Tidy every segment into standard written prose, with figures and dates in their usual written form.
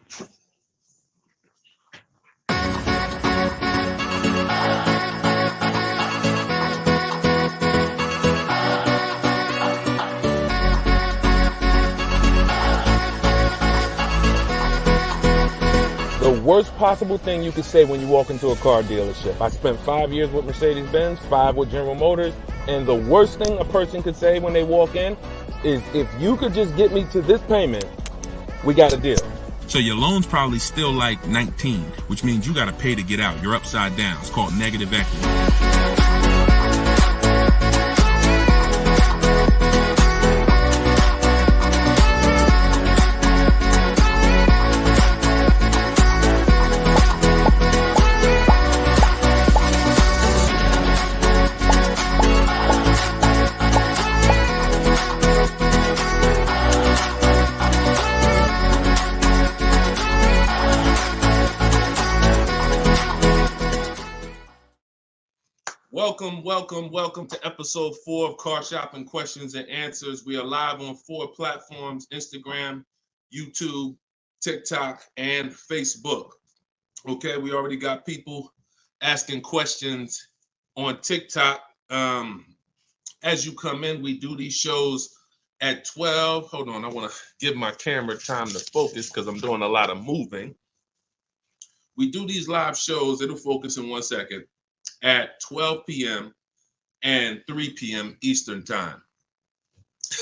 The worst possible thing you could say when you walk into a car dealership. I spent 5 years with Mercedes-Benz, 5 with General Motors, and the worst thing a person could say when they walk in is, if you could just get me to this payment, we got a deal. So your loan's probably still like 19, which means you got to pay to get out. You're upside down. It's called negative equity. Welcome to episode 4 of Car Shopping Questions and Answers. We are live on 4 platforms: Instagram, YouTube, TikTok, and Facebook. Okay, we already got people asking questions on TikTok. As you come in, we do these shows at 12. Hold on, I want to give my camera time to focus because I'm doing a lot of moving. We do these live shows, it'll focus in 1 second, at 12 p.m. and 3 p.m. Eastern time.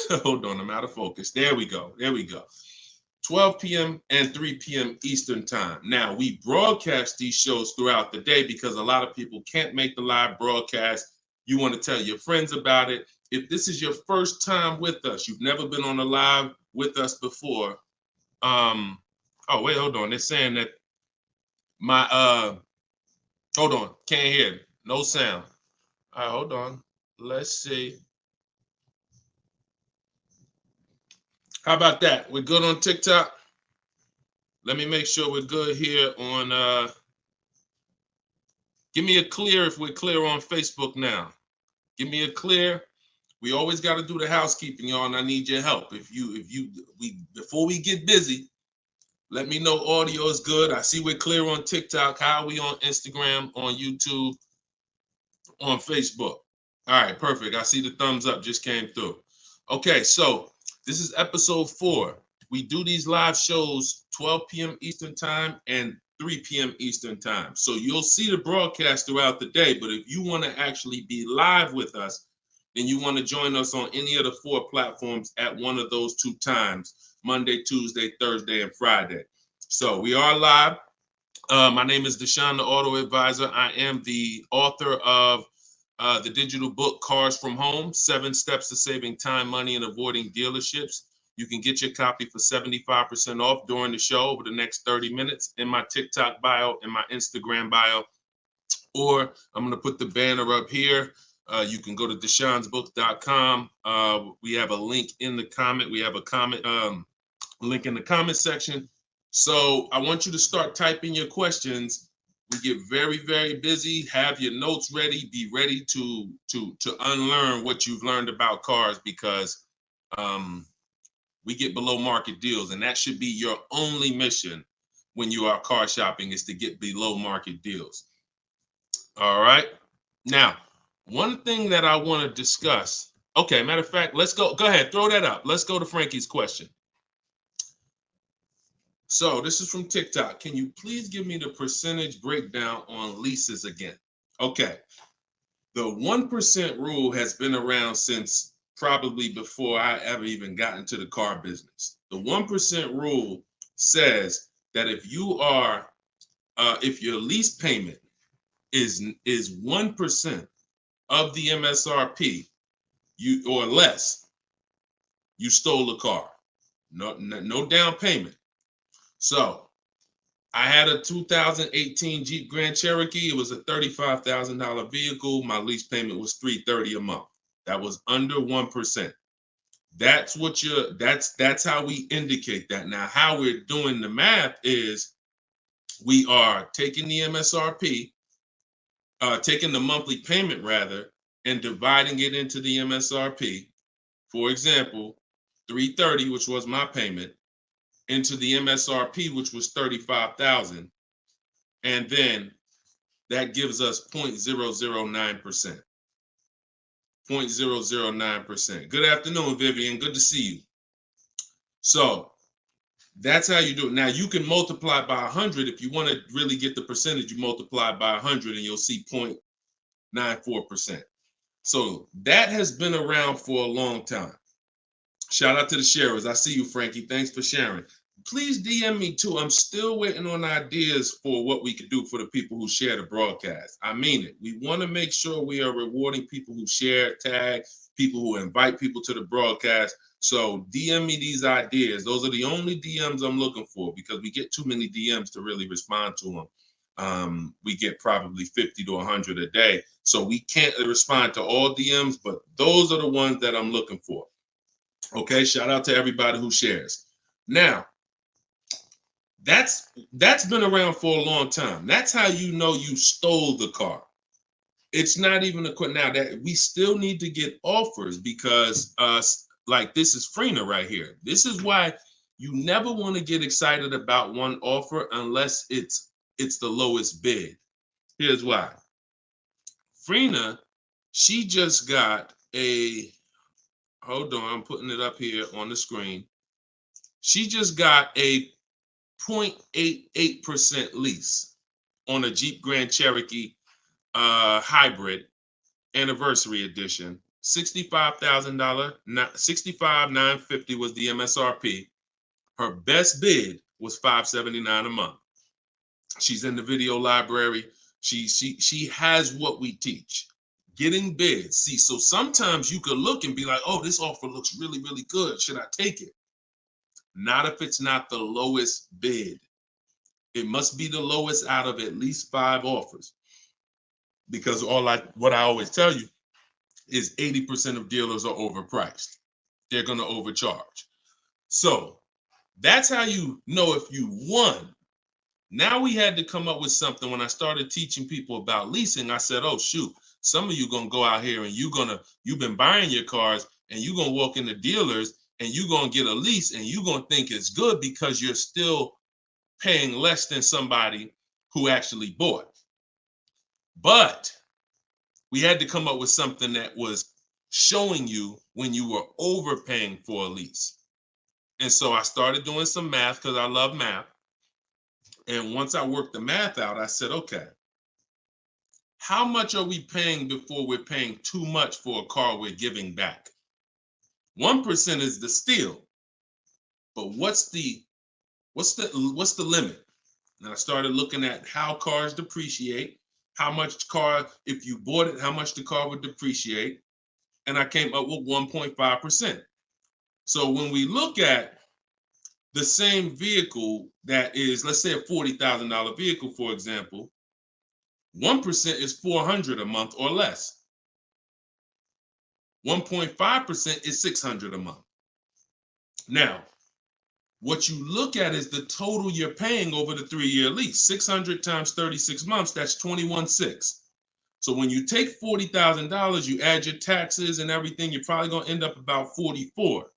Hold on, I'm out of focus. There we go. 12 p.m. and 3 p.m. Eastern time. Now, we broadcast these shows throughout the day because a lot of people can't make the live broadcast. You want to tell your friends about it. If this is your first time with us, you've never been on a live with us before. Oh, wait, hold on. They're saying that hold on, can't hear. No sound. All right, hold on. Let's see. How about that? We're good on TikTok? Let me make sure we're good here on, give me a clear if we're clear on Facebook now. Give me a clear. We always got to do the housekeeping, y'all, and I need your help. Before we get busy, let me know audio is good. I see we're clear on TikTok. How are we on Instagram, on YouTube, on Facebook? All right, perfect. I see the thumbs up just came through. Okay, so this is episode 4. We do these live shows 12 p.m. Eastern time and 3 p.m. Eastern time. So you'll see the broadcast throughout the day, but if you want to actually be live with us, then you want to join us on any of the 4 platforms at one of those 2 times: Monday, Tuesday, Thursday, and Friday. So we are live. My name is Deshone the Auto Advisor. I am the author of the digital book, Cars from Home, 7 Steps to Saving Time, Money, and Avoiding Dealerships. You can get your copy for 75% off during the show over the next 30 minutes in my TikTok bio and my Instagram bio. Or I'm going to put the banner up here. You can go to deshonesbook.com. We have a link in the comment. We have a comment link in the comment section. So I want you to start typing your questions. We get very, very busy. Have your notes ready. Be ready to unlearn what you've learned about cars, because we get below market deals, and that should be your only mission when you are car shopping, is to get below market deals. All right. Now, one thing that I want to discuss. Okay, matter of fact, let's go. Go ahead, throw that up. Let's go to Frankie's question. So this is from TikTok. Can you please give me the percentage breakdown on leases again? Okay. The 1% rule has been around since probably before I ever even got into the car business. The 1% rule says that if your lease payment is 1% of the MSRP, or less, you stole the car. No down payment. So I had a 2018 Jeep Grand Cherokee. It was a $35,000 vehicle. My lease payment was $330 a month. That was under 1%. That's how we indicate that. Now, how we're doing the math is we are taking the MSRP, taking the monthly payment rather, and dividing it into the MSRP. For example, $330, which was my payment, into the MSRP, which was $35,000, and then that gives us 0.009%. 0.009%. Good afternoon, Vivian. Good to see you. So that's how you do it. Now you can multiply by 100. If you want to really get the percentage, you multiply by 100 and you'll see 0.94%. So that has been around for a long time. Shout out to the sharers. I see you, Frankie. Thanks for sharing. Please DM me too. I'm still waiting on ideas for what we could do for the people who share the broadcast. I mean it. We want to make sure we are rewarding people who share, tag, people who invite people to the broadcast. So DM me these ideas. Those are the only DMs I'm looking for because we get too many DMs to really respond to them. We get probably 50 to 100 a day. So we can't respond to all DMs, but those are the ones that I'm looking for. Okay, shout out to everybody who shares. Now, that's been around for a long time. That's how you know you stole the car. It's not even a question now that we still need to get offers because like this is Freener right here. This is why you never want to get excited about one offer unless it's the lowest bid. Here's why. Freener, she just got a, hold on, I'm putting it up here on the screen. She just got a 0.88% lease on a Jeep Grand Cherokee hybrid anniversary edition. $65,000, $65,950 was the MSRP. Her best bid was $579 a month. She's in the video library. She has what we teach. Getting bids. See, so sometimes you could look and be like, oh, this offer looks really, really good. Should I take it? Not if it's not the lowest bid. It must be the lowest out of at least 5 offers. Because what I always tell you is 80% of dealers are overpriced. They're going to overcharge. So that's how you know if you won. Now we had to come up with something. When I started teaching people about leasing, I said, oh, shoot, some of you going to go out here and you've been buying your cars and you're going to walk into dealers and you're going to get a lease and you're going to think it's good because you're still paying less than somebody who actually bought. But we had to come up with something that was showing you when you were overpaying for a lease. And so I started doing some math because I love math. And once I worked the math out, I said, okay, how much are we paying before we're paying too much for a car we're giving back? 1% is the steal. But what's the limit? And I started looking at how cars depreciate, how much car, if you bought it, how much the car would depreciate. And I came up with 1.5%. So when we look at the same vehicle that is, let's say a $40,000 vehicle, for example, 1% is $400 a month or less. 1.5% is $600 a month. Now, what you look at is the total you're paying over the 3-year lease. 600 times 36 months, that's 21.6. So when you take $40,000, you add your taxes and everything, you're probably going to end up about 44.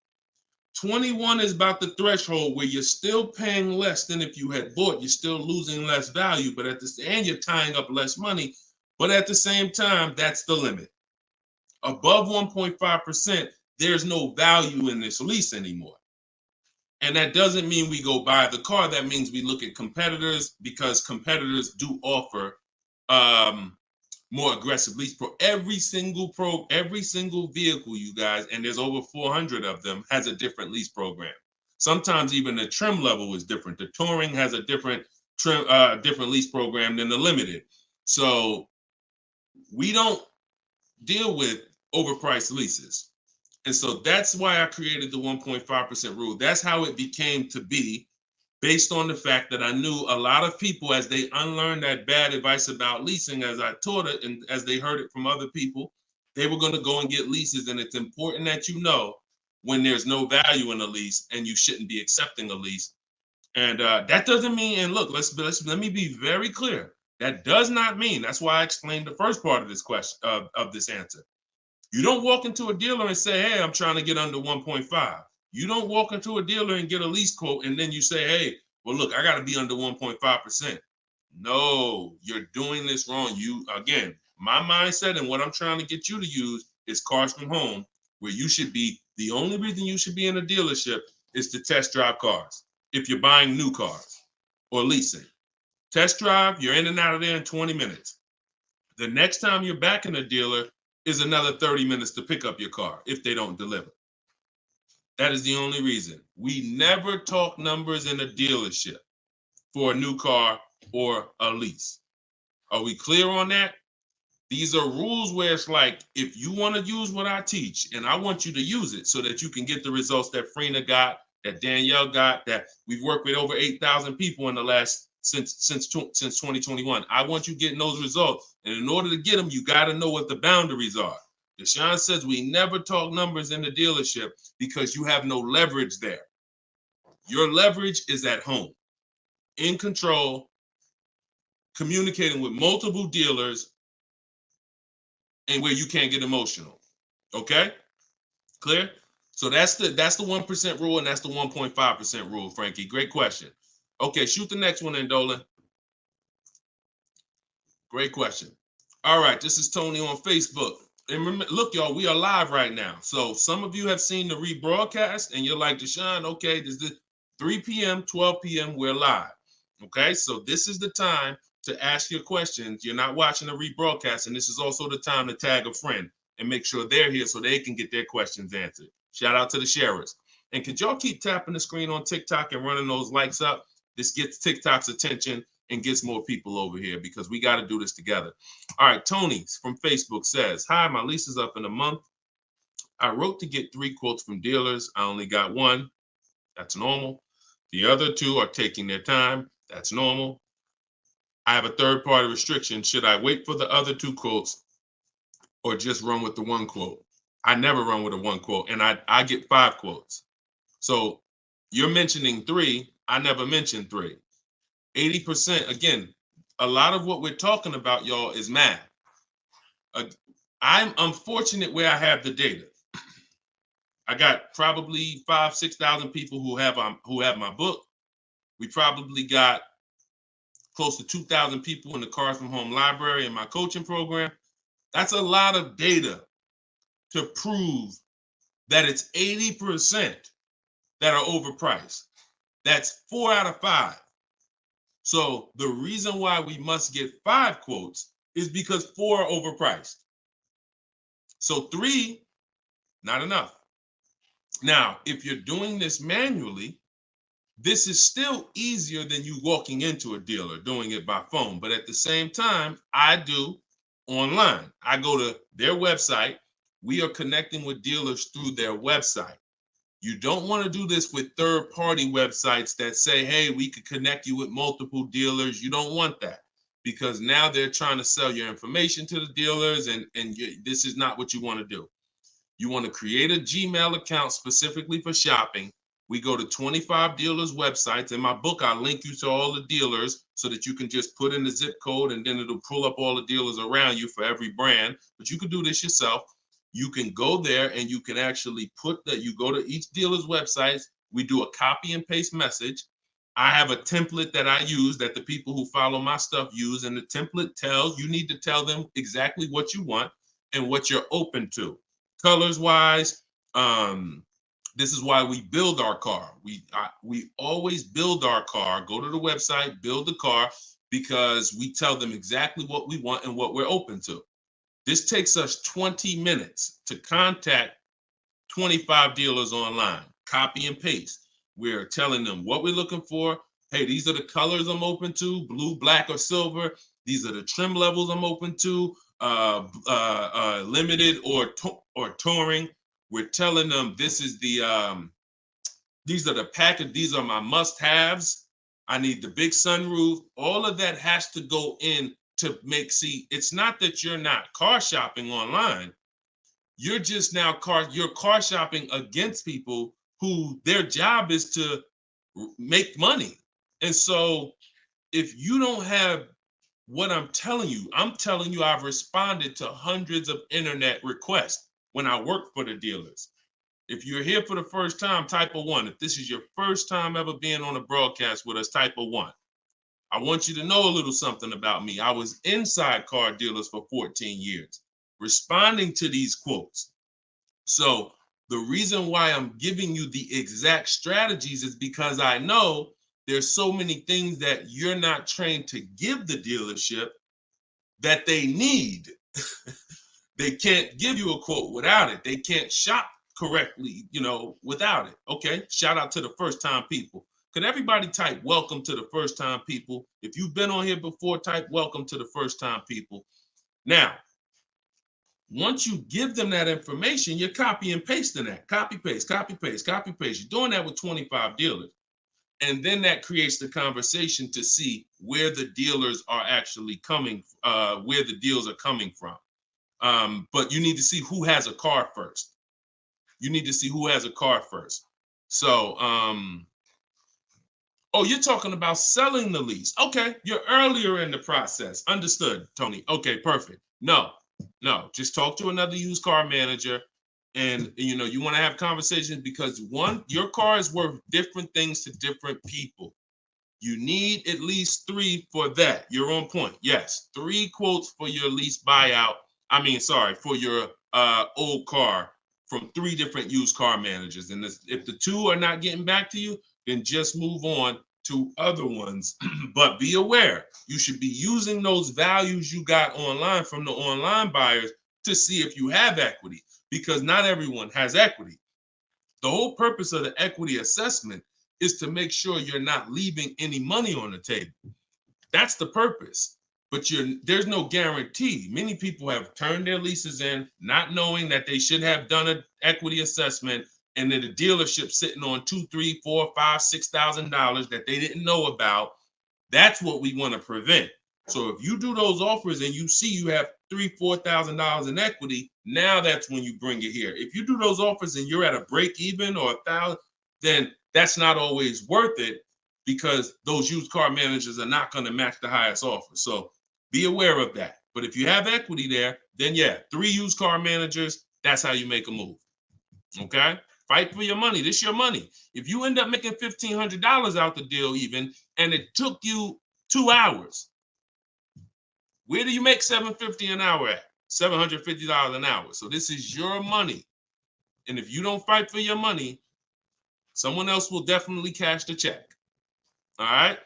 21 is about the threshold where you're still paying less than if you had bought. You're still losing less value, but and you're tying up less money. But at the same time, that's the limit. Above 1.5%, there's no value in this lease anymore. And that doesn't mean we go buy the car. That means we look at competitors because competitors do offer more aggressive lease pro. Every single vehicle, you guys, and there's over 400 of them, has a different lease program. Sometimes even the trim level is different. The Touring has a different lease program than the Limited. So we don't deal with overpriced leases. And so that's why I created the 1.5% rule. That's how it became to be, based on the fact that I knew a lot of people, as they unlearned that bad advice about leasing, as I taught it and as they heard it from other people, they were going to go and get leases. And it's important that you know when there's no value in a lease and you shouldn't be accepting a lease. And that doesn't mean, and look, let me be very clear. That does not mean, that's why I explained the first part of this question, of this answer. You don't walk into a dealer and say, hey, I'm trying to get under 1.5. You don't walk into a dealer and get a lease quote and then you say, hey, well, look, I got to be under 1.5%. No, you're doing this wrong. Again, my mindset and what I'm trying to get you to use is Cars from Home, where you should be. The only reason you should be in a dealership is to test drive cars. If you're buying new cars or leasing, test drive, you're in and out of there in 20 minutes. The next time you're back in a dealer is another 30 minutes to pick up your car if they don't deliver. That is the only reason. We never talk numbers in a dealership for a new car or a lease. Are we clear on that? These are rules where it's like, if you want to use what I teach, and I want you to use it so that you can get the results that Frina got, that Danielle got, that we've worked with over 8,000 people in the last since 2021. I want you getting those results. And in order to get them, you got to know what the boundaries are. Deshone says we never talk numbers in the dealership because you have no leverage there. Your leverage is at home, in control, communicating with multiple dealers, and where you can't get emotional. Okay? Clear? So that's the 1% rule, and that's the 1.5% rule, Frankie. Great question. Okay, shoot the next one in, Dolan. Great question. All right, this is Tony on Facebook. And remember, look, y'all, we are live right now. So some of you have seen the rebroadcast, and you're like, Deshone, okay, this is 3 p.m., 12 p.m., we're live. Okay, so this is the time to ask your questions. You're not watching the rebroadcast, and this is also the time to tag a friend and make sure they're here so they can get their questions answered. Shout out to the sharers. And could y'all keep tapping the screen on TikTok and running those likes up? This gets TikTok's attention and gets more people over here because we got to do this together. All right, Tony from Facebook says, hi, my lease is up in a month. I wrote to get 3 quotes from dealers. I only got 1. That's normal. The other 2 are taking their time. That's normal. I have a third-party restriction. Should I wait for the other 2 quotes or just run with the 1 quote? I never run with a 1 quote, and I get 5 quotes. So you're mentioning 3. I never mentioned 3. 80%, again, a lot of what we're talking about, y'all, is math. I'm unfortunate where I have the data. I got probably 5,000-6,000 people who have my book. We probably got close to 2,000 people in the Cars from Home library in my coaching program. That's a lot of data to prove that it's 80% that are overpriced. That's 4 out of 5. So the reason why we must get 5 quotes is because 4 are overpriced. So 3, not enough. Now, if you're doing this manually, this is still easier than you walking into a dealer doing it by phone. But at the same time, I do online. I go to their website. We are connecting with dealers through their website. You don't want to do this with third-party websites that say, hey, we could connect you with multiple dealers. You don't want that because now they're trying to sell your information to the dealers, and this is not what you want to do. You want to create a Gmail account specifically for shopping. We go to 25 dealers' websites. In my book, I link you to all the dealers so that you can just put in the zip code and then it'll pull up all the dealers around you for every brand. But you can do this yourself. You can go there and you can actually put that. You go to each dealer's websites. We do a copy and paste message. I have a template that I use that the people who follow my stuff use. And the template tells, you need to tell them exactly what you want and what you're open to. Colors wise, this is why we build our car. We always build our car, go to the website, build the car, because we tell them exactly what we want and what we're open to. This takes us 20 minutes to contact 25 dealers online, copy and paste. We're telling them what we're looking for. Hey, these are the colors I'm open to, blue, black, or silver. These are the trim levels I'm open to, limited or touring. We're telling them this is these are the package, these are my must-haves. I need the big sunroof. All of that has to go in to see, it's not that you're not car shopping online. You're just now you're car shopping against people who their job is to make money. And so if you don't have what I'm telling you I've responded to hundreds of internet requests when I work for the dealers. If you're here for the first time, type a 1. If this is your first time ever being on a broadcast with us, type a 1. I want you to know a little something about me. I was inside car dealers for 14 years, responding to these quotes. So the reason why I'm giving you the exact strategies is because I know there's so many things that you're not trained to give the dealership that they need. They can't give you a quote without it. They can't shop correctly, without it. Okay, shout out to the first time people. Could everybody type welcome to the first time people? If you've been on here before, type welcome to the first time people. Now, once you give them that information, you're copy and pasting that. Copy, paste, copy, paste, copy, paste. You're doing that with 25 dealers. And then that creates the conversation to see where the dealers are actually coming, where the deals are coming from. But you need to see who has a car first. You need to see who has a car first. So, oh, you're talking about selling the lease. Okay, you're earlier in the process. Understood, Tony. Okay, perfect. No, just talk to another used car manager. And you want to have conversations because one, your car is worth different things to different people. You need at least 3 for that. You're on point. Yes, 3 quotes for your lease buyout. For your old car from 3 different used car managers. And if the 2 are not getting back to you, then just move on to other ones. But be aware, you should be using those values you got online from the online buyers to see if you have equity, because not everyone has equity. The whole purpose of the equity assessment is to make sure you're not leaving any money on the table. That's the purpose. But there's no guarantee. Many people have turned their leases in not knowing that they should have done an equity assessment, and then the dealership sitting on $2,000, $3,000, $4,000, $5,000, $6,000 that they didn't know about. That's what we want to prevent. So if you do those offers and you see you have $3,000, $4,000 in equity, now that's when you bring it here. If you do those offers and you're at a break even or $1,000, then that's not always worth it, because those used car managers are not going to match the highest offer. So be aware of that. But if you have equity there, then yeah, 3 used car managers, that's how you make a move. Okay? Fight for your money. This is your money. If you end up making $1,500 out the deal even, and it took you 2 hours, where do you make $750 an hour at? $750 an hour. So this is your money. And if you don't fight for your money, someone else will definitely cash the check. All right?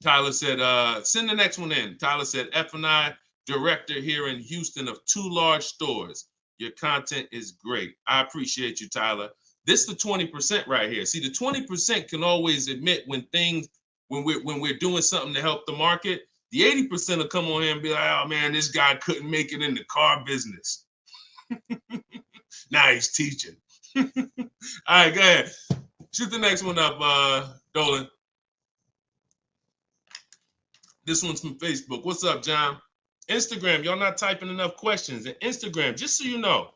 Tyler said, send the next one in. Tyler said, F&I director here in Houston of 2 large stores. Your content is great. I appreciate you, Tyler. This is the 20% right here. See, the 20% can always admit when we're doing something to help the market. The 80% will come on here and be like, oh man, this guy couldn't make it in the car business. Now he's teaching. All right, go ahead. Shoot the next one up, Dolan. This one's from Facebook. What's up, John? Instagram, y'all not typing enough questions. And Instagram, just so you know,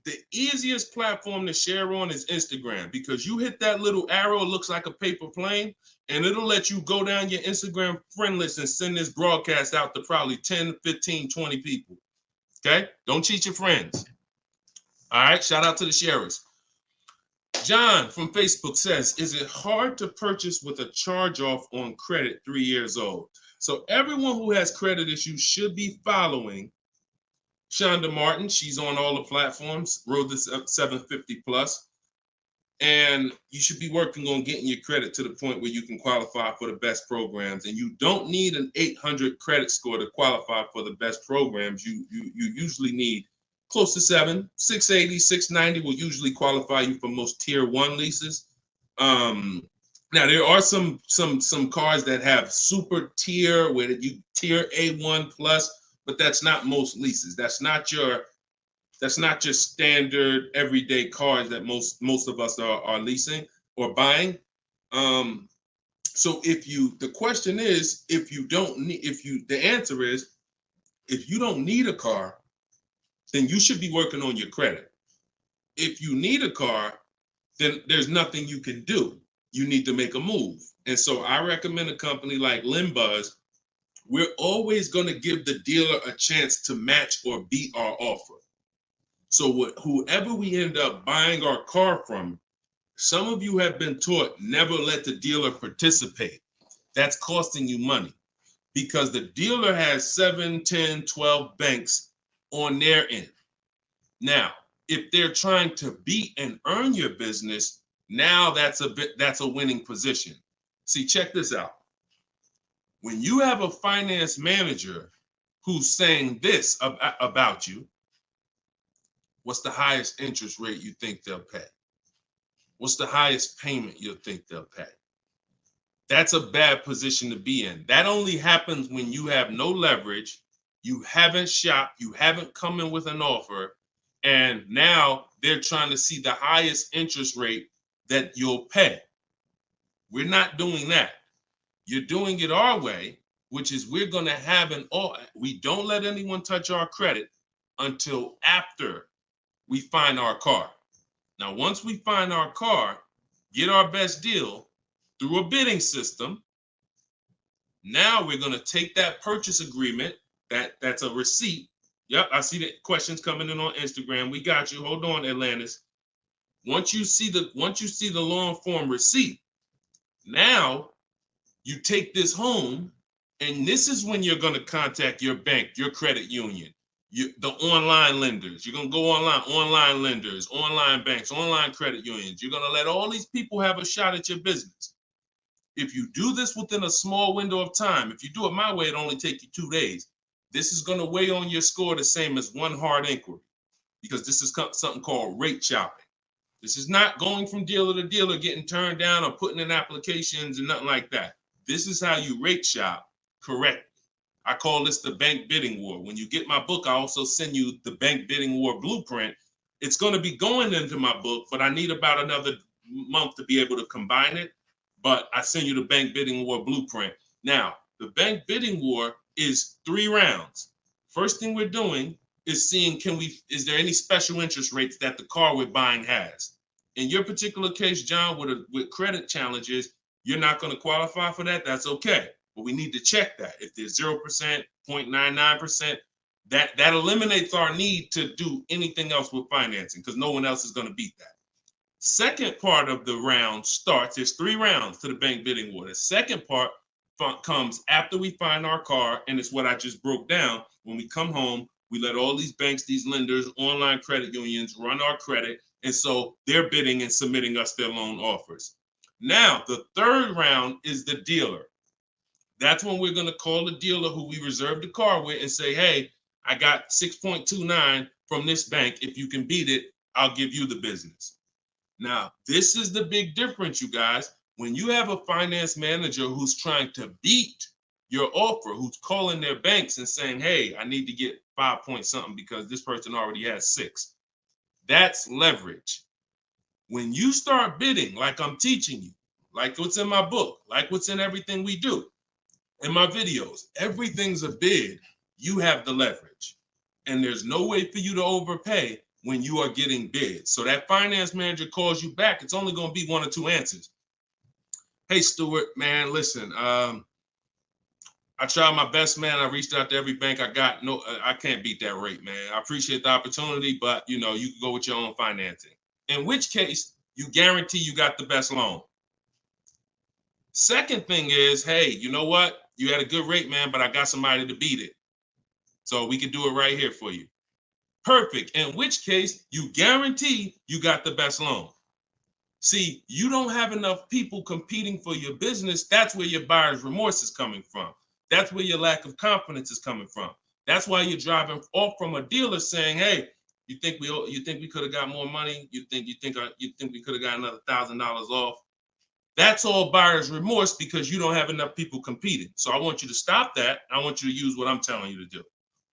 the easiest platform to share on is Instagram, because you hit that little arrow, it looks like a paper plane, and it'll let you go down your Instagram friend list and send this broadcast out to probably 10, 15, 20 people. Okay? Don't cheat your friends. All right? Shout out to the sharers. John from Facebook says, is it hard to purchase with a charge-off on credit 3 years old? So everyone who has credit issues should be following Shonda Martin. She's on all the platforms, Road to 750 plus. And you should be working on getting your credit to the point where you can qualify for the best programs. And you don't need an 800 credit score to qualify for the best programs. You usually need close to 680, 690 will usually qualify you for most tier 1 leases. Now there are some cars that have super tier where you tier A1 plus, but that's not most leases. That's not your standard everyday cars that most of us are leasing or buying. So the question is, the answer is, if you don't need a car, then you should be working on your credit. If you need a car, then there's nothing you can do. You need to make a move. And so I recommend a company like Limbuzz. We're always going to give the dealer a chance to match or beat our offer. So whoever we end up buying our car from, some of you have been taught never let the dealer participate. That's costing you money because the dealer has 7, 10, 12 banks on their end. Now, if they're trying to beat and earn your business, now that's a winning position. See, check this out. When you have a finance manager who's saying this about you, what's the highest interest rate you think they'll pay? What's the highest payment you think they'll pay? That's a bad position to be in. That only happens when you have no leverage, you haven't shopped, you haven't come in with an offer, and now they're trying to see the highest interest rate that you'll pay. We're not doing that. You're doing it our way, which is we're going to have we don't let anyone touch our credit until after we find our car. Now, once we find our car, get our best deal through a bidding system, now we're going to take that purchase agreement, that's a receipt. Yep, I see the questions coming in on Instagram. We got you. Hold on, Atlantis. Once you see the long form receipt, now you take this home, and this is when you're going to contact your bank, your credit union, the online lenders. You're going to go online lenders, online banks, online credit unions. You're going to let all these people have a shot at your business. If you do this within a small window of time, if you do it my way, it only take you 2 days. This is going to weigh on your score the same as one hard inquiry, because this is something called rate shopping. This is not going from dealer to dealer, getting turned down or putting in applications and nothing like that. This is how you rate shop correctly. I call this the bank bidding war. When you get my book, I also send you the bank bidding war blueprint. It's going to be going into my book, but I need about another month to be able to combine it. But I send you the bank bidding war blueprint. Now, the bank bidding war is 3 rounds. First thing we're doing is seeing, is there any special interest rates that the car we're buying has? In your particular case, John, with credit challenges, you're not going to qualify for that. That's okay. But we need to check that. If there's 0%, 0.99%, that eliminates our need to do anything else with financing, because no one else is going to beat that. Second part of the round starts, there's 3 rounds to the bank bidding war. The second part comes after we find our car, and it's what I just broke down. When we come home, we let all these banks, these lenders, online credit unions run our credit, and so they're bidding and submitting us their loan offers. Now, the third round is the dealer. That's when we're going to call the dealer who we reserved the car with and say, hey, I got 6.29 from this bank. If you can beat it, I'll give you the business. Now, this is the big difference, you guys. When you have a finance manager who's trying to beat your offer, who's calling their banks and saying, hey, I need to get 5 point something because this person already has 6. That's leverage. When you start bidding, like I'm teaching you, like what's in my book, like what's in everything we do, in my videos, everything's a bid. You have the leverage. And there's no way for you to overpay when you are getting bids. So that finance manager calls you back, it's only going to be 1 or 2 answers. Hey, Stuart, man, listen, I tried my best, man. I reached out to every bank I got. No, I can't beat that rate, man. I appreciate the opportunity, but you can go with your own financing. In which case, you guarantee you got the best loan. Second thing is, hey, you know what? You had a good rate, man, but I got somebody to beat it. So we can do it right here for you. Perfect. In which case, you guarantee you got the best loan. See, you don't have enough people competing for your business. That's where your buyer's remorse is coming from. That's where your lack of confidence is coming from. That's why you're driving off from a dealer saying, hey, you think we could have got more money? You think we could have got another $1,000 off? That's all buyer's remorse because you don't have enough people competing. So I want you to stop that. I want you to use what I'm telling you to do.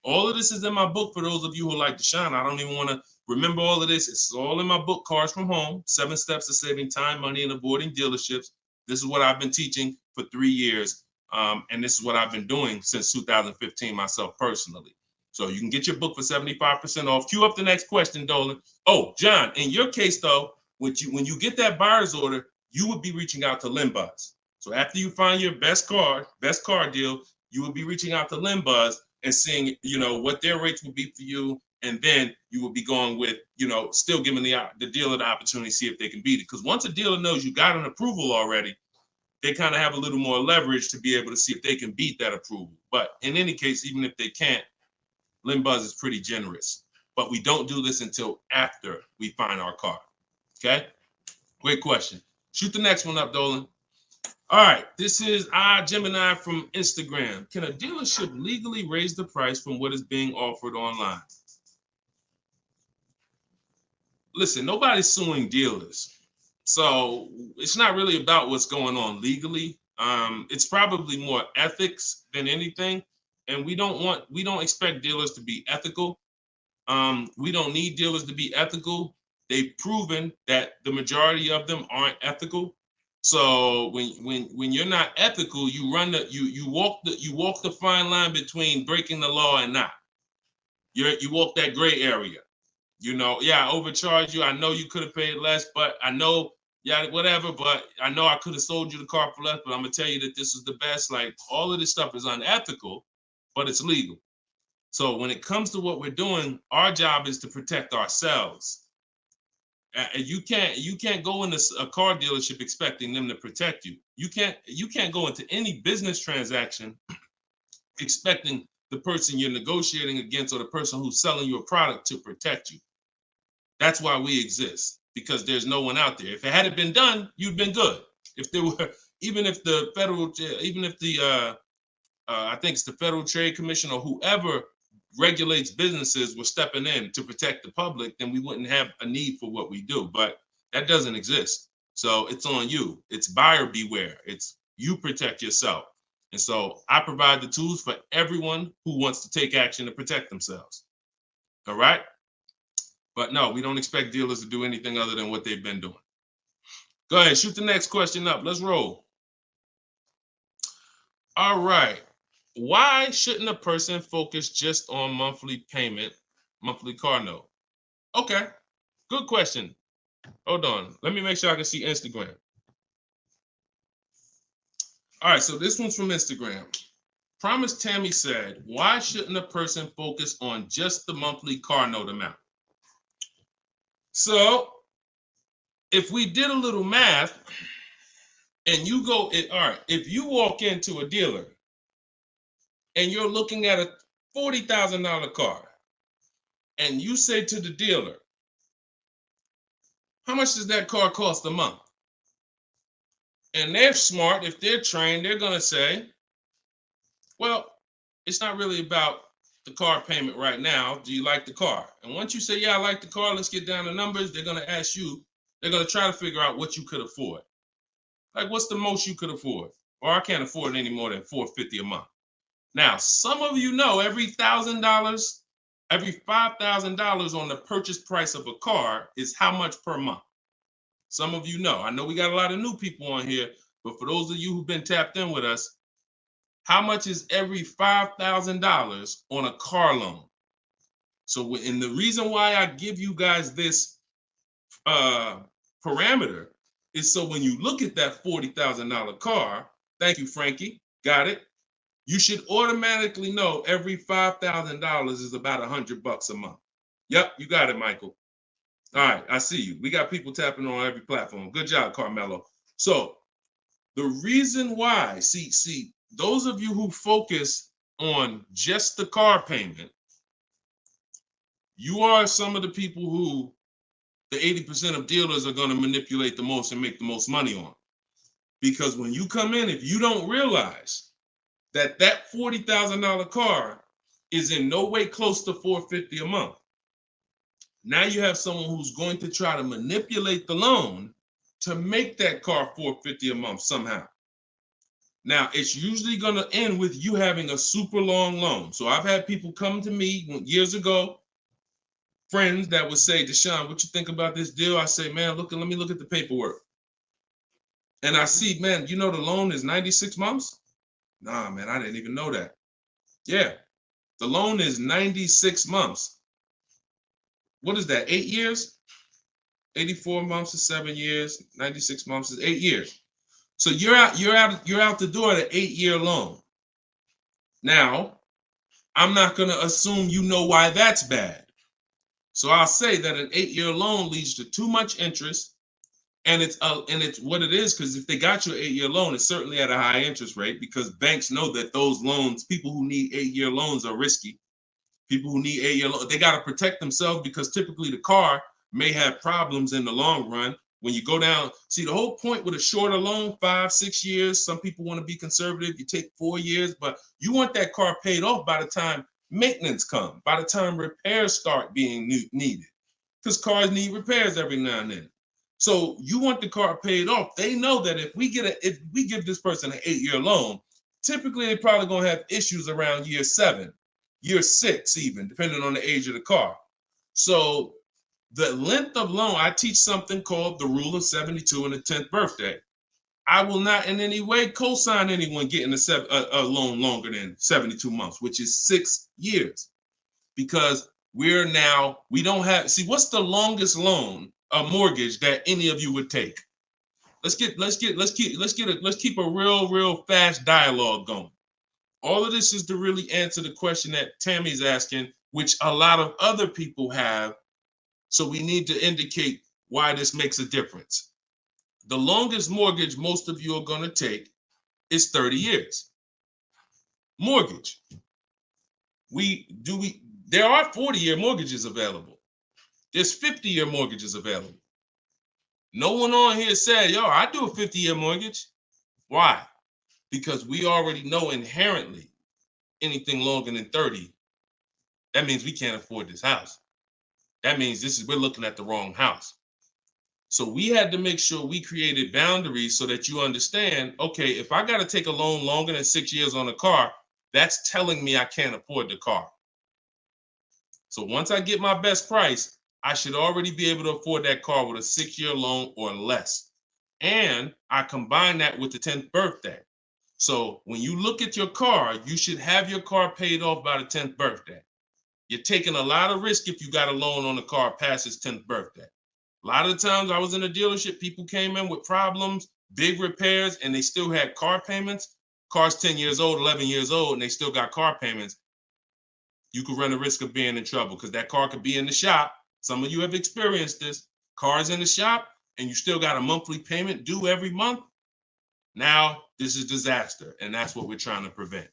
All of this is in my book for those of you who like Deshone. I don't even want to remember all of this. It's all in my book, Cars from Home, 7 Steps to Saving Time, Money, and Avoiding Dealerships. This is what I've been teaching for 3 years. And this is what I've been doing since 2015 myself personally. So you can get your book for 75% off. Cue up the next question, Dolan. Oh, John, in your case, though, when you get that buyer's order, you would be reaching out to Limbuzz. So after you find your best car deal, you would be reaching out to Limbuzz and seeing, what their rates would be for you and then you will be going with, still giving the dealer the opportunity to see if they can beat it. Because once a dealer knows you got an approval already, they kind of have a little more leverage to be able to see if they can beat that approval. But in any case, even if they can't, Limbuzz is pretty generous. But we don't do this until after we find our car. Okay? Great question. Shoot the next one up, Dolan. All right, this is Gemini from Instagram. Can a dealership legally raise the price from what is being offered online? Listen, nobody's suing dealers. So it's not really about what's going on legally. It's probably more ethics than anything. And we don't expect dealers to be ethical. We don't need dealers to be ethical. They've proven that the majority of them aren't ethical. So when you're not ethical, you walk the fine line between breaking the law and not. You walk that gray area. I overcharged you. I know you could have paid less, but I know, whatever. But I know I could have sold you the car for less. But I'm gonna tell you that this is the best. Like, all of this stuff is unethical, but it's legal. So when it comes to what we're doing, our job is to protect ourselves. And you can't go into a car dealership expecting them to protect you. You can't go into any business transaction expecting the person you're negotiating against or the person who's selling you a product to protect you. That's why we exist, because there's no one out there. If it hadn't been done, you'd been good. If there were, even if the I think it's the Federal Trade Commission or whoever regulates businesses were stepping in to protect the public, then we wouldn't have a need for what we do. But that doesn't exist. So it's on you. It's buyer beware. It's you protect yourself. And so I provide the tools for everyone who wants to take action to protect themselves. All right? But no, we don't expect dealers to do anything other than what they've been doing. Go ahead, shoot the next question up. Let's roll. All right. Why shouldn't a person focus just on monthly payment, monthly car note? Okay, good question. Hold on. Let me make sure I can see Instagram. All right, so this one's from Instagram. Promise Tammy said, why shouldn't a person focus on just the monthly car note amount? So if we did a little math and you go, all right, if you walk into a dealer and you're looking at a $40,000 car and you say to the dealer, how much does that car cost a month? And they're smart. If they're trained, they're going to say, well, it's not really about the car payment right now. Do you like the car? And once you say, yeah, I like the car, let's get down to numbers, they're going to ask you, they're going to try to figure out what you could afford. Like, what's the most you could afford? Or I can't afford any more than $450 a month. Now, some of you know every $1,000, every $5,000 on the purchase price of a car is how much per month. Some of you know. I know we got a lot of new people on here, but for those of you who've been tapped in with us, how much is every $5,000 on a car loan? So, and the reason why I give you guys this parameter is so when you look at that $40,000 car, thank you, Frankie, got it. You should automatically know every $5,000 is about $100 a month. Yep, you got it, Michael. All right, I see you. We got people tapping on every platform. Good job, Carmelo. So the reason why, see, those of you who focus on just the car payment, you are some of the people who the 80% of dealers are going to manipulate the most and make the most money on. Because when you come in, if you don't realize that $40,000 car is in no way close to $450 a month, now you have someone who's going to try to manipulate the loan to make that car $450 a month somehow. Now, it's usually going to end with you having a super long loan. So I've had people come to me years ago, friends that would say, Deshone, what you think about this deal? I say, man, let me look at the paperwork. And I see, man, you know the loan is 96 months? Nah, man, I didn't even know that. Yeah, the loan is 96 months. What is that, 8 years? 84 months is 7 years, 96 months is 8 years. So you're out the door at an 8-year loan. Now, I'm not gonna assume you know why that's bad. So I'll say that an 8-year loan leads to too much interest, and it's what it is, because if they got you an 8-year loan, it's certainly at a high interest rate, because banks know that those loans, people who need 8-year loans are risky. People who need 8-year loans, they got to protect themselves, because typically the car may have problems in the long run. When you go down, see, the whole point with a shorter loan, 5-6 years, some people want to be conservative, you take 4 years, but you want that car paid off by the time maintenance comes, by the time repairs start being needed, because cars need repairs every now and then. So you want the car paid off. They know that if we give this person an 8-year loan, typically they're probably going to have issues around year 7, year 6, even depending on the age of the car. So the length of loan, I teach something called the rule of 72 and the 10th birthday. I will not in any way co-sign anyone getting a loan longer than 72 months, which is 6 years, because we don't have, see, what's the longest loan, a mortgage, that any of you would take? Let's keep a real fast dialogue going. All of this is to really answer the question that Tammy's asking, which a lot of other people have. So we need to indicate why this makes a difference. The longest mortgage most of you are going to take is 30 years. Mortgage. There are 40-year mortgages available. There's 50-year mortgages available. No one on here said, yo, I do a 50-year mortgage. Why? Because we already know inherently anything longer than 30, that means we can't afford this house. That means we're looking at the wrong house. So we had to make sure we created boundaries so that you understand, okay, if I got to take a loan longer than 6 years on a car, that's telling me I can't afford the car. So once I get my best price, I should already be able to afford that car with a 6-year loan or less. And I combine that with the 10th birthday. So when you look at your car, you should have your car paid off by the 10th birthday. You're taking a lot of risk if you got a loan on the car past its 10th birthday. A lot of the times I was in a dealership, people came in with problems, big repairs, and they still had car payments. Car's 10 years old, 11 years old, and they still got car payments. You could run the risk of being in trouble, because that car could be in the shop. Some of you have experienced this. Car's in the shop, and you still got a monthly payment due every month. Now, this is disaster, and that's what we're trying to prevent.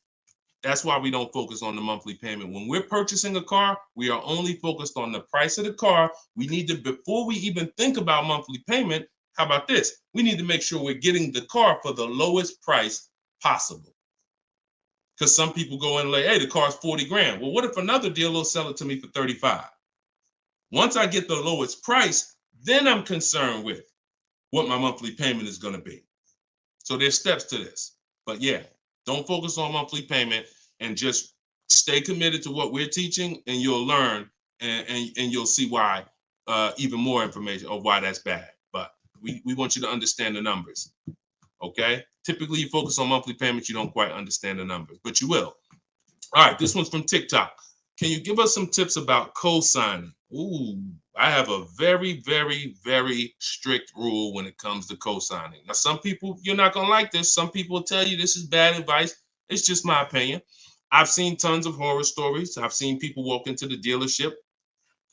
That's why we don't focus on the monthly payment. When we're purchasing a car, we are only focused on the price of the car. We need to, before we even think about monthly payment, how about this? We need to make sure we're getting the car for the lowest price possible. Because some people go in and like, hey, the car's 40 grand. Well, what if another dealer will sell it to me for 35? Once I get the lowest price, then I'm concerned with what my monthly payment is going to be. So there's steps to this. But yeah, don't focus on monthly payment, and just stay committed to what we're teaching, and you'll learn, and you'll see why, even more information of why that's bad. But we want you to understand the numbers, okay? Typically, you focus on monthly payments, you don't quite understand the numbers, but you will. All right, this one's from TikTok. Can you give us some tips about co-signing? Ooh, I have a very, very, very strict rule when it comes to co-signing. Now, some people, you're not going to like this. Some people will tell you this is bad advice. It's just my opinion. I've seen tons of horror stories. I've seen people walk into the dealership.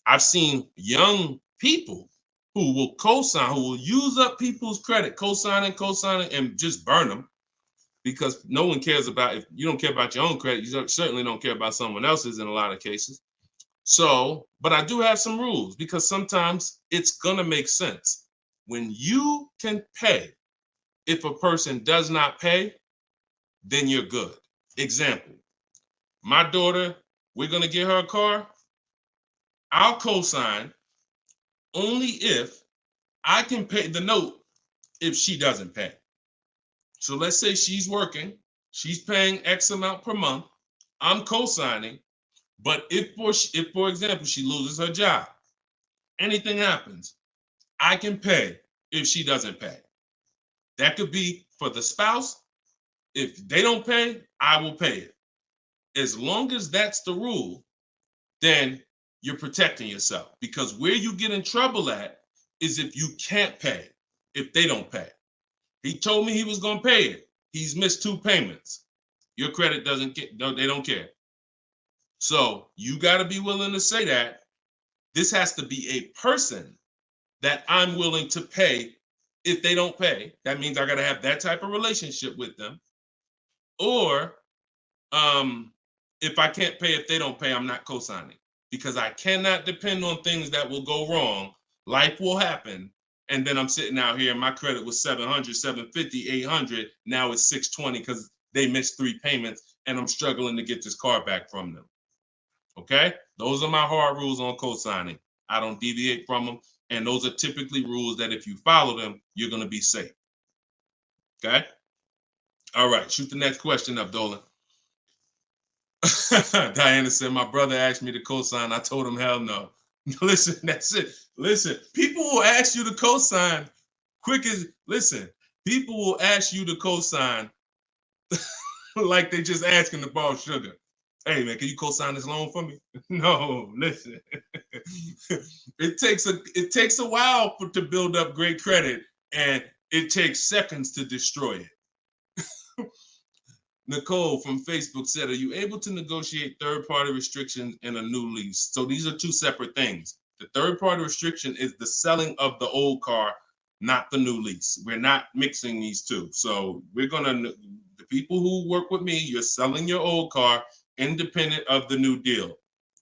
I've seen young people who will co-sign, who will use up people's credit, co-signing, and just burn them, because no one cares about, if you don't care about your own credit, you certainly don't care about someone else's in a lot of cases. So, but I do have some rules, because sometimes it's going to make sense. When you can pay, if a person does not pay, then you're good. Example, my daughter, we're going to get her a car. I'll co-sign only if I can pay the note if she doesn't pay. So let's say she's working, she's paying X amount per month. I'm co-signing, but if for example, she loses her job, anything happens, I can pay if she doesn't pay. That could be for the spouse. If they don't pay, I will pay it. As long as that's the rule, then you're protecting yourself, because where you get in trouble at is if you can't pay, if they don't pay. He told me he was going to pay it. He's missed 2 payments. Your credit doesn't get, no, they don't care. So you got to be willing to say that. This has to be a person that I'm willing to pay if they don't pay. That means I got to have that type of relationship with them. Or if I can't pay if they don't pay, I'm not co-signing, because I cannot depend on things that will go wrong. Life will happen. And then I'm sitting out here and my credit was 700, 750, 800. Now it's 620 because they missed 3 payments and I'm struggling to get this car back from them. Okay? Those are my hard rules on co-signing. I don't deviate from them. And those are typically rules that if you follow them, you're going to be safe. Okay? All right. Shoot the next question up, Dolan. Diana said, my brother asked me to co-sign. I told him, hell no. Listen, that's it. Listen, people will ask you to co-sign quick as, listen, people will ask you to co-sign like they just asking to borrow sugar. Hey man, can you co-sign this loan for me? No, listen. It takes a while to build up great credit, and it takes seconds to destroy it. Nicole from Facebook said, are you able to negotiate third-party restrictions in a new lease? So these are two separate things. The third-party restriction is the selling of the old car, not the new lease. We're not mixing these two. So we're going to, the people who work with me, you're selling your old car independent of the new deal.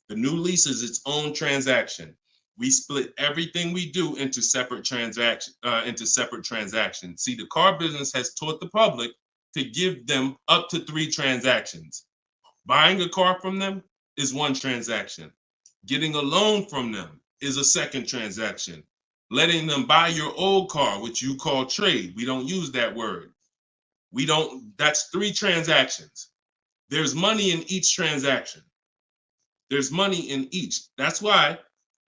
The new lease is its own transaction. We split everything we do into separate transactions. See, the car business has taught the public to give them up to 3 transactions. Buying a car from them is 1 transaction. Getting a loan from them is a 2nd transaction. Letting them buy your old car, which you call trade. We don't use that word. That's 3 transactions. There's money in each transaction. There's money in each. That's why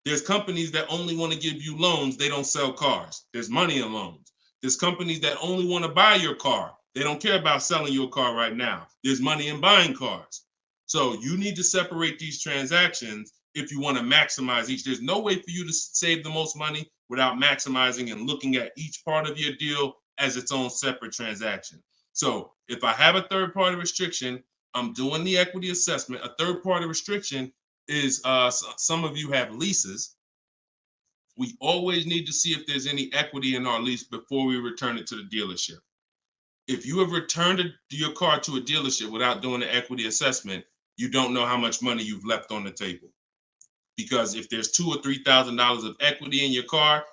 there's companies that only want to give you loans. They don't sell cars. There's money in loans. There's companies that only want to buy your car. They don't care about selling your car right now. There's money in buying cars. So you need to separate these transactions if you want to maximize each. There's no way for you to save the most money without maximizing and looking at each part of your deal as its own separate transaction. So if I have a third-party restriction, I'm doing the equity assessment. A third-party restriction is, some of you have leases. We always need to see if there's any equity in our lease before we return it to the dealership. If you have returned your car to a dealership without doing the equity assessment, you don't know how much money you've left on the table. Because if there's $2,000 or $3,000 of equity in your car,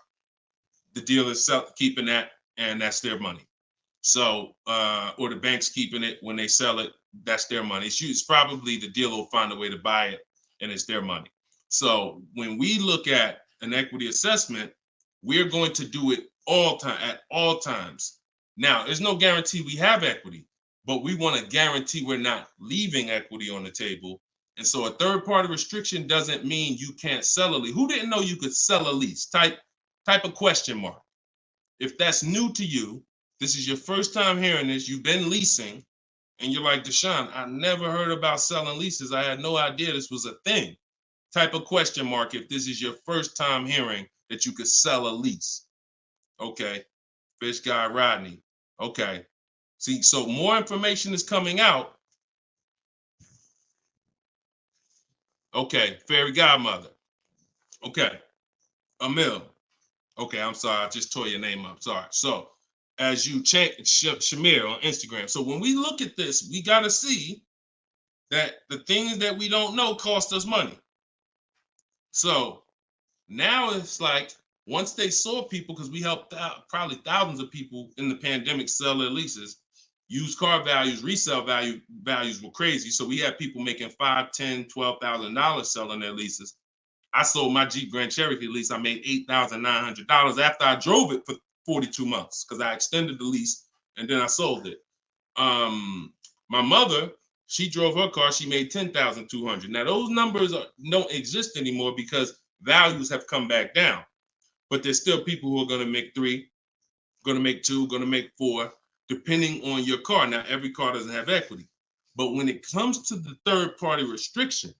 the dealer's keeping that, and that's their money. So, or the bank's keeping it when they sell it, that's their money. It's probably the dealer will find a way to buy it, and it's their money. So when we look at an equity assessment, we're going to do it at all times. Now, there's no guarantee we have equity, but we want to guarantee we're not leaving equity on the table. And so a third-party restriction doesn't mean you can't sell a lease. Who didn't know you could sell a lease? Type a question mark. If that's new to you, this is your first time hearing this, you've been leasing, and you're like, Deshone, I never heard about selling leases. I had no idea this was a thing. Type a question mark if this is your first time hearing that you could sell a lease. Okay. Fish Guy Rodney. Okay. See, so more information is coming out. Okay. Fairy Godmother. Okay. Emil. Okay, I'm sorry. I just tore your name up. Sorry. So as you change Shamir on Instagram. So when we look at this, we got to see that the things that we don't know cost us money. So now it's like, once they saw people, because we helped out probably thousands of people in the pandemic sell their leases, used car values, resale values were crazy. So we had people making $5,000, $10,000, $12,000 selling their leases. I sold my Jeep Grand Cherokee lease. I made $8,900 after I drove it for 42 months because I extended the lease and then I sold it. My mother, she drove her car. She made $10,200. Now those numbers don't exist anymore because values have come back down. But there's still people who are going to make 3, going to make 2, going to make 4, depending on your car. Now every car doesn't have equity, but when it comes to the third-party restriction,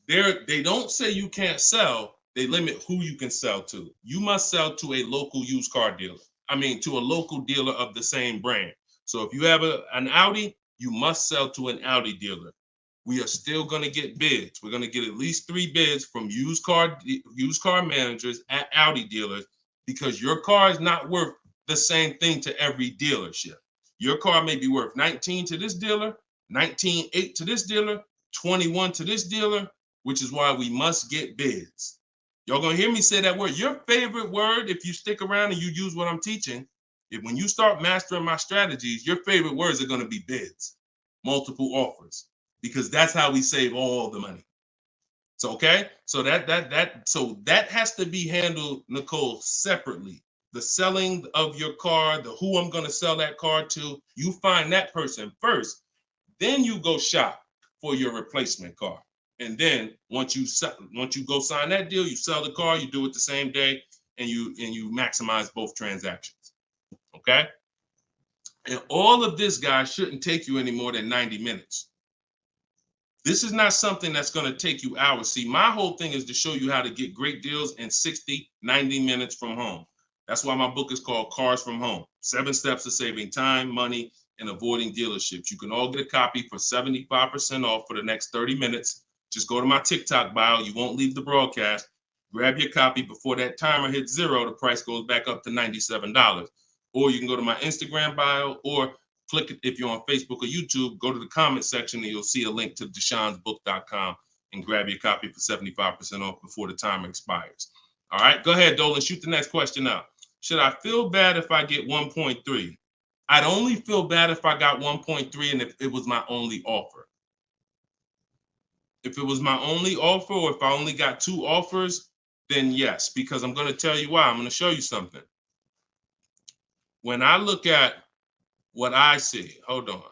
they don't say you can't sell. They limit who you can sell to. You must sell to a local used car dealer. To a local dealer of the same brand. So if you have an Audi, you must sell to an Audi dealer. we are still going to get bids. We're going to get at least 3 bids from used car managers at Audi dealers, because your car is not worth the same thing to every dealership. Your car may be worth 19 to this dealer, 19.8 to this dealer, 21 to this dealer, which is why we must get bids. Y'all gonna hear me say that word. Your favorite word, if you stick around and you use what I'm teaching, when you start mastering my strategies, your favorite words are gonna be bids, multiple offers, because that's how we save all the money. So okay, so that has to be handled, Nicole, separately. The selling of your car, the who I'm gonna sell that car to, you find that person first. Then you go shop for your replacement car. And then once you go sign that deal, you sell the car, you do it the same day, and you maximize both transactions. Okay? And all of this, guys, shouldn't take you any more than 90 minutes. This is not something that's going to take you hours. See, my whole thing is to show you how to get great deals in 60, 90 minutes from home. That's why my book is called Cars from Home: 7 Steps to Saving Time, Money, and Avoiding Dealerships. You can all get a copy for 75% off for the next 30 minutes. Just go to my TikTok bio. You won't leave the broadcast. Grab your copy before that timer hits 0. The price goes back up to $97. Or you can go to my Instagram bio, or click it if you're on Facebook or YouTube. Go to the comment section and you'll see a link to deshonsbook.com and grab your copy for 75% off before the timer expires. All right, go ahead, Dolan. Shoot the next question out. Should I feel bad if I get 1.3? I'd only feel bad if I got 1.3 and if it was my only offer. If it was my only offer, or if I only got 2 offers, then yes, because I'm going to tell you why. I'm going to show you something. When I look at what I see, hold on.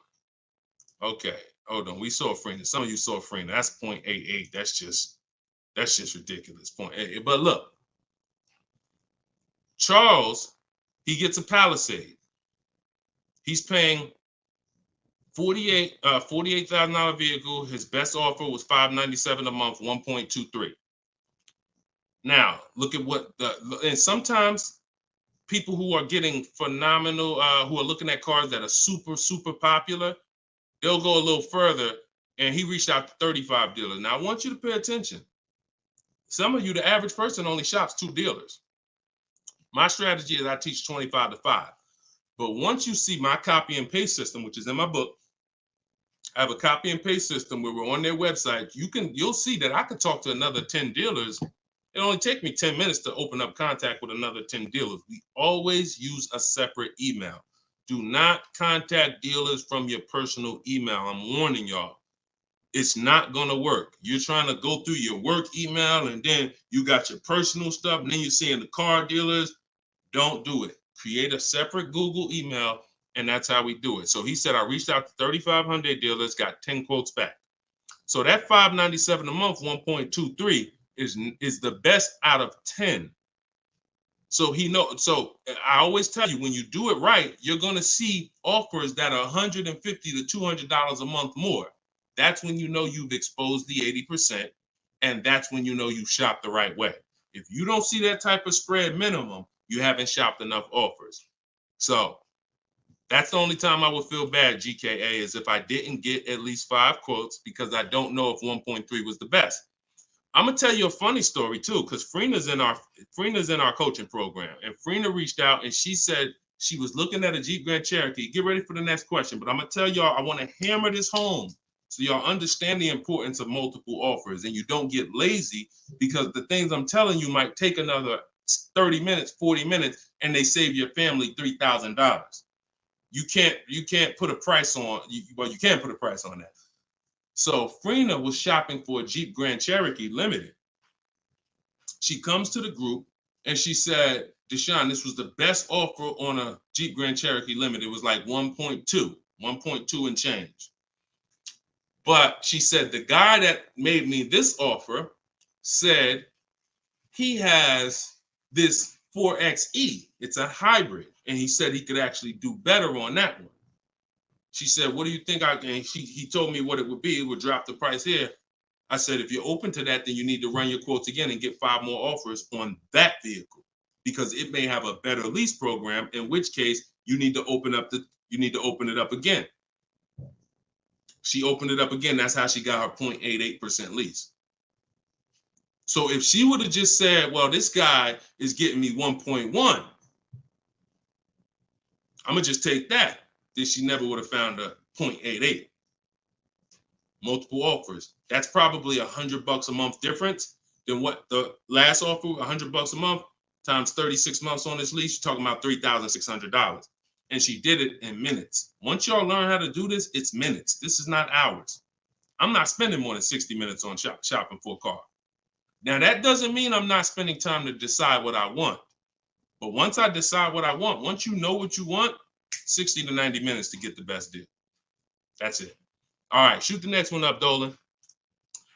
Okay, hold on. We saw Freener. Some of you saw Freener. That's 0.88. That's just ridiculous. 0.88. But look, Charles, he gets a Palisade. He's paying $48,000 vehicle. His best offer was $597 a month, 1.23. Now look at and sometimes people who are getting phenomenal, who are looking at cars that are super, super popular, they'll go a little further, and he reached out to 35 dealers. Now I want you to pay attention. Some of you, the average person only shops 2 dealers. My strategy is I teach 25 to 5. But once you see my copy and paste system, which is in my book, I have a copy and paste system where we're on their website. You'll see that I could talk to another 10 dealers. It only take me 10 minutes to open up contact with another 10 dealers. We always use a separate email. Do not contact dealers from your personal email. I'm warning y'all. It's not going to work. You're trying to go through your work email, and then you got your personal stuff, and then you're seeing the car dealers. Don't do it. Create a separate Google email, and that's how we do it. So he said, I reached out to 3,500 dealers, got 10 quotes back. So that $597 a month, 1.23 is the best out of 10. So so I always tell you, when you do it right, you're going to see offers that are $150 to $200 a month more. That's when you know you've exposed the 80%, and that's when you know you shopped the right way. If you don't see that type of spread minimum, you haven't shopped enough offers. So that's the only time I would feel bad, GKA, is if I didn't get at least 5 quotes, because I don't know if 1.3 was the best. I'm gonna tell you a funny story too, because Freena's in our coaching program, and Freena reached out and she said she was looking at a Jeep Grand Cherokee. Get ready for the next question, but I'm gonna tell y'all, I want to hammer this home so y'all understand the importance of multiple offers, and you don't get lazy, because the things I'm telling you might take another 30 minutes, 40 minutes, and they save your family $3,000. You can't put a price on. Well, you can put a price on that. So Freena was shopping for a Jeep Grand Cherokee Limited. She comes to the group and she said, Deshone, this was the best offer on a Jeep Grand Cherokee Limited. It was like 1.2 and change. But she said, the guy that made me this offer said he has this 4XE. It's a hybrid. And he said he could actually do better on that one. She said, what do you think I can? He told me what it would be. It would drop the price here. I said, if you're open to that, then you need to run your quotes again and get 5 more offers on that vehicle, because it may have a better lease program, in which case you need to open it up again. She opened it up again. That's how she got her 0.88% lease. So if she would have just said, well, this guy is getting me 1.1, I'm going to just take that. Then she never would have found a 0.88. Multiple offers. That's probably $100 a month difference than what the last offer, $100 a month times 36 months on this lease. You're talking about $3,600. And she did it in minutes. Once y'all learn how to do this, it's minutes. This is not hours. I'm not spending more than 60 minutes on shopping for a car. Now, that doesn't mean I'm not spending time to decide what I want. But once I decide what I want, once you know what you want, 60 to 90 minutes to get the best deal. That's it. All right, shoot the next one up, Dolan.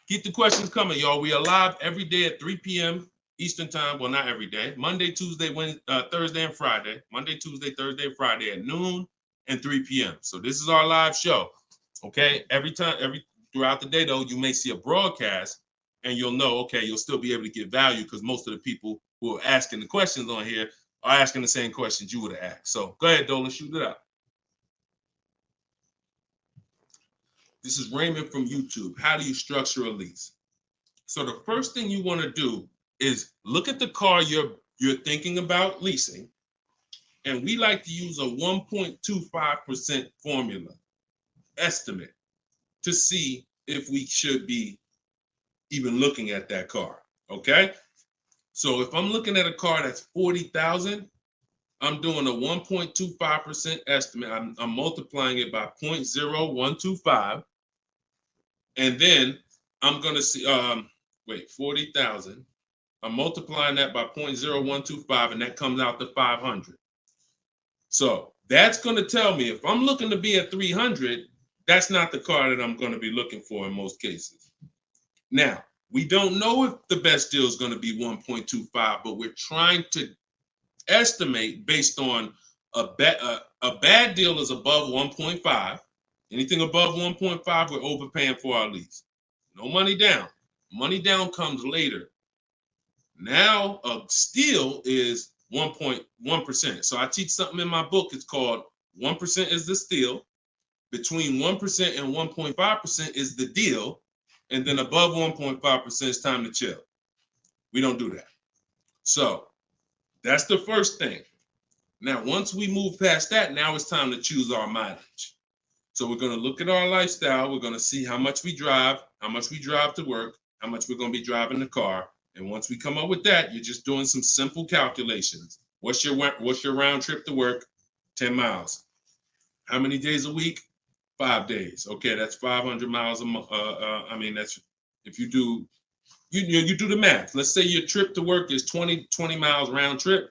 Keep the questions coming, y'all. We are live every day at 3 p.m. Eastern time. Well, not every day. Monday, Tuesday, Wednesday, Thursday, and Friday. Monday, Tuesday, Thursday, and Friday at noon and 3 p.m. So this is our live show. Okay. Throughout the day, though, you may see a broadcast and you'll know, okay, you'll still be able to get value because most of the people who are asking the questions on here are asking the same questions you would have asked. So go ahead, Dolan, shoot it up. This is Raymond from YouTube. How do you structure a lease? So the first thing you want to do is look at the car you're thinking about leasing, and we like to use a 1.25% formula estimate to see if we should be even looking at that car. Okay? So if I'm looking at a car that's $40,000, I'm doing a 1.25% estimate. I'm multiplying it by 0.0125. And then I'm going to see, 40,000. I'm multiplying that by 0.0125, and that comes out to 500. So that's going to tell me if I'm looking to be at 300, that's not the car that I'm going to be looking for in most cases. Now, we don't know if the best deal is going to be 1.25, but we're trying to estimate based on a bad deal is above 1.5. Anything above 1.5, we're overpaying for our lease. No money down. Money down comes later. Now, a steal is 1.1%. So I teach something in my book. It's called 1% is the steal. Between 1% and 1.5% is the deal. And then above 1.5% is time to chill. We don't do that. So that's the first thing. Now, once we move past that, now it's time to choose our mileage. So we're going to look at our lifestyle. We're going to see how much we drive to work, how much we're going to be driving the car. And once we come up with that, you're just doing some simple calculations. What's your round trip to work? 10 miles. How many days a week? 5 days. Okay, that's 500 miles a month. That's if you do the math. Let's say your trip to work is 20 miles round trip,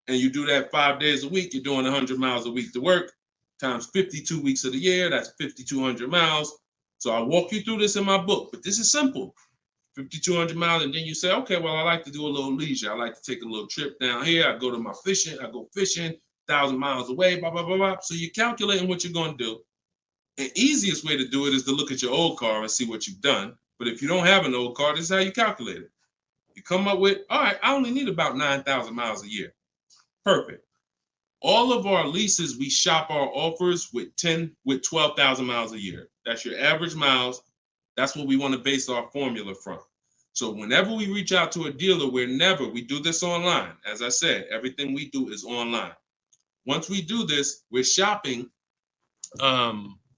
and you do that 5 days a week. You're doing 100 miles a week to work. Times 52 weeks of the year, that's 5,200 miles. So I walk you through this in my book, but this is simple. 5,200 miles, and then you say, okay, well, I like to do a little leisure. I like to take a little trip down here. I go fishing, 1,000 miles away, blah, blah, blah, blah. So you're calculating what you're going to do. The easiest way to do it is to look at your old car and see what you've done. But if you don't have an old car, this is how you calculate it. You come up with, all right, I only need about 9,000 miles a year. Perfect. All of our leases, we shop our offers with 12,000 miles a year. That's your average miles. That's what we want to base our formula from. So whenever we reach out to a dealer, we do this online. As I said, everything we do is online. Once we do this, we're shopping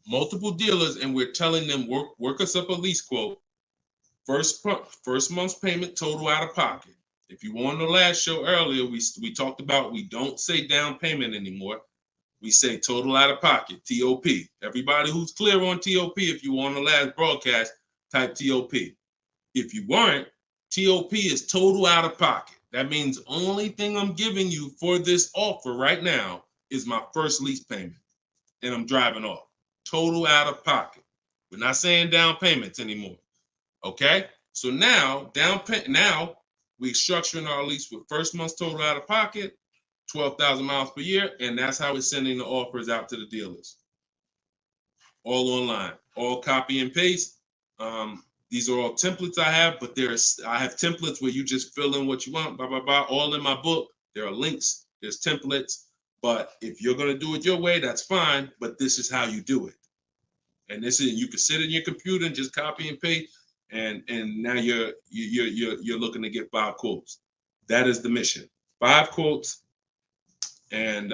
multiple dealers, and we're telling them, work us up a lease quote. First month's payment, total out of pocket. If you were on the last show earlier, we talked about we don't say down payment anymore. We say total out of pocket, TOP. Everybody who's clear on TOP, if you were on the last broadcast, type TOP. If you weren't, TOP is total out of pocket. That means only thing I'm giving you for this offer right now is my first lease payment, and I'm driving off. Total out of pocket. We're not saying down payments anymore. Okay? So now, we're structuring our lease with first month's total out of pocket, 12,000 miles per year, and that's how we're sending the offers out to the dealers. All online, all copy and paste. These are all templates I have, but I have templates where you just fill in what you want, blah, blah, blah, all in my book. There are links, there's templates, but if you're going to do it your way, that's fine, but this is how you do it. And this is, you can sit in your computer and just copy and paste, and now you're looking to get 5 quotes. That is the mission. 5 quotes, and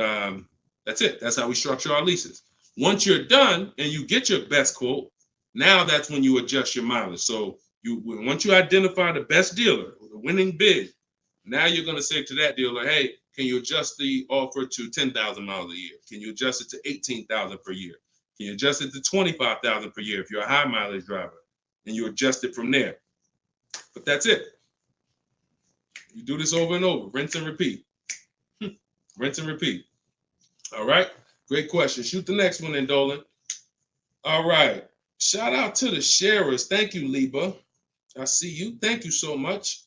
that's it. That's how we structure our leases. Once you're done and you get your best quote, now that's when you adjust your mileage. So once you identify the best dealer, the winning bid, now you're going to say to that dealer, hey, can you adjust the offer to 10,000 miles a year? Can you adjust it to 18,000 per year? Can you adjust it to 25,000 per year if you're a high mileage driver? And you adjust it from there. But that's it. You do this over and over, rinse and repeat. Rinse and repeat. All right. Great question. Shoot the next one in, Dolan. All right. Shout out to the sharers. Thank you, Liba. I see you. Thank you so much.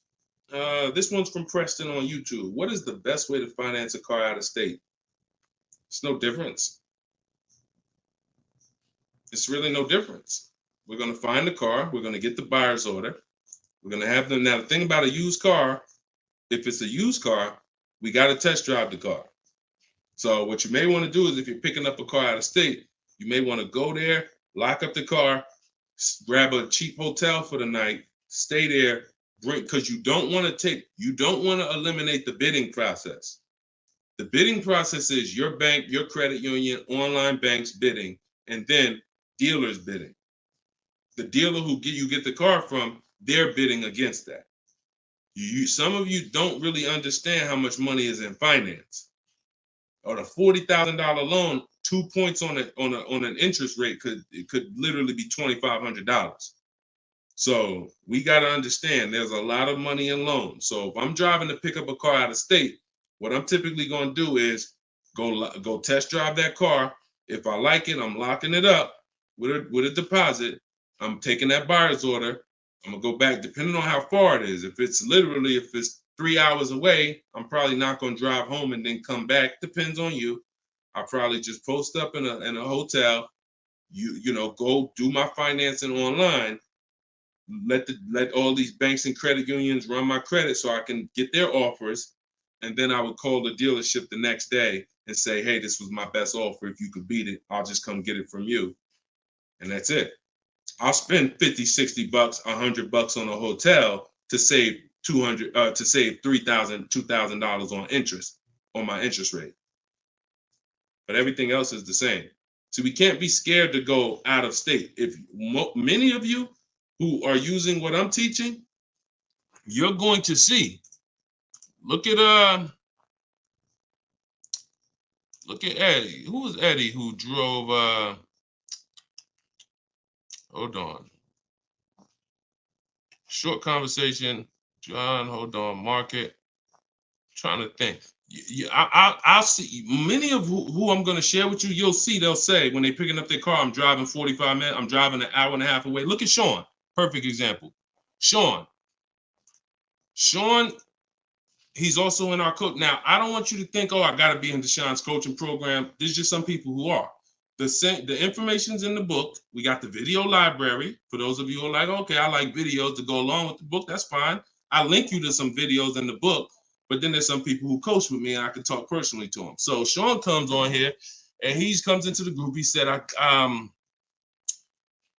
This one's from Preston on YouTube. What is the best way to finance a car out of state? It's no difference. It's really no difference. We're going to find the car. We're going to get the buyer's order. We're going to have them. Now, the thing about a used car, if it's a used car, we got to test drive the car. So what you may want to do is, if you're picking up a car out of state, you may want to go there, lock up the car, grab a cheap hotel for the night, stay there, because you don't want to eliminate the bidding process. The bidding process is your bank, your credit union, online banks bidding, and then dealers bidding. The dealer who you get the car from, they're bidding against that. Some of you don't really understand how much money is in finance. On a $40,000 loan, 2 points on an interest rate could literally be $2,500. So we got to understand there's a lot of money in loans. So if I'm driving to pick up a car out of state, what I'm typically going to do is go test drive that car. If I like it, I'm locking it up with a deposit. I'm taking that buyer's order. I'm gonna go back, depending on how far it is. If it's 3 hours away, I'm probably not gonna drive home and then come back. Depends on you. I'll probably just post up in a hotel. Go do my financing online. Let all these banks and credit unions run my credit so I can get their offers, and then I would call the dealership the next day and say, hey, this was my best offer. If you could beat it, I'll just come get it from you. And that's it. I'll spend $50, $60, $100 on a hotel to save $3,000, $2,000 on interest, on my interest rate. But everything else is the same. So we can't be scared to go out of state. If many of you who are using what I'm teaching, you're going to see. Look at Eddie. Who was Eddie who drove? Hold on. Short conversation. John, hold on. Market. Trying to think. I'll see many of who I'm going to share with you. You'll see, they'll say when they're picking up their car, I'm driving 45 minutes. I'm driving an hour and a half away. Look at Sean. Perfect example. Sean, he's also in our coach. Now, I don't want you to think, oh, I got to be in Deshaun's coaching program. There's just some people who are. The information's in the book. We got the video library. For those of you who are like, okay, I like videos to go along with the book. That's fine. I link you to some videos in the book. But then there's some people who coach with me, and I can talk personally to them. So Sean comes on here, and he comes into the group. He said,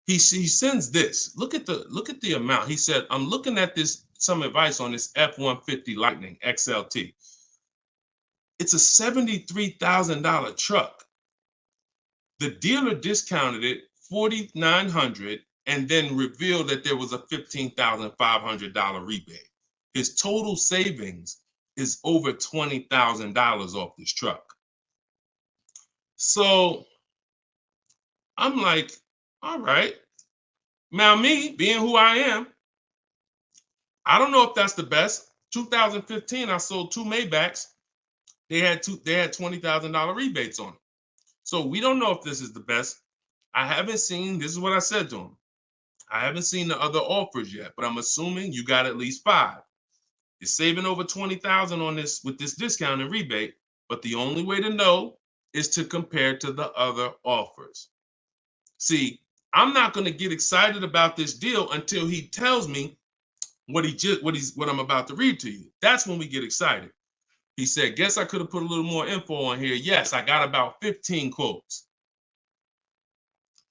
he sends this. Look at the amount. He said, I'm looking at some advice on this F-150 Lightning XLT. It's a $73,000 truck. The dealer discounted it $4,900 and then revealed that there was a $15,500 rebate. His total savings is over $20,000 off this truck. So I'm like, all right. Now me, being who I am, I don't know if that's the best. 2015, I sold 2 Maybachs. They had $20,000 rebates on them. So we don't know if this is the best. I haven't seen, this is what I said to him. I haven't seen the other offers yet, but I'm assuming you got at least 5. You're saving over $20,000 on this with this discount and rebate, but the only way to know is to compare to the other offers. See, I'm not going to get excited about this deal until he tells me what I'm about to read to you. That's when we get excited. He said, guess I could have put a little more info on here. Yes, I got about 15 quotes.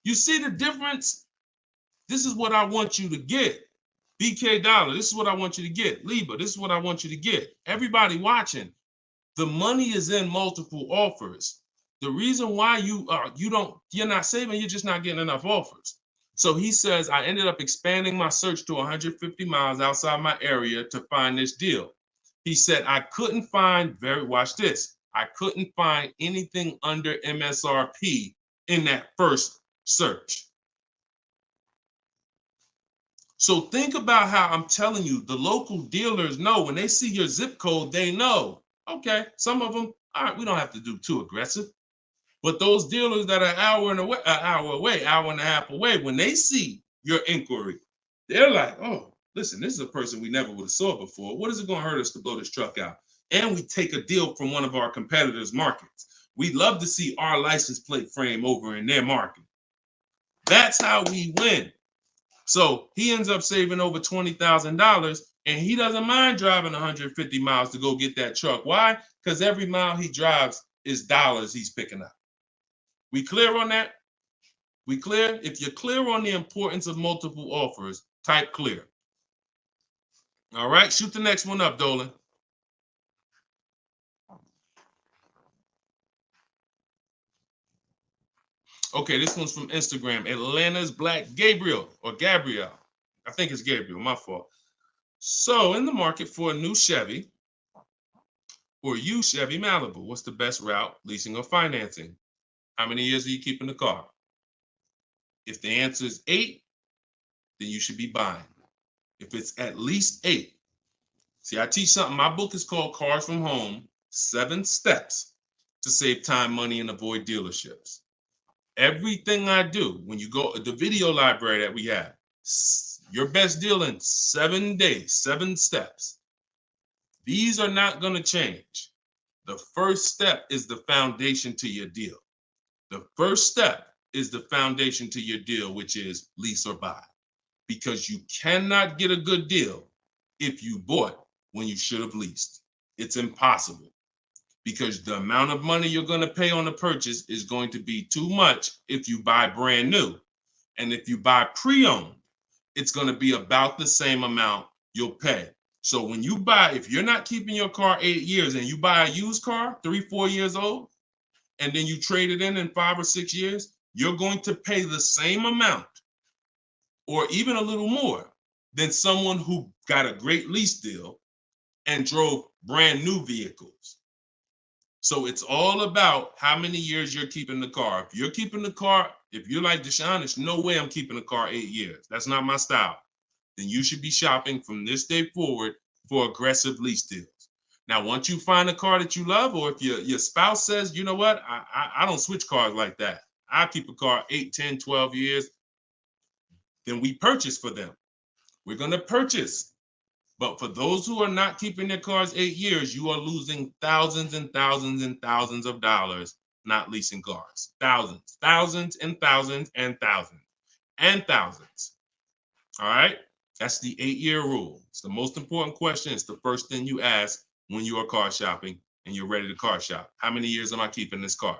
You see the difference? This is what I want you to get. BK Dollar, this is what I want you to get. Liba, this is what I want you to get. Everybody watching, the money is in multiple offers. The reason why you're not saving, you're just not getting enough offers. So he says, I ended up expanding my search to 150 miles outside my area to find this deal. He said, I couldn't find, watch this, I couldn't find anything under MSRP in that first search. So think about how I'm telling you, the local dealers know when they see your zip code, they know, okay, some of them, all right, we don't have to do too aggressive. But those dealers that are an hour and a half away, when they see your inquiry, they're like, oh, listen, this is a person we never would have saw before. What is it going to hurt us to blow this truck out? And we take a deal from one of our competitors' markets. We'd love to see our license plate frame over in their market. That's how we win. So he ends up saving over $20,000, and he doesn't mind driving 150 miles to go get that truck. Why? Because every mile he drives is dollars he's picking up. We clear on that? We clear? If you're clear on the importance of multiple offers, type clear. All right, shoot the next one up, Dolan. Okay, this one's from Instagram. Atlanta's Black Gabriel, or Gabrielle. I think it's Gabriel, my fault. So, in the market for a new Chevy or used Chevy Malibu, what's the best route, leasing or financing? How many years are you keeping the car? If the answer is 8, then you should be buying. If it's at least 8, see, I teach something. My book is called Cars from Home, 7 Steps to Save Time, Money, and Avoid Dealerships. Everything I do, when you go, the video library that we have, your best deal in 7 days, 7 steps. These are not going to change. The first step is the foundation to your deal. The first step is the foundation to your deal, which is lease or buy. Because you cannot get a good deal if you bought when you should have leased. It's impossible. Because the amount of money you're going to pay on the purchase is going to be too much if you buy brand new. And if you buy pre-owned, it's going to be about the same amount you'll pay. So when you buy, if you're not keeping your car 8 years and you buy a used car, 3-4 years old, and then you trade it in 5 or 6 years, you're going to pay the same amount or even a little more than someone who got a great lease deal and drove brand new vehicles. So it's all about how many years you're keeping the car. If you're keeping the car, if you're like Deshone, there's no way I'm keeping the car 8 years. That's not my style. Then you should be shopping from this day forward for aggressive lease deals. Now, once you find a car that you love, or if your spouse says, you know what, I don't switch cars like that. I keep a car 8, 10, 12 years. Then we purchase for them. We're going to purchase. But for those who are not keeping their cars 8 years, you are losing thousands and thousands and thousands of dollars not leasing cars. Thousands, thousands and thousands and thousands and thousands. All right? That's the 8-year rule. It's the most important question. It's the first thing you ask when you are car shopping and you're ready to car shop. How many years am I keeping this car?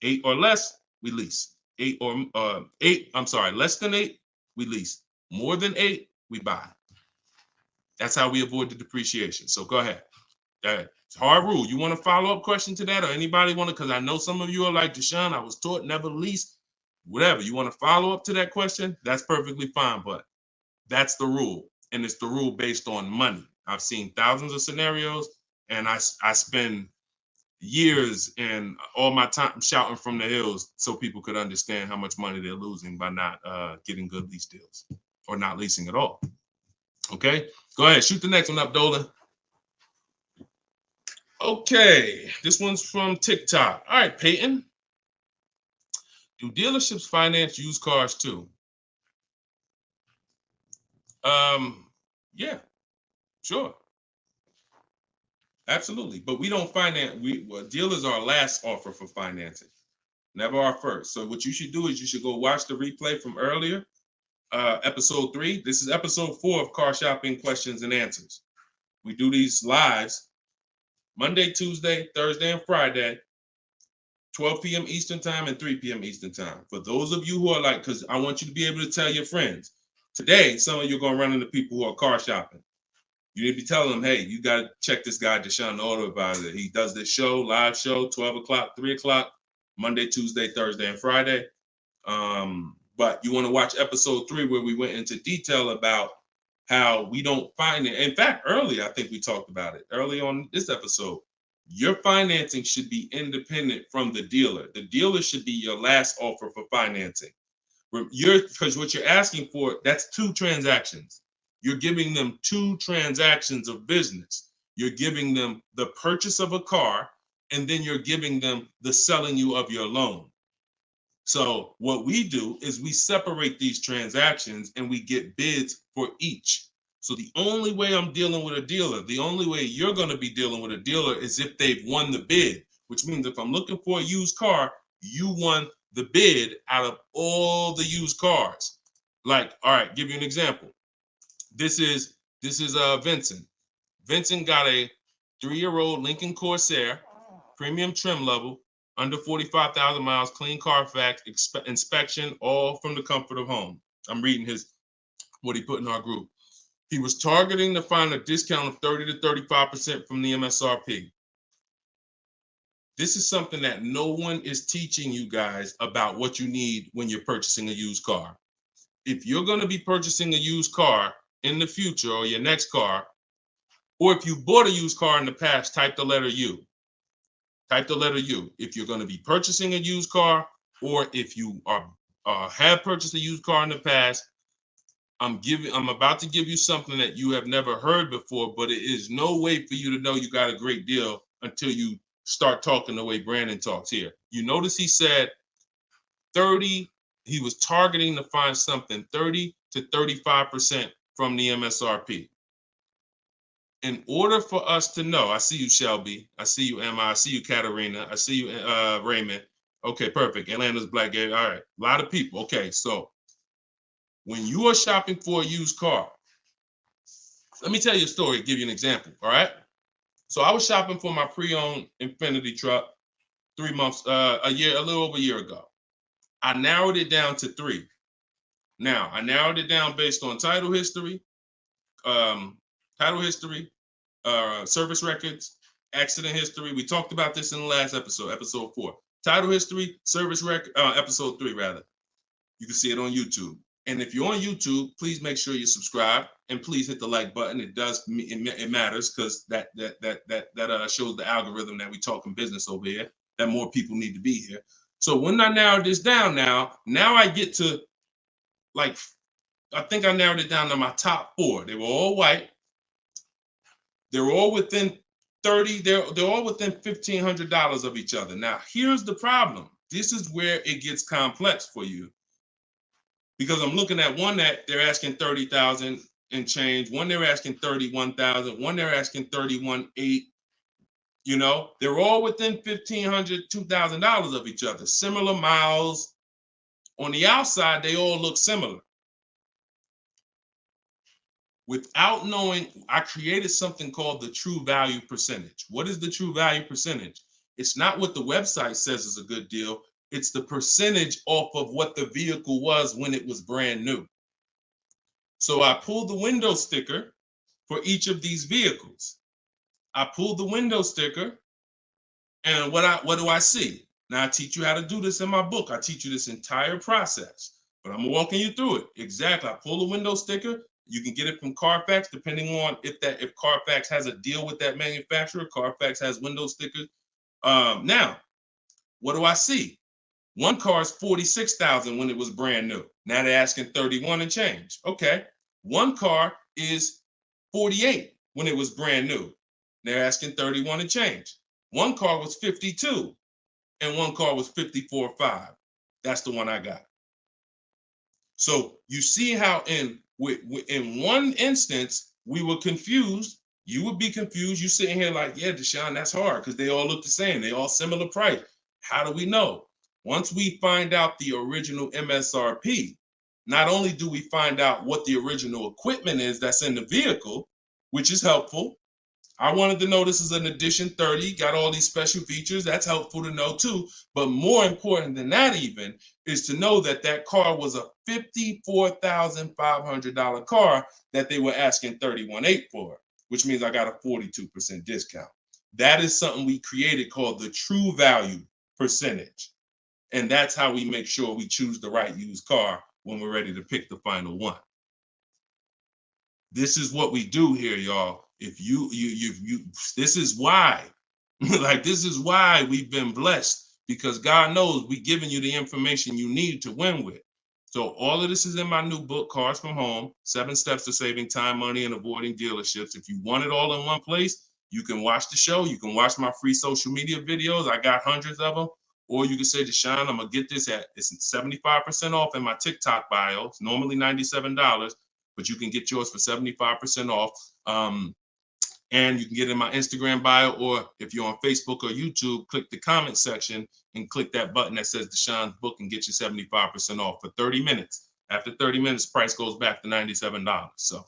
8 or less, we lease. Less than 8, we lease. More than 8, we buy. That's how we avoid the depreciation. So go ahead. It's a hard rule. You want a follow-up question to that, or anybody want to? Because I know some of you are like, Deshone, I was taught never lease. Whatever. You want to follow up to that question? That's perfectly fine. But that's the rule. And it's the rule based on money. I've seen thousands of scenarios, and I spend years and all my time shouting from the hills so people could understand how much money they're losing by not getting good lease deals or not leasing at all. Okay, go ahead, shoot the next one up, Dolan. Okay, this one's from TikTok. All right, Peyton. Do dealerships finance used cars too? Yeah, sure. Absolutely. But we don't finance, dealers are our last offer for financing, never our first. So what you should do is you should go watch the replay from earlier, episode 3. This is episode 4 of Car Shopping Questions and Answers. We do these lives Monday, Tuesday, Thursday, and Friday 12 p.m. Eastern time and 3 p.m. Eastern time. For those of you who are like, because I want you to be able to tell your friends. Today, some of you are going to run into people who are car shopping. You need to be telling them, hey, you got to check this guy, Deshone the Auto Advisor. He does this show, live show, 12 o'clock, 3 o'clock, Monday, Tuesday, Thursday, and Friday. But you want to watch episode 3 where we went into detail about how we don't find it. In fact, early, I think we talked about it early on this episode. Your financing should be independent from the dealer. The dealer should be your last offer for financing. Because what you're asking for, that's 2 transactions. You're giving them 2 transactions of business. You're giving them the purchase of a car, and then you're giving them the selling you of your loan. So what we do is we separate these transactions and we get bids for each. So the only way I'm dealing with a dealer, the only way you're going to be dealing with a dealer is if they've won the bid, which means if I'm looking for a used car, you won the bid out of all the used cars. Like, all right, give you an example. This is Vincent. Vincent got a 3-year-old Lincoln Corsair, premium trim level, under 45,000 miles, clean Carfax, inspection, all from the comfort of home. I'm reading what he put in our group. He was targeting to find a discount of 30 to 35% from the MSRP. This is something that no one is teaching you guys about what you need when you're purchasing a used car. If you're going to be purchasing a used car in the future, or your next car, or if you bought a used car in the past, type the letter U. Type the letter U. If you're going to be purchasing a used car, or if you have purchased a used car in the past, I'm about to give you something that you have never heard before, but it is no way for you to know you got a great deal until you start talking the way Brandon talks here. You notice he said 30, he was targeting to find something 30 to 35% from the MSRP. In order for us to know, I see you, Shelby. I see you, Emma. I see you, Katarina. I see you, Raymond. Okay, perfect. Atlanta's Black Gate. All right, a lot of people. Okay, so when you are shopping for a used car, let me tell you a story, give you an example, all right? So I was shopping for my pre-owned Infiniti truck 3 months, a little over a year ago. I narrowed it down to 3. Now, I narrowed it down based on title history, service records, accident history. We talked about this in the last episode, episode 4. Title history, service record, episode 3 rather. You can see it on YouTube. And if you're on YouTube, please make sure you subscribe and please hit the like button. It matters because that shows the algorithm that we talking business over here, that more people need to be here. So when I narrowed this down now I get to, like, I think I narrowed it down to my top 4. They were all white. They were all within 30, they're all within $1,500 of each other. Now, here's the problem. This is where it gets complex for you. Because I'm looking at one that they're asking 30,000 and change, one they're asking 31,000, one they're asking 31,800. You know, they're all within $1,500, $2,000 of each other. Similar miles. On the outside, they all look similar. Without knowing, I created something called the true value percentage. What is the true value percentage? It's not what the website says is a good deal. It's the percentage off of what the vehicle was when it was brand new. So I pulled the window sticker for each of these vehicles. I pulled the window sticker, and what do I see? Now I teach you how to do this in my book. I teach you this entire process, but I'm walking you through it. Exactly. I pull the window sticker. You can get it from Carfax, depending on if Carfax has a deal with that manufacturer. Carfax has window stickers. Now, what do I see? One car is 46,000 when it was brand new. Now they're asking 31 and change. Okay. One car is 48 when it was brand new. They're asking 31 and change. One car was 52 and one car was 54.5. That's the one I got. So you see how in one instance we were confused. You would be confused. You sitting here like, yeah, Deshone, that's hard because they all look the same. They all similar price. How do we know? Once we find out the original MSRP, not only do we find out what the original equipment is that's in the vehicle, which is helpful. I wanted to know this is an edition 30, got all these special features. That's helpful to know too. But more important than that even is to know that that car was a $54,500 car that they were asking $31,800 for, which means I got a 42% discount. That is something we created called the true value percentage. And that's how we make sure we choose the right used car when we're ready to pick the final one. This is what we do here, y'all. If you this is why, like, this is why we've been blessed, because God knows we're giving you the information you need to win with. So all of this is in my new book, Cars from Home, 7 Steps to Saving Time, Money, and Avoiding Dealerships. If you want it all in one place, you can watch the show. You can watch my free social media videos. I got hundreds of them. Or you can say, Deshone, I'm going to get this it's 75% off in my TikTok bio. It's normally $97, but you can get yours for 75% off. And you can get it in my Instagram bio, or if you're on Facebook or YouTube, click the comment section and click that button that says Deshone's book and get you 75% off for 30 minutes. After 30 minutes, price goes back to $97. So,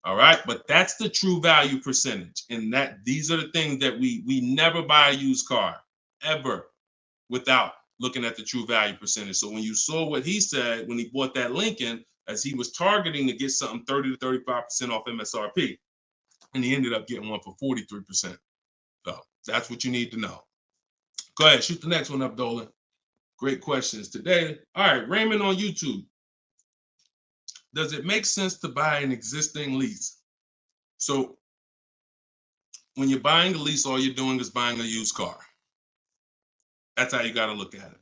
all right, but that's the true value percentage. And that these are the things that we never buy a used car ever without looking at the true value percentage. So when you saw what he said when he bought that Lincoln, as he was targeting to get something 30 to 35% off MSRP, and he ended up getting one for 43%. So that's what you need to know. Go ahead, shoot the next one up, Dolan. Great questions today. All right, Raymond on YouTube. Does it make sense to buy an existing lease? So when you're buying a lease, all you're doing is buying a used car. That's how you got to look at it.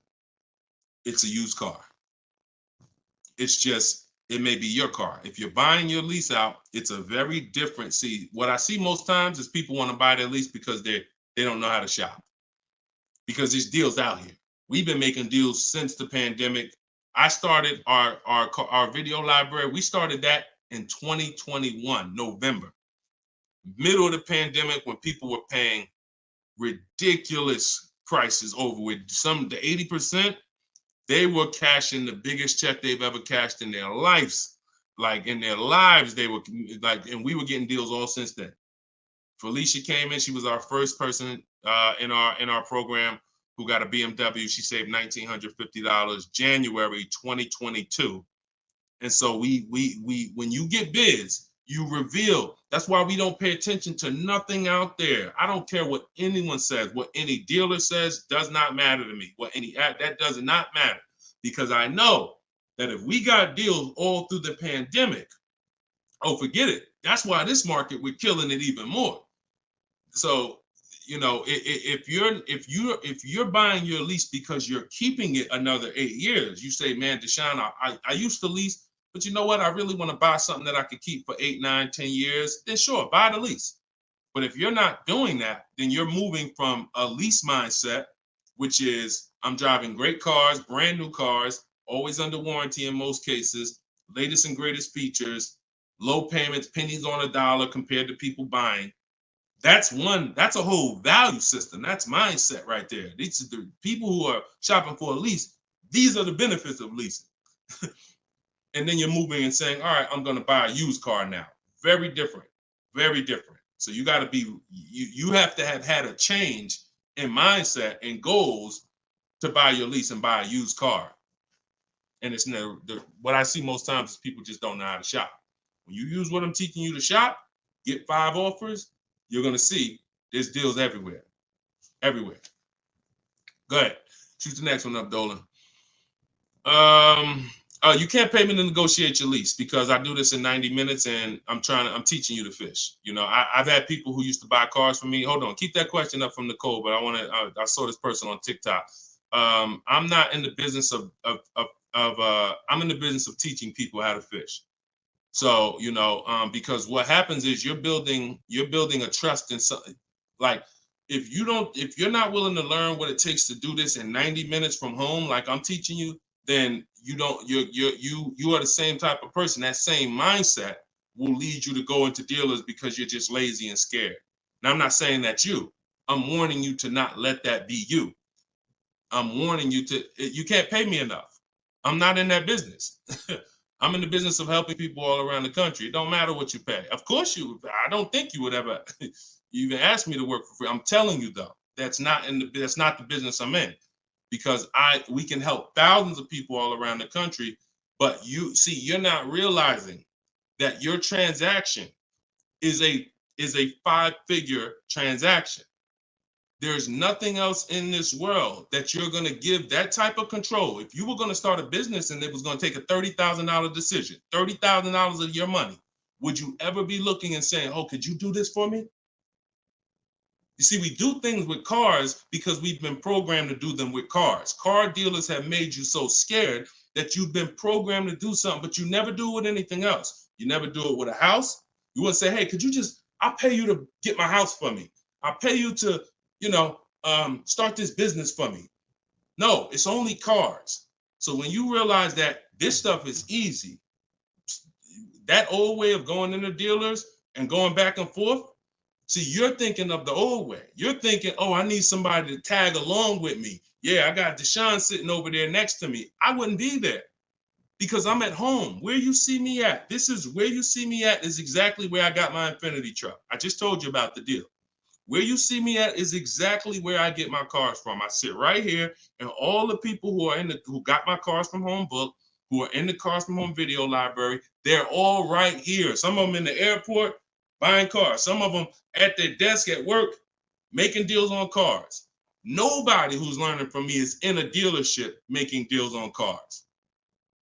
It's a used car. It's just, it may be your car. If you're buying your lease out, it's a very different. See, what I see most times is people want to buy their lease because they don't know how to shop. Because there's deals out here. We've been making deals since the pandemic. I started our video library. We started that in 2021, November. Middle of the pandemic, when people were paying ridiculous prices over with some, the 80%, they were cashing the biggest check they've ever cashed in their lives. Like in their lives, they were like, and we were getting deals all since then. Felicia came in. She was our first person in our program who got a BMW. She saved $1,950 January 2022. And so we when you get bids, you reveal. That's why we don't pay attention to nothing out there. I don't care what anyone says, what any dealer says does not matter to me. That does not matter, because I know that if we got deals all through the pandemic, oh, forget it. That's why this market, we're killing it even more. So, you know, if you're buying your lease because you're keeping it another 8 years, you say, man, Deshone, I used to lease, but you know what? I really want to buy something that I could keep for 8, 9, 10 years. Then sure, buy the lease. But if you're not doing that, then you're moving from a lease mindset, which is I'm driving great cars, brand new cars, always under warranty in most cases, latest and greatest features, low payments, pennies on a dollar compared to people buying. That's a whole value system. That's mindset right there. These are the people who are shopping for a lease. These are the benefits of leasing. And then you're moving and saying, all right, I'm going to buy a used car now. Very different, very different. So you got to be, you have to have had a change in mindset and goals to buy your lease and buy a used car. And it's what I see most times is people just don't know how to shop. When you use what I'm teaching you to shop, get 5 offers, you're going to see there's deals everywhere. Everywhere. Go ahead. Shoot the next one up, Dolan. You can't pay me to negotiate your lease because I do this in 90 minutes and I'm teaching you to fish. You know, I've had people who used to buy cars from me. Hold on, keep that question up from Nicole, but I saw this person on TikTok. I'm not in the business I'm in the business of teaching people how to fish. So, you know, because what happens is you're building a trust in something. Like if you're not willing to learn what it takes to do this in 90 minutes from home, like I'm teaching you, then you are the same type of person. That same mindset will lead you to go into dealers because you're just lazy and scared. Now, I'm not saying that's you. I'm warning you to not let that be you. I'm warning you you can't pay me enough. I'm not in that business. I'm in the business of helping people all around the country. It don't matter what you pay. Of course I don't think you would ever, You even asked me to work for free. I'm telling you though, that's not the business I'm in, because we can help thousands of people all around the country. But you're not realizing that your transaction is a 5-figure transaction. There's nothing else in this world that you're going to give that type of control. If you were going to start a business and it was going to take a $30,000 decision, $30,000 of your money, would you ever be looking and saying, oh, could you do this for me? You see, we do things with cars because we've been programmed to do them with cars. Car dealers have made you so scared that you've been programmed to do something, but you never do it with anything else. You never do it with a house. You wouldn't say, hey, I'll pay you to get my house for me. I'll pay you to, start this business for me. No, it's only cars. So when you realize that this stuff is easy, that old way of going into dealers and going back and forth, see, you're thinking of the old way. You're thinking, oh, I need somebody to tag along with me. Yeah, I got Deshone sitting over there next to me. I wouldn't be there because I'm at home. Where you see me at, where you see me at is exactly where I got my Infinity truck. I just told you about the deal. Where you see me at is exactly where I get my cars from. I sit right here, and all the people who got my Cars from Home book, who are in the Cars from Home video library, they're all right here. Some of them in the airport buying cars. Some of them at their desk at work making deals on cars. Nobody who's learning from me is in a dealership making deals on cars.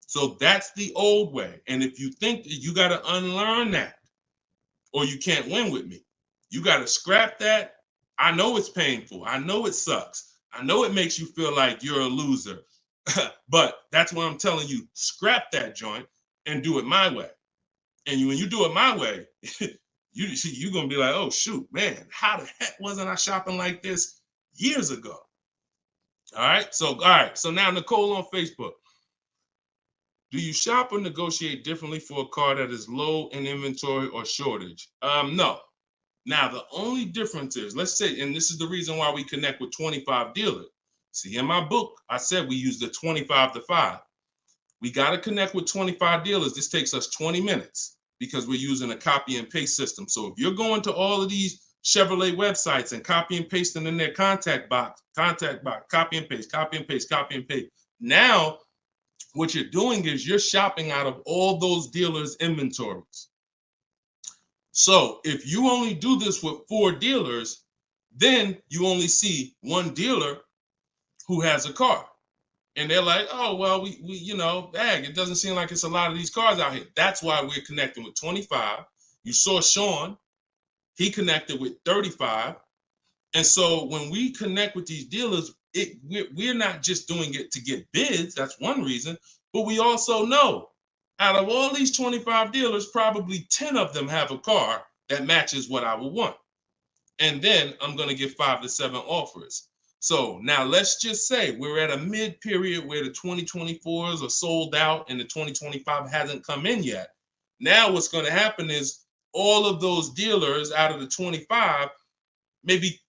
So that's the old way. And if you think that you got to unlearn that or you can't win with me, you got to scrap that. I know it's painful. I know it sucks. I know it makes you feel like you're a loser. But that's why I'm telling you, scrap that joint and do it my way. And when you do it my way, you're going to be like, oh, shoot, man, how the heck wasn't I shopping like this years ago? All right. So now Nicole on Facebook. Do you shop or negotiate differently for a car that is low in inventory or shortage? No. Now, the only difference is, let's say, and this is the reason why we connect with 25 dealers. See, in my book, I said we use the 25 to 5. We got to connect with 25 dealers. This takes us 20 minutes because we're using a copy and paste system. So if you're going to all of these Chevrolet websites and copy and pasting in their contact box, copy and paste, copy and paste, copy and paste. Now, what you're doing is you're shopping out of all those dealers' inventories. So if you only do this with 4 dealers, then you only see one dealer who has a car. And they're like, oh, well, we it doesn't seem like it's a lot of these cars out here. That's why we're connecting with 25. You saw Sean, he connected with 35. And so when we connect with these dealers, we're not just doing it to get bids. That's one reason. But we also know out of all these 25 dealers, probably 10 of them have a car that matches what I would want. And then I'm going to get 5 to 7 offers. So now let's just say we're at a mid period where the 2024s are sold out and the 2025 hasn't come in yet. Now what's going to happen is all of those dealers out of the 25, maybe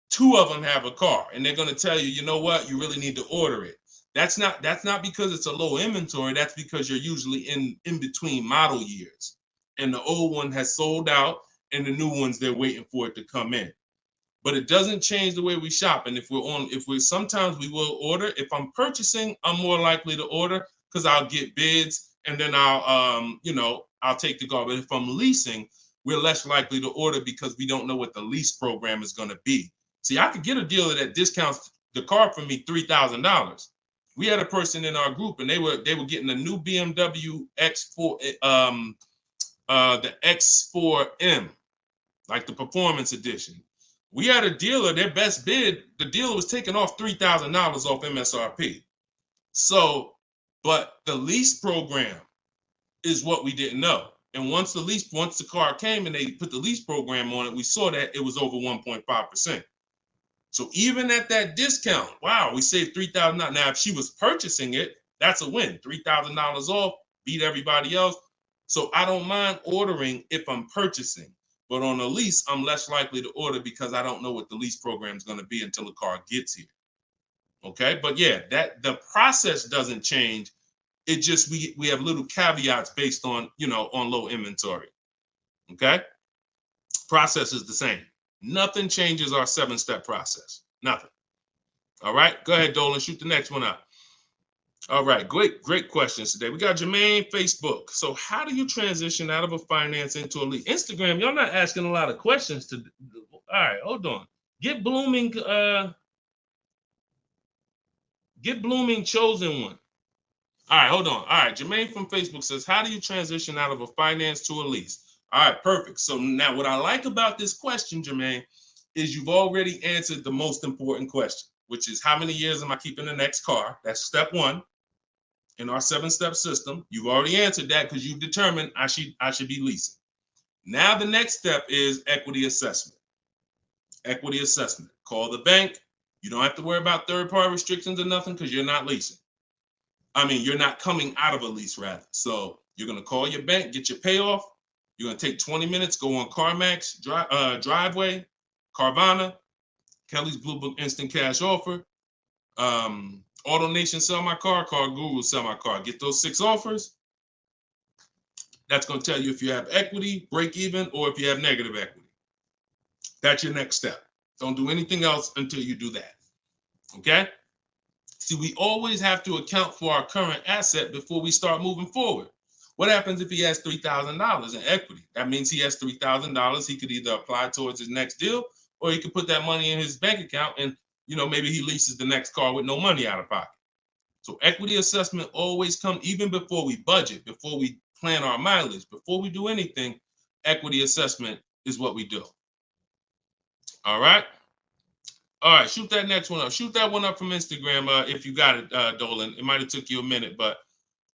2 of them have a car, and they're going to tell you, you know what, you really need to order it. That's not because it's a low inventory. That's because you're usually in between model years, and the old one has sold out, and the new ones, they're waiting for it to come in. But it doesn't change the way we shop. And sometimes we will order. If I'm purchasing, I'm more likely to order because I'll get bids, and then I'll take the car. But if I'm leasing, we're less likely to order because we don't know what the lease program is going to be. See, I could get a dealer that discounts the car for me $3,000. We had a person in our group, and they were getting a new BMW X4, the X4M, like the performance edition. We had a dealer, their best bid, the dealer was taking off $3,000 off MSRP. So, but the lease program is what we didn't know. And once the car came and they put the lease program on it, we saw that it was over 1.5%. So even at that discount, wow, we saved $3,000. Now, if she was purchasing it, that's a win. $3,000 off, beat everybody else. So I don't mind ordering if I'm purchasing. But on a lease, I'm less likely to order because I don't know what the lease program is going to be until the car gets here. Okay, but yeah, that the process doesn't change. It just we have little caveats based on on low inventory. Okay, process is the same. Nothing changes our 7-step process. Nothing. All right, go ahead, Dolan. Shoot the next one up. All right, great questions today. We got Jermaine, Facebook. So how do you transition out of a finance into a lease? Instagram, y'all not asking a lot of questions to. All right, hold on. Get blooming chosen one. All right, hold on. All right, Jermaine from Facebook says, how do you transition out of a finance to a lease? All right, perfect. So now what I like about this question, Jermaine, is you've already answered the most important question, which is how many years am I keeping the next car? That's step one in our 7-step system. You've already answered that because you've determined I should be leasing. Now the next step is equity assessment. Equity assessment. Call the bank. You don't have to worry about third-party restrictions or nothing because you're not leasing. I mean, you're not coming out of a lease, rather. So you're going to call your bank, get your payoff. You're going to take 20 minutes, go on CarMax, Driveway, Carvana, Kelly's Blue Book Instant Cash Offer, AutoNation Sell My Car, Car Guru Sell My Car. Get those 6 offers. That's going to tell you if you have equity, break even, or if you have negative equity. That's your next step. Don't do anything else until you do that. Okay? See, we always have to account for our current asset before we start moving forward. What happens if he has $3,000 in equity? That means he has $3,000. He could either apply towards his next deal, or he could put that money in his bank account and, maybe he leases the next car with no money out of pocket. So equity assessment always comes, even before we budget, before we plan our mileage, before we do anything, equity assessment is what we do. All right? All right, shoot that next one up. Shoot that one up from Instagram if you got it, Dolan. It might have took you a minute, but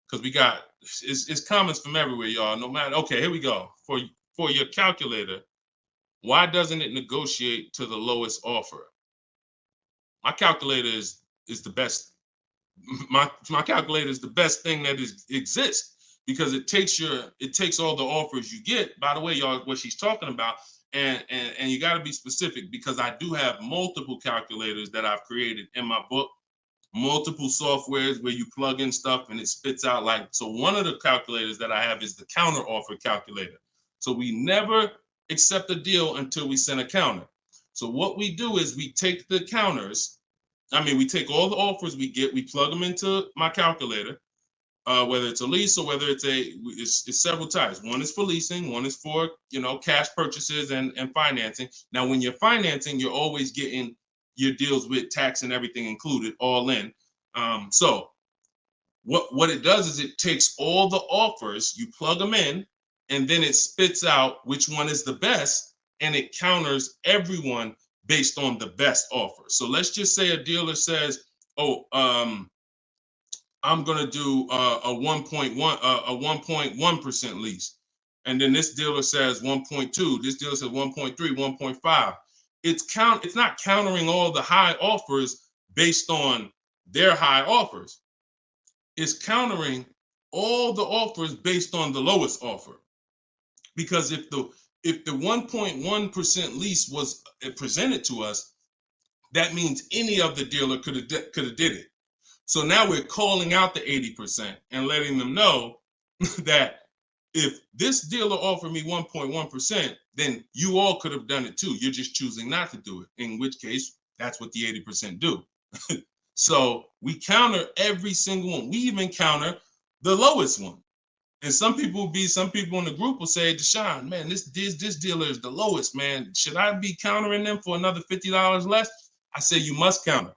because we got it's comments from everywhere, y'all. No matter. Okay, here we go. For your calculator, why doesn't it negotiate to the lowest offer? My calculator is the best. My calculator is the best thing that exists because it takes all the offers you get. By the way, y'all, what she's talking about. And you got to be specific because I do have multiple calculators that I've created in my book, multiple softwares where you plug in stuff and it spits out so one of the calculators that I have is the counter offer calculator. So we never accept a deal until we send a counter. So what we do is we take the counters. We take all the offers we get, we plug them into my calculator. Whether it's a lease or whether it's several types. One is for leasing, one is for cash purchases and financing. Now, when you're financing, you're always getting your deals with tax and everything included, all in. So what it does is it takes all the offers, you plug them in, and then it spits out which one is the best, and it counters everyone based on the best offer. So let's just say a dealer says, I'm going to do a 1.1% lease. And then this dealer says 1.2, this dealer says 1.3, 1.5. It's not countering all the high offers based on their high offers. It's countering all the offers based on the lowest offer. Because if the 1.1% lease was presented to us, that means any of the dealer could have did it. So now we're calling out the 80% and letting them know that if this dealer offered me 1.1%, then you all could have done it too. You're just choosing not to do it, in which case that's what the 80% do. So we counter every single one. We even counter the lowest one. And some people in the group will say, Deshone, man, this dealer is the lowest, man. Should I be countering them for another $50 less? I say you must counter.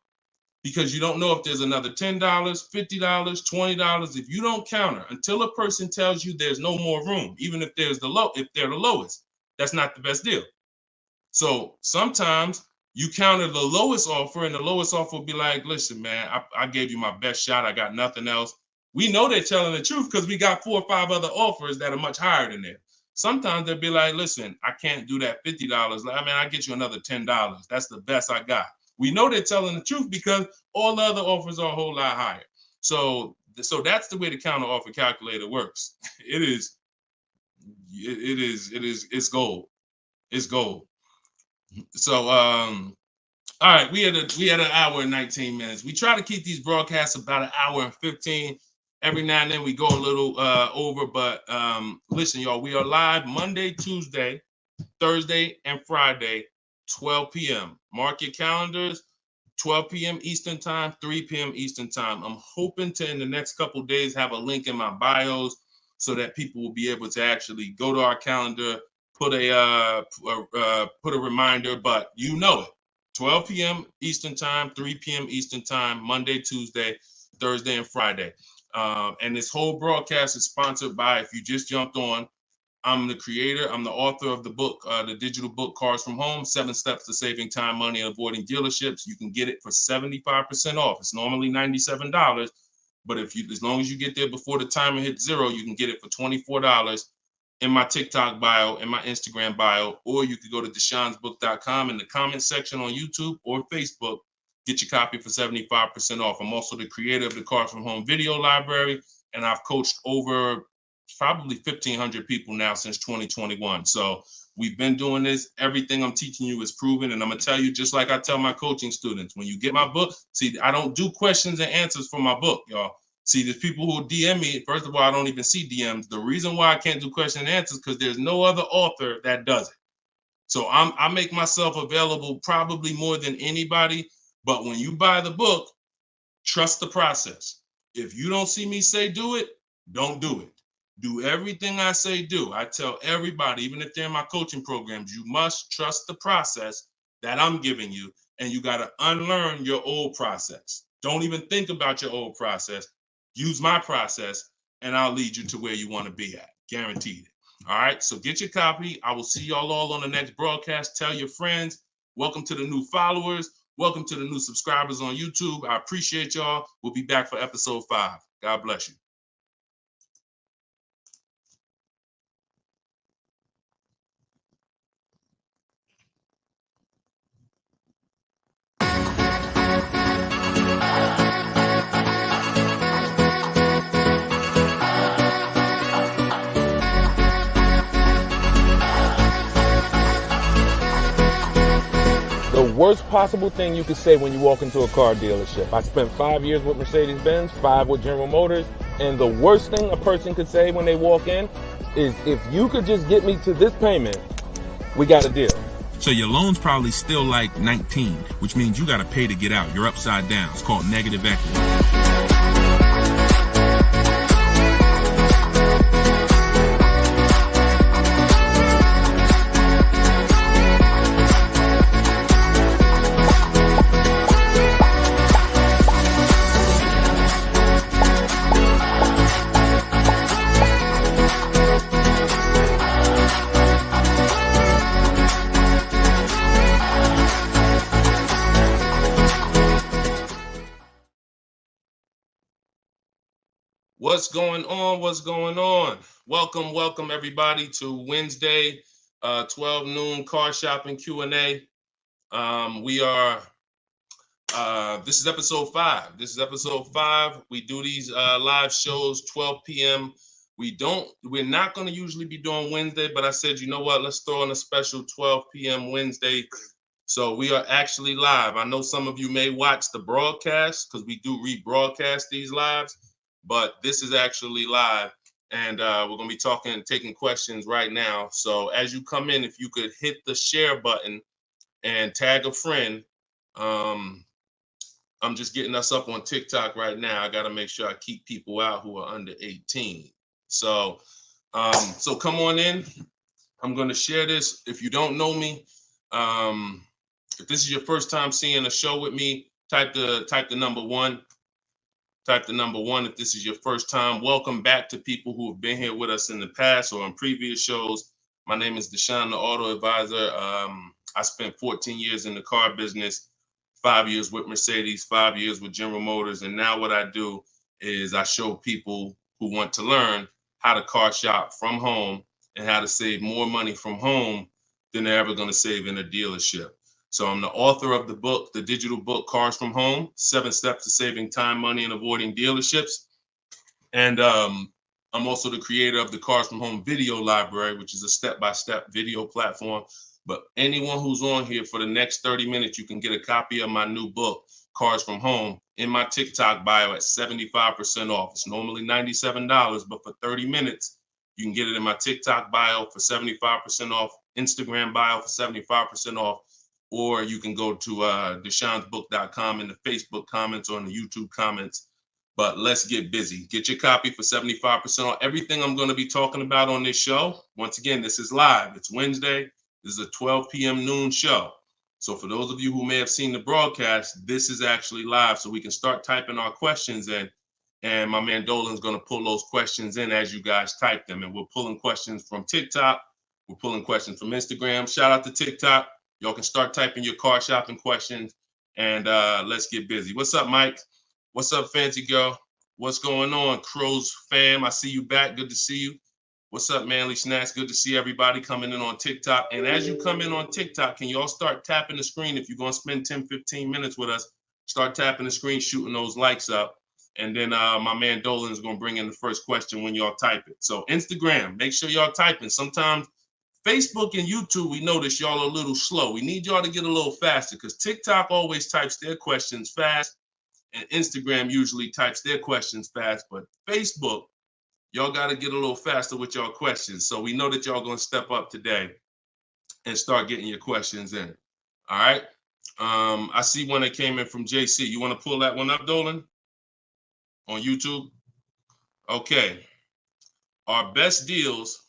Because you don't know if there's another $10, $50, $20. If you don't counter until a person tells you there's no more room, even if they're the lowest, that's not the best deal. So sometimes you counter the lowest offer, and the lowest offer will be like, listen, man, I gave you my best shot. I got nothing else. We know they're telling the truth because we got 4 or 5 other offers that are much higher than that. Sometimes they'll be like, listen, I can't do that $50. I'll get you another $10. That's the best I got. We know they're telling the truth because all the other offers are a whole lot higher. So that's the way the counter offer calculator works. It's gold. It's gold. So all right, we had an hour and 19 minutes. We try to keep these broadcasts about an hour and 15. Every now and then we go a little over, but listen, y'all, we are live Monday, Tuesday, Thursday, and Friday 12 p.m. Mark your calendars. 12 p.m. Eastern time, 3 p.m. Eastern time. I'm hoping to, in the next couple of days, have a link in my bios so that people will be able to actually go to our calendar, put a reminder, but you know it. 12 p.m. Eastern time, 3 p.m. Eastern time, Monday, Tuesday, Thursday, and Friday. And this whole broadcast is sponsored by, if you just jumped on, I'm the creator. I'm the author of the book, the digital book, Cars from Home, 7 Steps to Saving Time, Money, and Avoiding Dealerships. You can get it for 75% off. It's normally $97. But if you, as long as you get there before the timer hits 0, you can get it for $24 in my TikTok bio, in my Instagram bio, or you could go to deshonsbook.com in the comment section on YouTube or Facebook. Get your copy for 75% off. I'm also the creator of the Cars from Home video library, and I've coached over probably 1,500 people now since 2021. So we've been doing this. Everything I'm teaching you is proven. And I'm going to tell you, just like I tell my coaching students, when you get my book, see, I don't do questions and answers for my book, y'all. See, there's people who DM me. First of all, I don't even see DMs. The reason why I can't do question and answers because there's no other author that does it. So I make myself available probably more than anybody. But when you buy the book, trust the process. If you don't see me say do it, don't do it. Do everything I say do. I tell everybody, even if they're in my coaching programs, you must trust the process that I'm giving you, and you got to unlearn your old process. Don't even think about your old process. Use my process, and I'll lead you to where you want to be at. Guaranteed. All right, so get your copy. I will see y'all all on the next broadcast. Tell your friends. Welcome to the new followers. Welcome to the new subscribers on YouTube. I appreciate y'all. We'll be back for episode 5. God bless you. The worst possible thing you could say when you walk into a car dealership. I spent 5 years with Mercedes-Benz, 5 with General Motors, and the worst thing a person could say when they walk in is, if you could just get me to this payment, we got a deal. So your loan's probably still like 19, which means you got to pay to get out. You're upside down. It's called negative equity. What's going on? What's going on? Welcome everybody to Wednesday, 12 noon car shopping Q&A. This is episode 5. We do these live shows 12 p.m. We're not going to usually be doing Wednesday, but I said, you know what? Let's throw in a special 12 p.m. Wednesday. So we are actually live. I know some of you may watch the broadcast because we do rebroadcast these lives, but this is actually live, and we're going to be talking and taking questions right now. So as you come in, if you could hit the share button and tag a friend. I'm just getting us up on TikTok right now. I got to make sure I keep people out who are under 18. So come on in. I'm going to share this. If you don't know me, if this is your first time seeing a show with me, type the number 1. Type the number 1 if this is your first time. Welcome back to people who have been here with us in the past or on previous shows. My name is Deshone the Auto Advisor. I spent 14 years in the car business, 5 years with Mercedes, 5 years with General Motors. And now what I do is I show people who want to learn how to car shop from home and how to save more money from home than they're ever going to save in a dealership. So I'm the author of the book, the digital book, Cars from Home, 7 Steps to Saving Time, Money, and Avoiding Dealerships. And I'm also the creator of the Cars from Home video library, which is a step-by-step video platform. But anyone who's on here for the next 30 minutes, you can get a copy of my new book, Cars from Home, in my TikTok bio at 75% off. It's normally $97, but for 30 minutes, you can get it in my TikTok bio for 75% off, Instagram bio for 75% off. or you can go to deshonsbook.com in the Facebook comments or in the YouTube comments. But let's get busy. Get your copy for 75% on everything I'm going to be talking about on this show. Once again, this is live. It's Wednesday. This is a 12 p.m. noon show. So for those of you who may have seen the broadcast, this is actually live. So we can start typing our questions in. And my man Dolan's going to pull those questions in as you guys type them. And we're pulling questions from TikTok. We're pulling questions from Instagram. Shout out to TikTok. Y'all can start typing your car shopping questions. And let's get busy. What's up, Mike? What's up, Fancy Girl? What's going on, Crows fam? I see you back. Good to see you. What's up, Manly Snacks? Good to see everybody coming in on TikTok. And as you come in on TikTok, can you all start tapping the screen? If you're going to spend 10, 15 minutes with us, start tapping the screen, shooting those likes up. And then my man Dolan is going to bring in the first question when y'all type it. So Instagram, make sure y'all typing. Sometimes Facebook and YouTube, we notice y'all are a little slow. We need y'all to get a little faster because TikTok always types their questions fast. And Instagram usually types their questions fast, but Facebook, y'all got to get a little faster with y'all questions. So we know that y'all going to step up today and start getting your questions in. All right. I see one that came in from JC. You want to pull that one up, Dolan? On YouTube? Okay. Our best deals,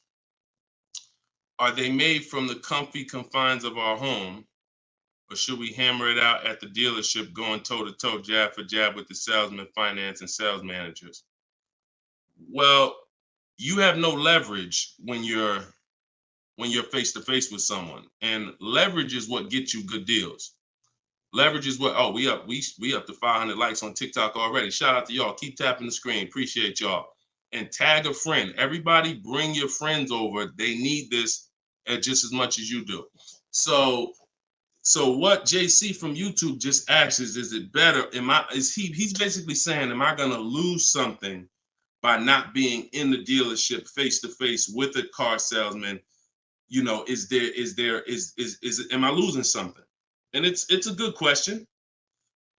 are they made from the comfy confines of our home? Or should we hammer it out at the dealership going toe-to-toe, jab for jab with the salesman, finance, and sales managers? Well, you have no leverage when you're face-to-face with someone. And leverage is what gets you good deals. Leverage is what, we up to 500 likes on TikTok already. Shout out to y'all. Keep tapping the screen. Appreciate y'all. And tag a friend. Everybody bring your friends over. They need this just as much as you do. So what JC from YouTube just asks is it better? He's basically saying, am I gonna lose something by not being in the dealership face to face with a car salesman? You know, am I losing something? And it's a good question,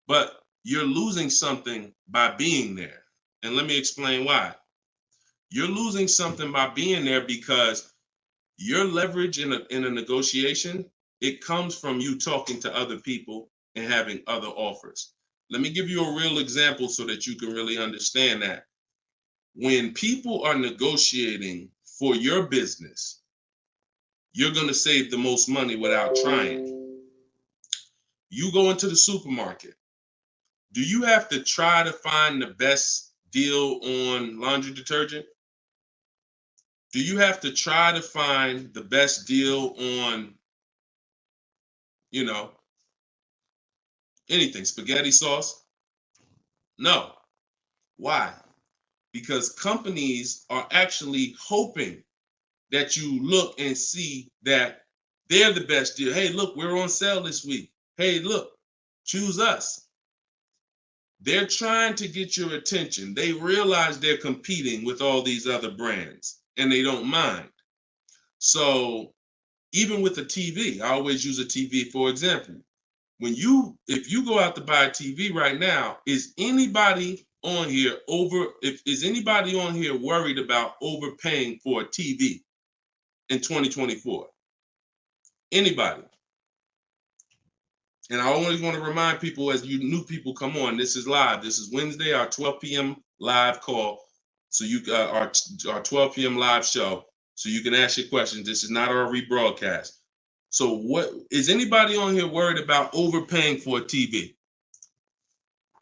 but you're losing something by being there. And let me explain why. You're losing something by being there because your leverage in a negotiation, it comes from you talking to other people and having other offers. Let me give you a real example so that you can really understand that. When people are negotiating for your business, you're going to save the most money without trying. You go into the supermarket. Do you have to try to find the best deal on laundry detergent? Do you have to try to find the best deal on, anything, spaghetti sauce? No. Why? Because companies are actually hoping that you look and see that they're the best deal. Hey, look, we're on sale this week. Hey, look, choose us. They're trying to get your attention. They realize they're competing with all these other brands and they don't mind. So even with the TV, I always use a TV for example. If you go out to buy a TV right now, is anybody on here worried about overpaying for a TV in 2024? Anybody? And I always want to remind people, as you new people come on, this is live. This is Wednesday, our 12 p.m. live call. So our 12 p.m. live show. So you can ask your questions. This is not our rebroadcast. So what is anybody on here worried about overpaying for a TV?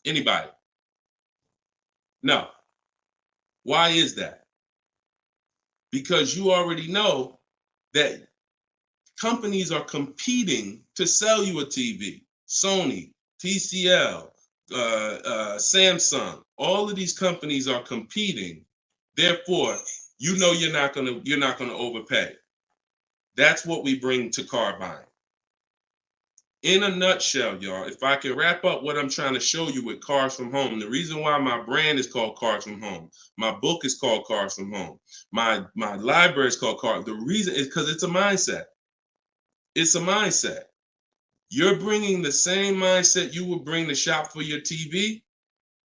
Anybody? No. Why is that? Because you already know that companies are competing to sell you a TV. Sony, TCL, Samsung, all of these companies are competing. Therefore, you're not gonna overpay. That's what we bring to car buying. In a nutshell, y'all, if I can wrap up what I'm trying to show you with Cars From Home, the reason why my brand is called Cars From Home, my book is called Cars From Home, my library is called Cars. The reason is because it's a mindset. It's a mindset. You're bringing the same mindset you would bring to shop for your TV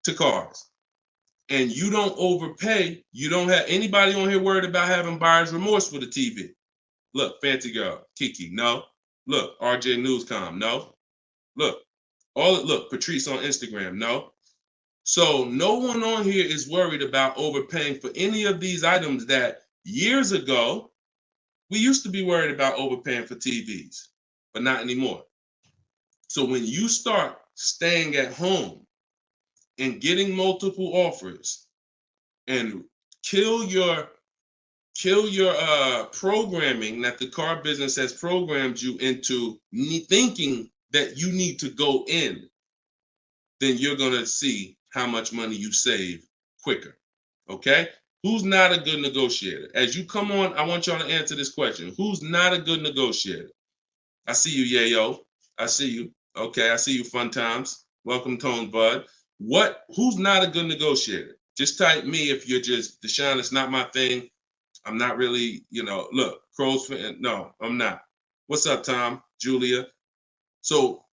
to cars. And you don't overpay. You don't have anybody on here worried about having buyer's remorse for the TV. Look, Fancy Girl, Kiki, no. Look, RJ Newscom, no. Look, look, Patrice on Instagram, no. So no one on here is worried about overpaying for any of these items that years ago, we used to be worried about overpaying for TVs, but not anymore. So when you start staying at home and getting multiple offers and kill your programming that the car business has programmed you into thinking that you need to go in, then you're going to see how much money you save quicker. Okay? Who's not a good negotiator? As you come on, I want y'all to answer this question. Who's not a good negotiator? I see you, Yayo. I see you. Okay, I see you, Fun Times. Welcome, Tone Bud. Who's not a good negotiator? Just type me if you're just, Deshone, it's not my thing. I'm not really, look, Crow's fan. No, I'm not. What's up, Tom? Julia? So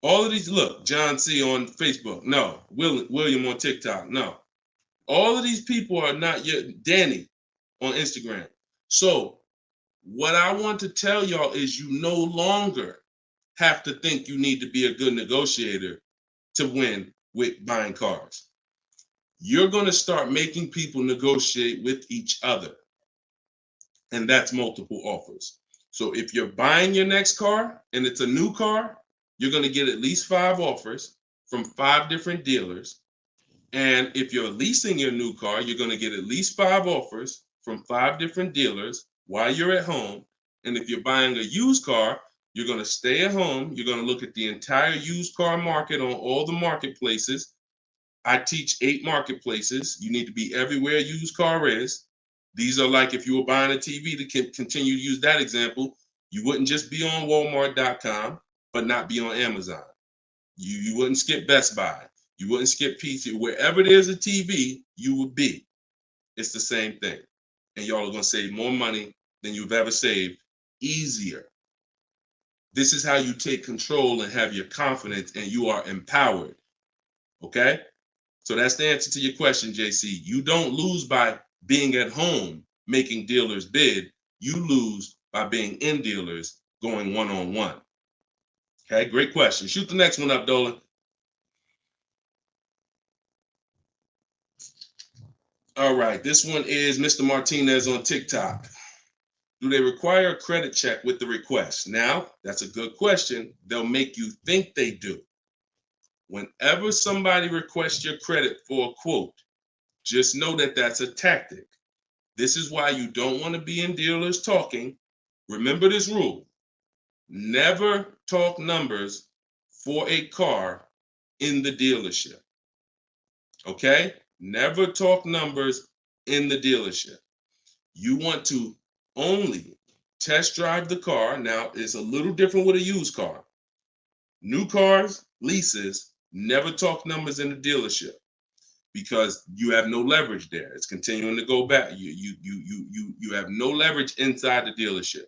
all of these, look, John C. on Facebook. No. William on TikTok. No. All of these people are not yet. Danny on Instagram. So what I want to tell y'all is you no longer have to think you need to be a good negotiator to win with buying cars. You're going to start making people negotiate with each other. And that's multiple offers. So if you're buying your next car and it's a new car, you're going to get at least 5 offers from 5 different dealers. And if you're leasing your new car, you're going to get at least 5 offers from 5 different dealers while you're at home. And if you're buying a used car, you're going to stay at home. You're going to look at the entire used car market on all the marketplaces. I teach 8 marketplaces. You need to be everywhere a used car is. These are like if you were buying a TV, to continue to use that example, you wouldn't just be on Walmart.com, but not be on Amazon. You wouldn't skip Best Buy. You wouldn't skip PC. Wherever there's a TV, you would be. It's the same thing. And y'all are going to save more money than you've ever saved, easier. This is how you take control and have your confidence, and you are empowered. Okay? So that's the answer to your question, JC. You don't lose by being at home making dealers bid. You lose by being in dealers going one-on-one. Okay, great question. Shoot the next one up, Dolan. All right, this one is Mr. Martinez on TikTok. Do they require a credit check with the request? Now, that's a good question. They'll make you think they do. Whenever somebody requests your credit for a quote, just know that that's a tactic. This is why you don't want to be in dealers talking. Remember this rule. Never talk numbers for a car in the dealership. Okay? Never talk numbers in the dealership. You want to only test drive the car. Now, it's a little different with a used car. New cars, leases, never talk numbers in the dealership because you have no leverage there. It's continuing to go back. You have no leverage inside the dealership.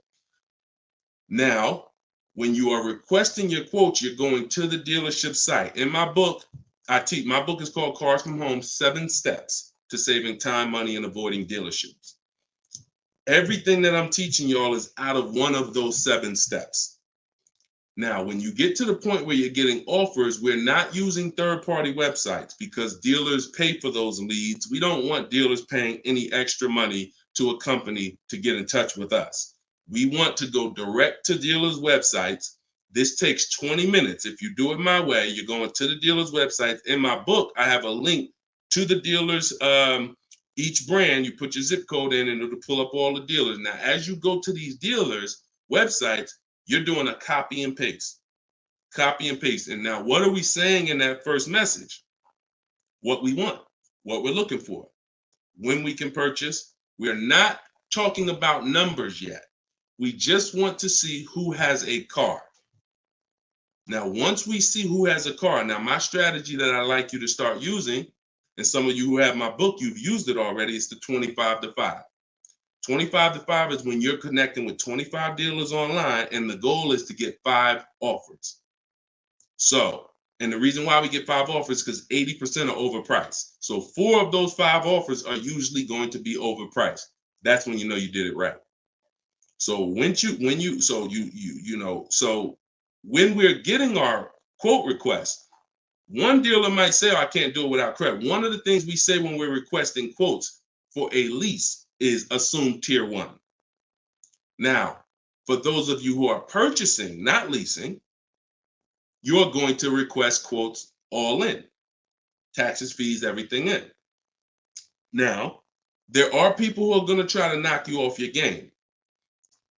Now, when you are requesting your quote, you're going to the dealership site. In my book, my book is called Cars from Home, 7 Steps to Saving Time, Money, and Avoiding Dealerships. Everything that I'm teaching y'all is out of one of those 7 steps. Now, when you get to the point where you're getting offers, we're not using third-party websites because dealers pay for those leads. We don't want dealers paying any extra money to a company to get in touch with us. We want to go direct to dealers' websites. This takes 20 minutes. If you do it my way, you're going to the dealers' websites. In my book, I have a link to the dealers, each brand. You put your zip code in and it'll pull up all the dealers. Now, as you go to these dealers' websites, you're doing a copy and paste. Copy and paste. And now, what are we saying in that first message? What we want, what we're looking for, when we can purchase. We're not talking about numbers yet. We just want to see who has a car. Now, once we see who has a car, now my strategy that I like you to start using, and some of you who have my book, you've used it already, is the 25 to 5. 25 to 5 is when you're connecting with 25 dealers online, and the goal is to get 5 offers. So, and the reason why we get 5 offers is because 80% are overpriced. So 4 of those 5 offers are usually going to be overpriced. That's when you know you did it right. So when we're getting our quote request, one dealer might say, I can't do it without credit. One of the things we say when we're requesting quotes for a lease is assume tier 1. Now, for those of you who are purchasing, not leasing, you're going to request quotes all in, taxes, fees, everything in. Now, there are people who are going to try to knock you off your game.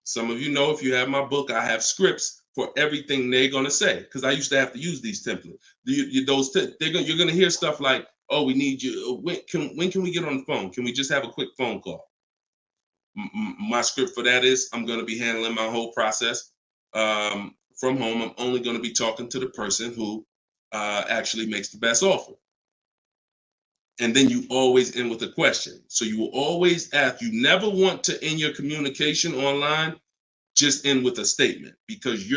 Some of you know, if you have my book, I have scripts for everything they're going to say, because I used to have to use these templates. You're going to hear stuff like, oh, we need you. When can we get on the phone? Can we just have a quick phone call? My script for that is I'm going to be handling my whole process from home. I'm only going to be talking to the person who actually makes the best offer. And then you always end with a question. So you will always ask. You never want to end your communication online just end with a statement, because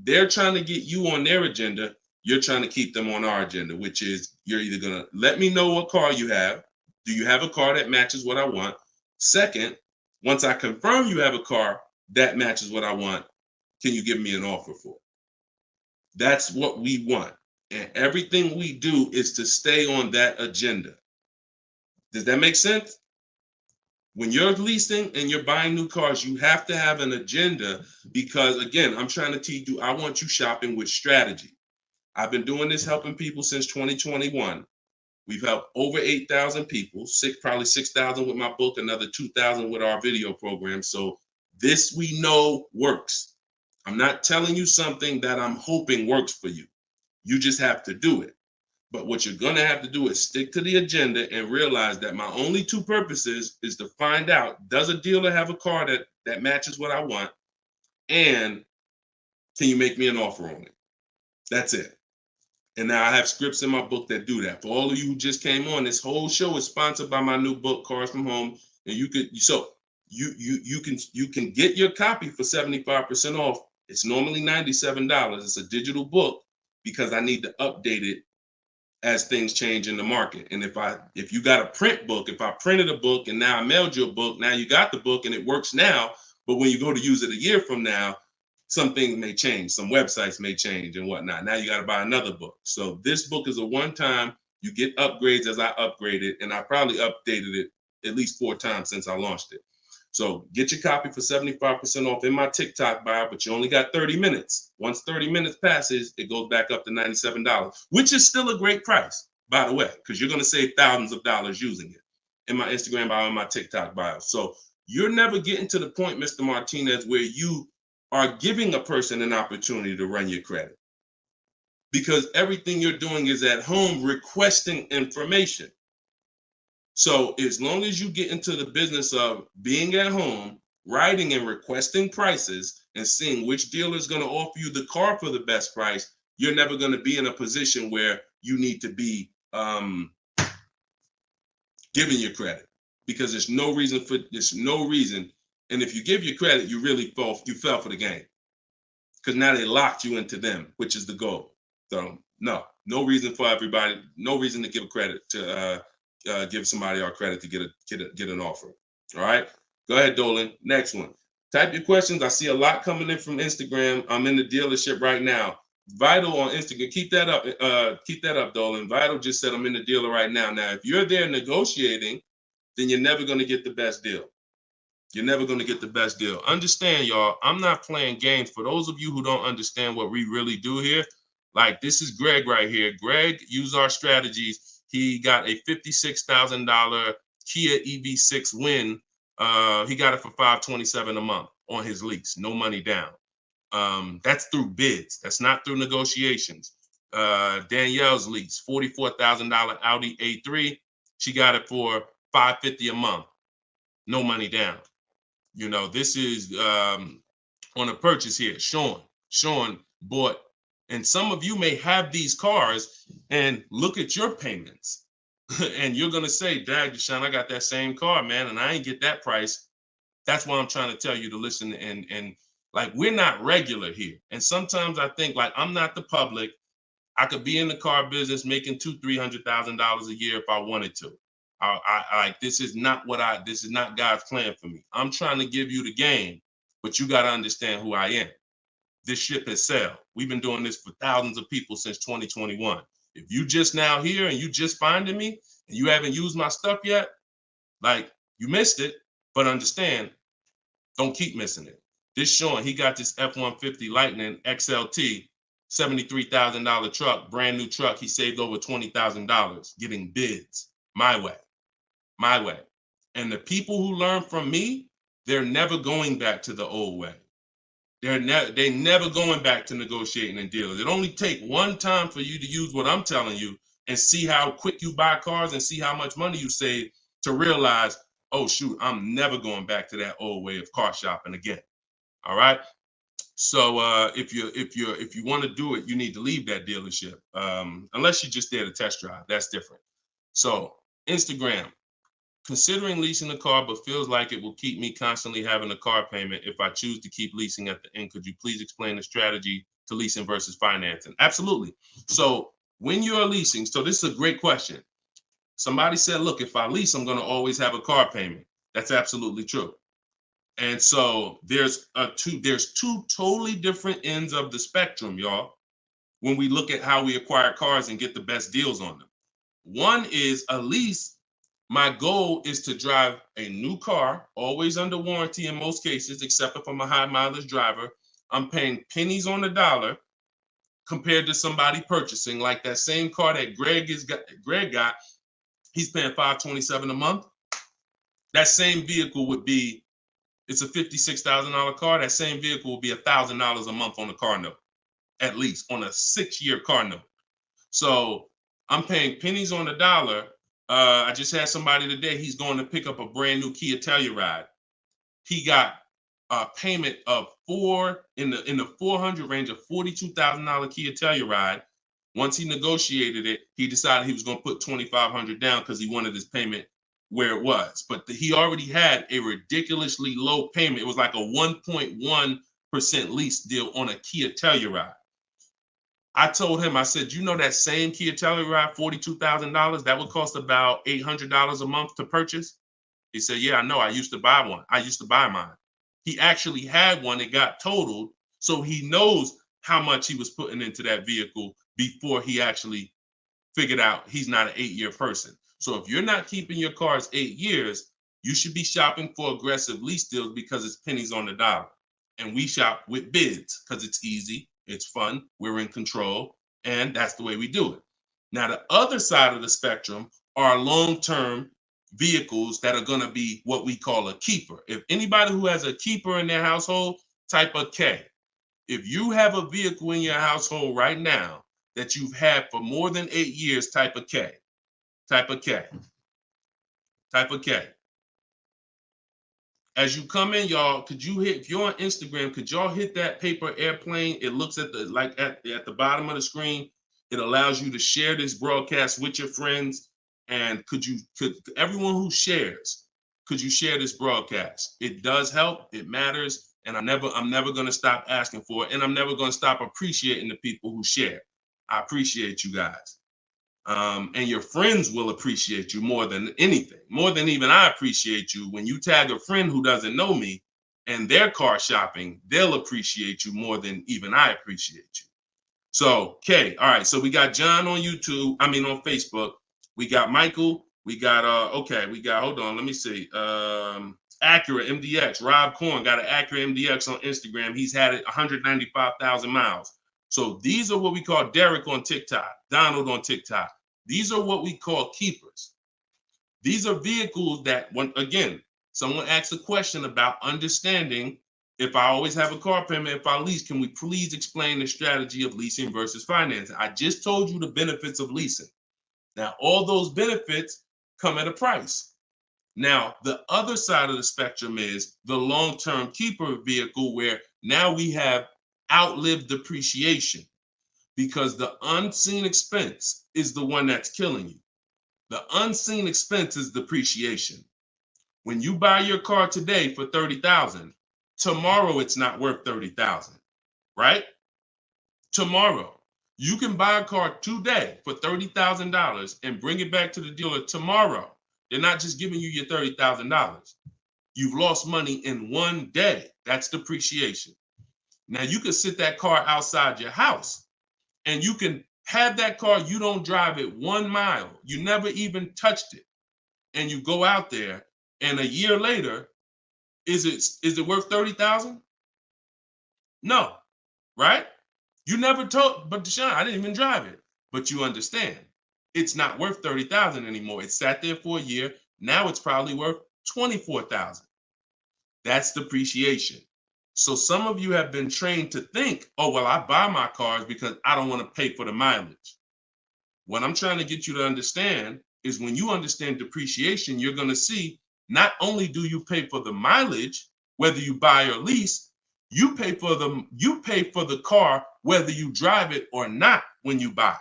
they're trying to get you on their agenda. You're trying to keep them on our agenda, which is you're either going to let me know what car you have. Do you have a car that matches what I want? Second, once I confirm you have a car that matches what I want, can you give me an offer for it? That's what we want. And everything we do is to stay on that agenda. Does that make sense? When you're leasing and you're buying new cars, you have to have an agenda, because, again, I'm trying to teach you, I want you shopping with strategy. I've been doing this, helping people since 2021. We've helped over 8,000 people, probably 6,000 with my book, another 2,000 with our video program. So this we know works. I'm not telling you something that I'm hoping works for you. You just have to do it. But what you're going to have to do is stick to the agenda and realize that my only two purposes is to find out, does a dealer have a car that matches what I want? And can you make me an offer on it? That's it. And now I have scripts in my book that do that. For all of you who just came on, this whole show is sponsored by my new book, Cars from Home. And you can get your copy for 75% off. It's normally $97. It's a digital book because I need to update it as things change in the market. And if you got a print book, if I printed a book and now I mailed you a book, now you got the book and it works now, but when you go to use it a year from now, some things may change, some websites may change and whatnot. Now you got to buy another book. So this book is a one-time, you get upgrades as I upgrade it, and I probably updated it at least 4 times since I launched it. So get your copy for 75% off in my TikTok bio, but you only got 30 minutes. Once 30 minutes passes, it goes back up to $97, which is still a great price, by the way, because you're going to save thousands of dollars using it in my Instagram bio and my TikTok bio. So you're never getting to the point, Mr. Martinez, where you are giving a person an opportunity to run your credit, because everything you're doing is at home requesting information. So as long as you get into the business of being at home, writing and requesting prices and seeing which dealer is going to offer you the car for the best price, you're never going to be in a position where you need to be giving your credit, because there's no reason. And if you give your credit, you really fell for the game, because now they locked you into them, which is the goal. So no reason for everybody, no reason to give credit to give somebody our credit to get an offer. All right, go ahead, Dolan. Next one. Type your questions. I see a lot coming in from Instagram. I'm in the dealership right now. Vital on Instagram. Keep that up, Dolan. Vital just said I'm in the dealer right now. Now, if you're there negotiating, then you're never going to get the best deal. You're never going to get the best deal. Understand, y'all, I'm not playing games. For those of you who don't understand what we really do here, like, this is Greg right here. Greg used our strategies. He got a $56,000 Kia EV6 win. He got it for $527 a month on his lease, no money down. That's through bids. That's not through negotiations. Danielle's lease, $44,000 Audi A3. She got it for $550 a month, no money down. You know, this is on a purchase here. Sean bought, and some of you may have these cars and look at your payments and you're going to say, Dag, Deshone, I got that same car, man, and I ain't get that price. That's why I'm trying to tell you to listen. And like, we're not regular here. And sometimes I think, like, I'm not the public. I could be in the car business making $200,000-$300,000 a year if I wanted to. This is not God's plan for me. I'm trying to give you the game but you got to understand who I am. This ship has sailed. We've been doing this for thousands of people since 2021. If you just now here and you just finding me and you haven't used my stuff yet, like, you missed it, but understand, don't keep missing it. This Sean, he got this F-150 Lightning XLT, $73,000 truck, brand new truck. He saved over $20,000 getting bids my way. And the people who learn from me, they're never going back to the old way. They never going back to negotiating and dealing. It only take one time for you to use what I'm telling you and see how quick you buy cars and see how much money you save to realize, oh shoot, I'm never going back to that old way of car shopping again. All right. So if you want to do it, you need to leave that dealership. Unless you're just there to test drive, that's different. So Instagram. Considering leasing a car, but feels like it will keep me constantly having a car payment if I choose to keep leasing at the end. Could you please explain the strategy to leasing versus financing? Absolutely. So when you're leasing, so this is a great question. Somebody said, look, if I lease, I'm going to always have a car payment. That's absolutely true. And so there's two totally different ends of the spectrum, y'all, when we look at how we acquire cars and get the best deals on them. One is a lease. My goal is to drive a new car, always under warranty in most cases, except if I'm a high mileage driver. I'm paying pennies on the dollar compared to somebody purchasing, like that same car that Greg got. He's paying $527 a month. That same vehicle would be, it's a $56,000 car. That same vehicle will be $1,000 a month on the car note, at least on a 6-year car note. So I'm paying pennies on the dollar. I just had somebody today, he's going to pick up a brand new Kia Telluride. He got a payment of in the 400 range of $42,000 Kia Telluride. Once he negotiated it, he decided he was going to put $2,500 down because he wanted his payment where it was. But he already had a ridiculously low payment. It was like a 1.1% lease deal on a Kia Telluride. I told him, I said, you know that same Kia Telluride, $42,000, that would cost about $800 a month to purchase? He said, yeah, I know. I used to buy one. I used to buy mine. He actually had one. It got totaled. So he knows how much he was putting into that vehicle before he actually figured out he's not an 8-year person. So if you're not keeping your cars 8 years, you should be shopping for aggressive lease deals because it's pennies on the dollar. And we shop with bids because it's easy. It's fun. We're in control. And that's the way we do it. Now, the other side of the spectrum are long-term vehicles that are going to be what we call a keeper. If anybody who has a keeper in their household, type a K. If you have a vehicle in your household right now that you've had for more than 8 years, type a K. Type a K. Type a K. As you come in, y'all, if you're on Instagram, could y'all hit that paper airplane? It looks at the bottom of the screen. It allows you to share this broadcast with your friends. And could everyone who shares, could you share this broadcast? It does help. It matters. And I'm never going to stop asking for it. And I'm never going to stop appreciating the people who share. I appreciate you guys. And your friends will appreciate you more than anything, more than even I appreciate you. When you tag a friend who doesn't know me and they're car shopping, they'll appreciate you more than even I appreciate you. So, okay, all right. So we got John on on Facebook. We got Michael. We got hold on, let me see. Acura MDX. Rob Korn got an Acura MDX on Instagram. He's had it 195,000 miles. So these are what we call Derek on TikTok, Donald on TikTok. These are what we call keepers. These are vehicles that, again, someone asked a question about understanding if I always have a car payment, if I lease, can we please explain the strategy of leasing versus financing? I just told you the benefits of leasing. Now, all those benefits come at a price. Now, the other side of the spectrum is the long-term keeper vehicle where now we have outlived depreciation because the unseen expense is the one that's killing you. The unseen expense is depreciation. When you buy your car today for $30,000, tomorrow it's not worth $30,000, right? Tomorrow. You can buy a car today for $30,000 and bring it back to the dealer tomorrow. They're not just giving you your $30,000. You've lost money in 1 day. That's depreciation. Now you can sit that car outside your house and you can have that car, you don't drive it 1 mile. You never even touched it. And you go out there and a year later, is it worth 30,000? No, right? You never told, but Deshone, I didn't even drive it. But you understand, it's not worth 30,000 anymore. It sat there for a year. Now it's probably worth 24,000. That's depreciation. So some of you have been trained to think, oh, well, I buy my cars because I don't want to pay for the mileage. What I'm trying to get you to understand is when you understand depreciation, you're going to see not only do you pay for the mileage, whether you buy or lease, you pay for the car whether you drive it or not when you buy.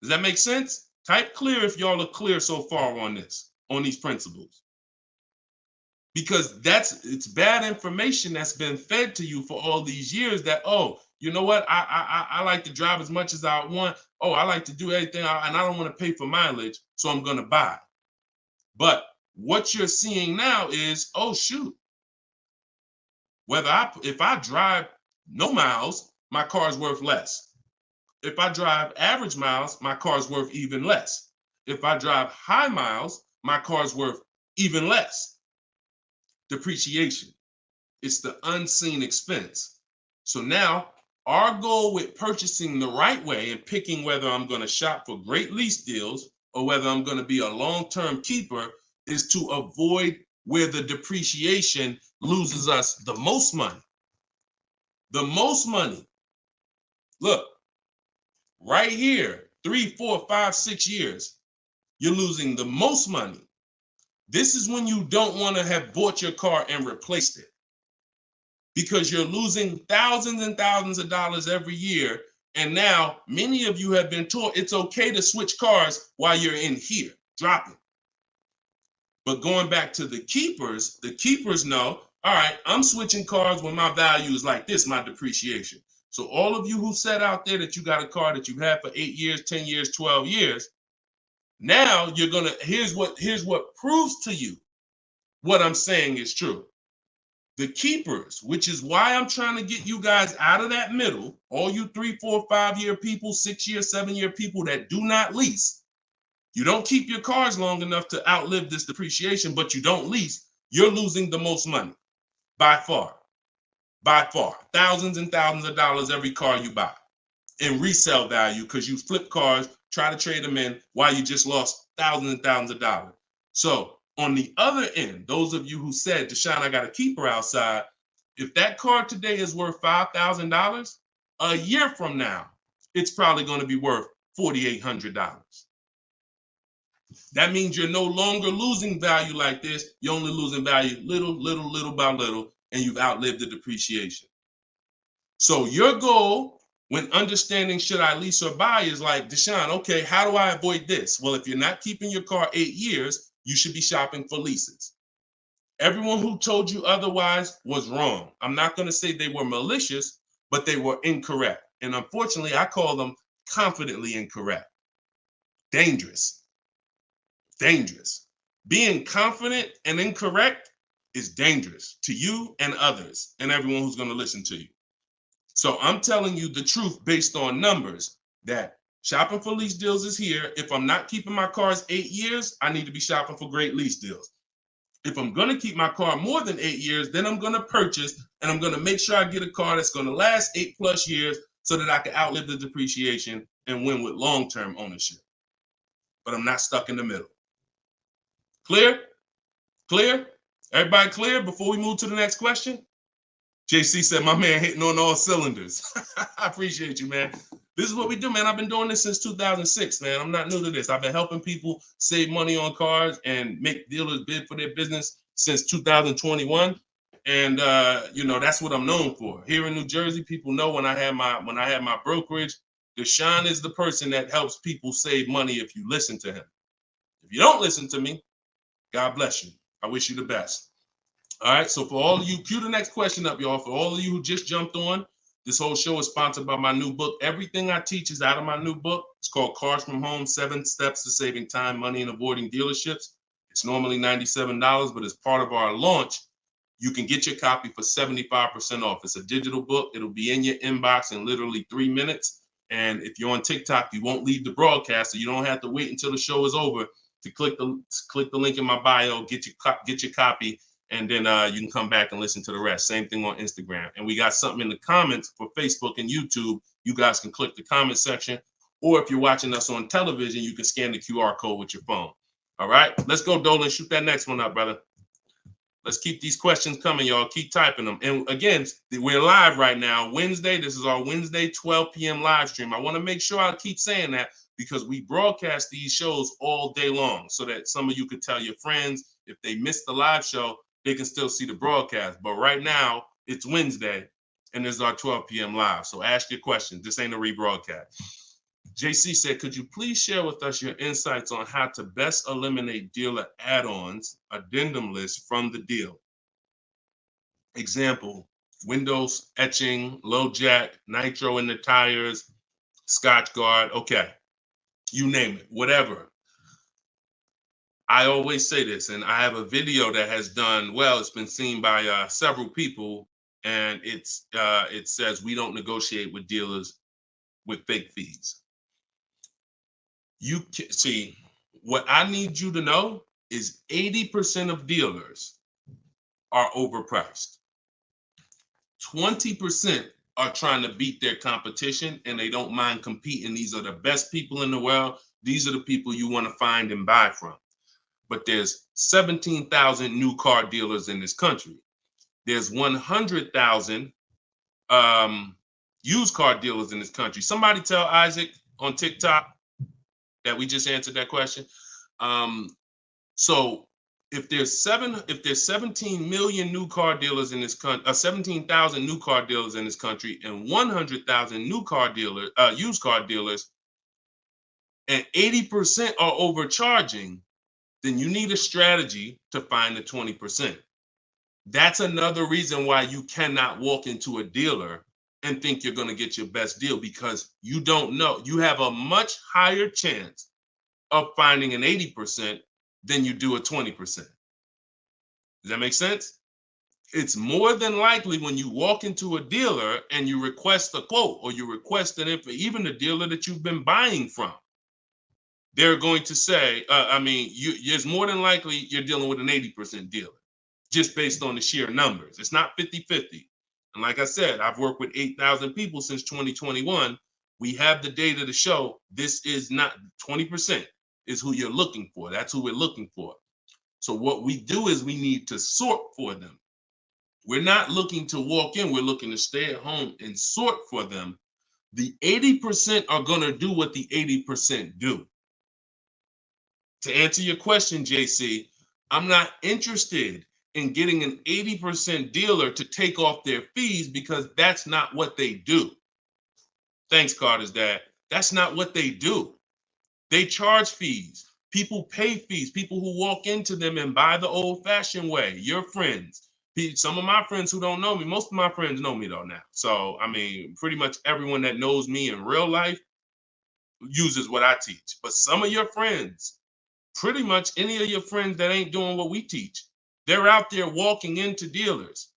Does that make sense? Type clear if y'all are clear so far on this, on these principles. Because it's bad information that's been fed to you for all these years that, oh, you know what? I like to drive as much as I want. Oh, I like to do everything and I don't want to pay for mileage, so I'm going to buy. But what you're seeing now is, oh, shoot. If I drive no miles, my car's worth less. If I drive average miles, my car's worth even less. If I drive high miles, my car's worth even less. Depreciation. It's the unseen expense. So now our goal with purchasing the right way and picking whether I'm going to shop for great lease deals or whether I'm going to be a long-term keeper is to avoid where the depreciation loses us the most money. The most money. Look, right here, 3, 4, 5, 6 years, you're losing the most money. This is when you don't want to have bought your car and replaced it, because you're losing thousands and thousands of dollars every year. And now many of you have been taught it's okay to switch cars while you're in here, dropping. But going back to the keepers know, all right, I'm switching cars when my value is like this, my depreciation. So all of you who said out there that you got a car that you've had for 8 years, 10 years, 12 years, now you're gonna, here's what proves to you what I'm saying is true. The keepers, which is why I'm trying to get you guys out of that middle, all you 3, 4, 5 year people, 6 year, 7 year people that do not lease. You don't keep your cars long enough to outlive this depreciation, but you don't lease. You're losing the most money by far. By far. Thousands and thousands of dollars every car you buy in resale value because you flip cars, try to trade them in while you just lost thousands and thousands of dollars. So on the other end, those of you who said, Deshone, I got a keeper outside, if that car today is worth $5,000, a year from now, it's probably going to be worth $4,800. That means you're no longer losing value like this. You're only losing value little by little, and you've outlived the depreciation. So your goal when understanding should I lease or buy is like, Deshone, okay, how do I avoid this? Well, if you're not keeping your car 8 years, you should be shopping for leases. Everyone who told you otherwise was wrong. I'm not going to say they were malicious, but they were incorrect. And unfortunately, I call them confidently incorrect. Dangerous. Dangerous. Being confident and incorrect is dangerous to you and others and everyone who's going to listen to you. So I'm telling you the truth based on numbers that shopping for lease deals is here. If I'm not keeping my cars 8 years, I need to be shopping for great lease deals. If I'm going to keep my car more than 8 years, then I'm going to purchase and I'm going to make sure I get a car that's going to last 8+ years so that I can outlive the depreciation and win with long-term ownership. But I'm not stuck in the middle. Clear? Clear? Everybody clear before we move to the next question? JC said, my man hitting on all cylinders. I appreciate you, man. This is what we do, man. I've been doing this since 2006, man. I'm not new to this. I've been helping people save money on cars and make dealers bid for their business since 2021. And that's what I'm known for. Here in New Jersey, people know when I had my brokerage, Deshone is the person that helps people save money if you listen to him. If you don't listen to me, God bless you. I wish you the best. All right, so for all of you, cue the next question up, y'all. For all of you who just jumped on, this whole show is sponsored by my new book. Everything I teach is out of my new book. It's called Cars from Home, 7 Steps to Saving Time, Money, and Avoiding Dealerships. It's normally $97, but as part of our launch, you can get your copy for 75% off. It's a digital book. It'll be in your inbox in literally 3 minutes. And if you're on TikTok, you won't leave the broadcast, so you don't have to wait until the show is over to click the link in my bio, get your copy, and then you can come back and listen to the rest. Same thing on Instagram. And we got something in the comments for Facebook and YouTube. You guys can click the comment section, or if you're watching us on television, you can scan the QR code with your phone. All right, let's go, Dolan. Shoot that next one up, brother. Let's keep these questions coming, y'all. Keep typing them. And again, we're live right now, Wednesday. This is our Wednesday 12 p.m. live stream. I want to make sure I keep saying that because we broadcast these shows all day long so that some of you could tell your friends if they missed the live show, they can still see the broadcast. But right now, it's Wednesday, and this is our 12 p.m. live. So ask your questions. This ain't a rebroadcast. JC said, could you please share with us your insights on how to best eliminate dealer add-ons, addendum lists from the deal? Example, windows etching, low jack, nitro in the tires, Scotch guard, okay. You name it, whatever. I always say this, and I have a video that has done well. It's been seen by several people, and it says we don't negotiate with dealers with fake fees. You can see what I need you to know is 80% of dealers are overpriced. 20% are trying to beat their competition and they don't mind competing. These are the best people in the world. These are the people you want to find and buy from. But there's 17,000 new car dealers in this country. There's 100,000 used car dealers in this country. Somebody tell Isaac on TikTok that we just answered that question. So if there's 17 million new car dealers in this country, 17,000 new car dealers in this country, and 100,000 new car dealers, used car dealers, and 80% are overcharging, then you need a strategy to find the 20%. That's another reason why you cannot walk into a dealer and think you're going to get your best deal, because you don't know. You have a much higher chance of finding an 80% than you do a 20%. Does that make sense? It's more than likely when you walk into a dealer and you request a quote or you request an info, even the dealer that you've been buying from, they're going to say, it's more than likely you're dealing with an 80% dealer just based on the sheer numbers. It's not 50-50. And like I said, I've worked with 8,000 people since 2021. We have the data to show this is not 20% is who you're looking for. That's who we're looking for. So what we do is we need to sort for them. We're not looking to walk in. We're looking to stay at home and sort for them. The 80% are going to do what the 80% do. To answer your question, JC, I'm not interested in getting an 80% dealer to take off their fees because that's not what they do. Thanks, Carter's dad. That's not what they do. They charge fees. People pay fees. People who walk into them and buy the old-fashioned way. Your friends. Some of my friends who don't know me, most of my friends know me though now. So, pretty much everyone that knows me in real life uses what I teach. But some of your friends, pretty much any of your friends that ain't doing what we teach, they're out there walking into dealers.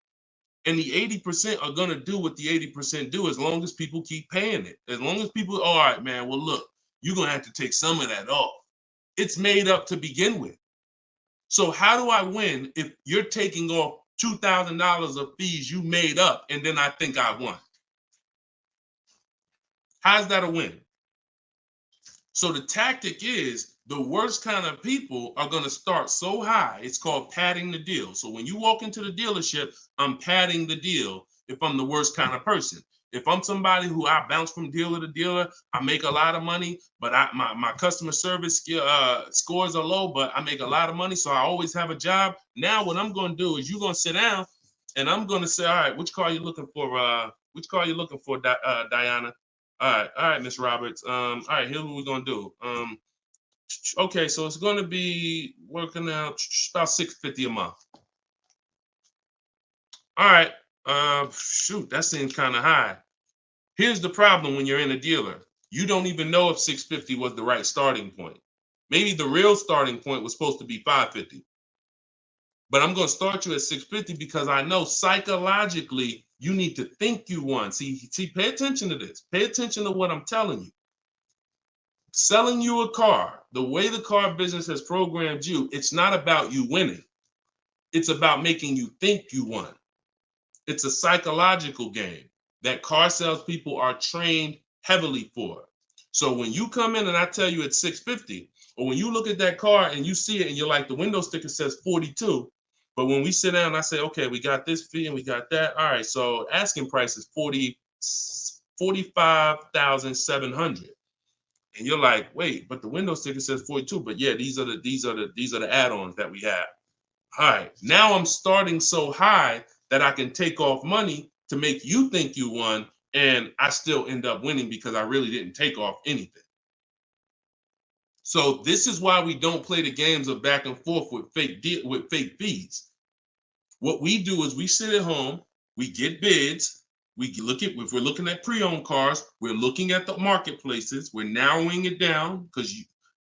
And the 80% are going to do what the 80% do as long as people keep paying it. As long as people, all right, man, well, look, you're going to have to take some of that off. It's made up to begin with. So how do I win if you're taking off $2,000 of fees you made up and then I think I won? How's that a win? So the tactic is the worst kind of people are going to start so high. It's called padding the deal. So when you walk into the dealership, I'm padding the deal if I'm the worst kind of person. If I'm somebody who I bounce from dealer to dealer, I make a lot of money, but my customer service scores are low, but I make a lot of money, so I always have a job. Now what I'm going to do is you're going to sit down, and I'm going to say, all right, which car are you looking for? Which car are you looking for, Diana? All right, Miss Roberts. All right, here's what we're going to do. Okay, so it's going to be working out about $650 a month. All right. Shoot, that seems kind of high. Here's the problem when you're in a dealer. You don't even know if $650 was the right starting point. Maybe the real starting point was supposed to be $550. But I'm going to start you at $650 because I know psychologically you need to think you won. See, pay attention to this. Pay attention to what I'm telling you. Selling you a car, the way the car business has programmed you, it's not about you winning. It's about making you think you won. It's a psychological game that car salespeople are trained heavily for. So when you come in and I tell you it's $650, or when you look at that car and you see it and you're like, the window sticker says 42, but when we sit down and I say, okay, we got this fee and we got that. All right, so asking price is $45,700. And you're like, wait, but the window sticker says 42. But yeah, these are the add-ons that we have. All right, now I'm starting so high that I can take off money to make you think you won, and I still end up winning because I really didn't take off anything. So this is why we don't play the games of back and forth with fake fees. What we do is we sit at home, we get bids, if we're looking at pre-owned cars, we're looking at the marketplaces, we're narrowing it down because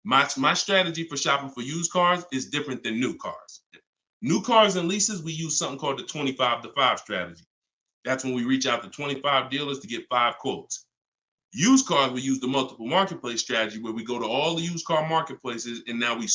my strategy for shopping for used cars is different than new cars. New cars and leases, we use something called the 25 to 5 strategy. That's when we reach out to 25 dealers to get 5 quotes. Used cars, we use the multiple marketplace strategy where we go to all the used car marketplaces and now we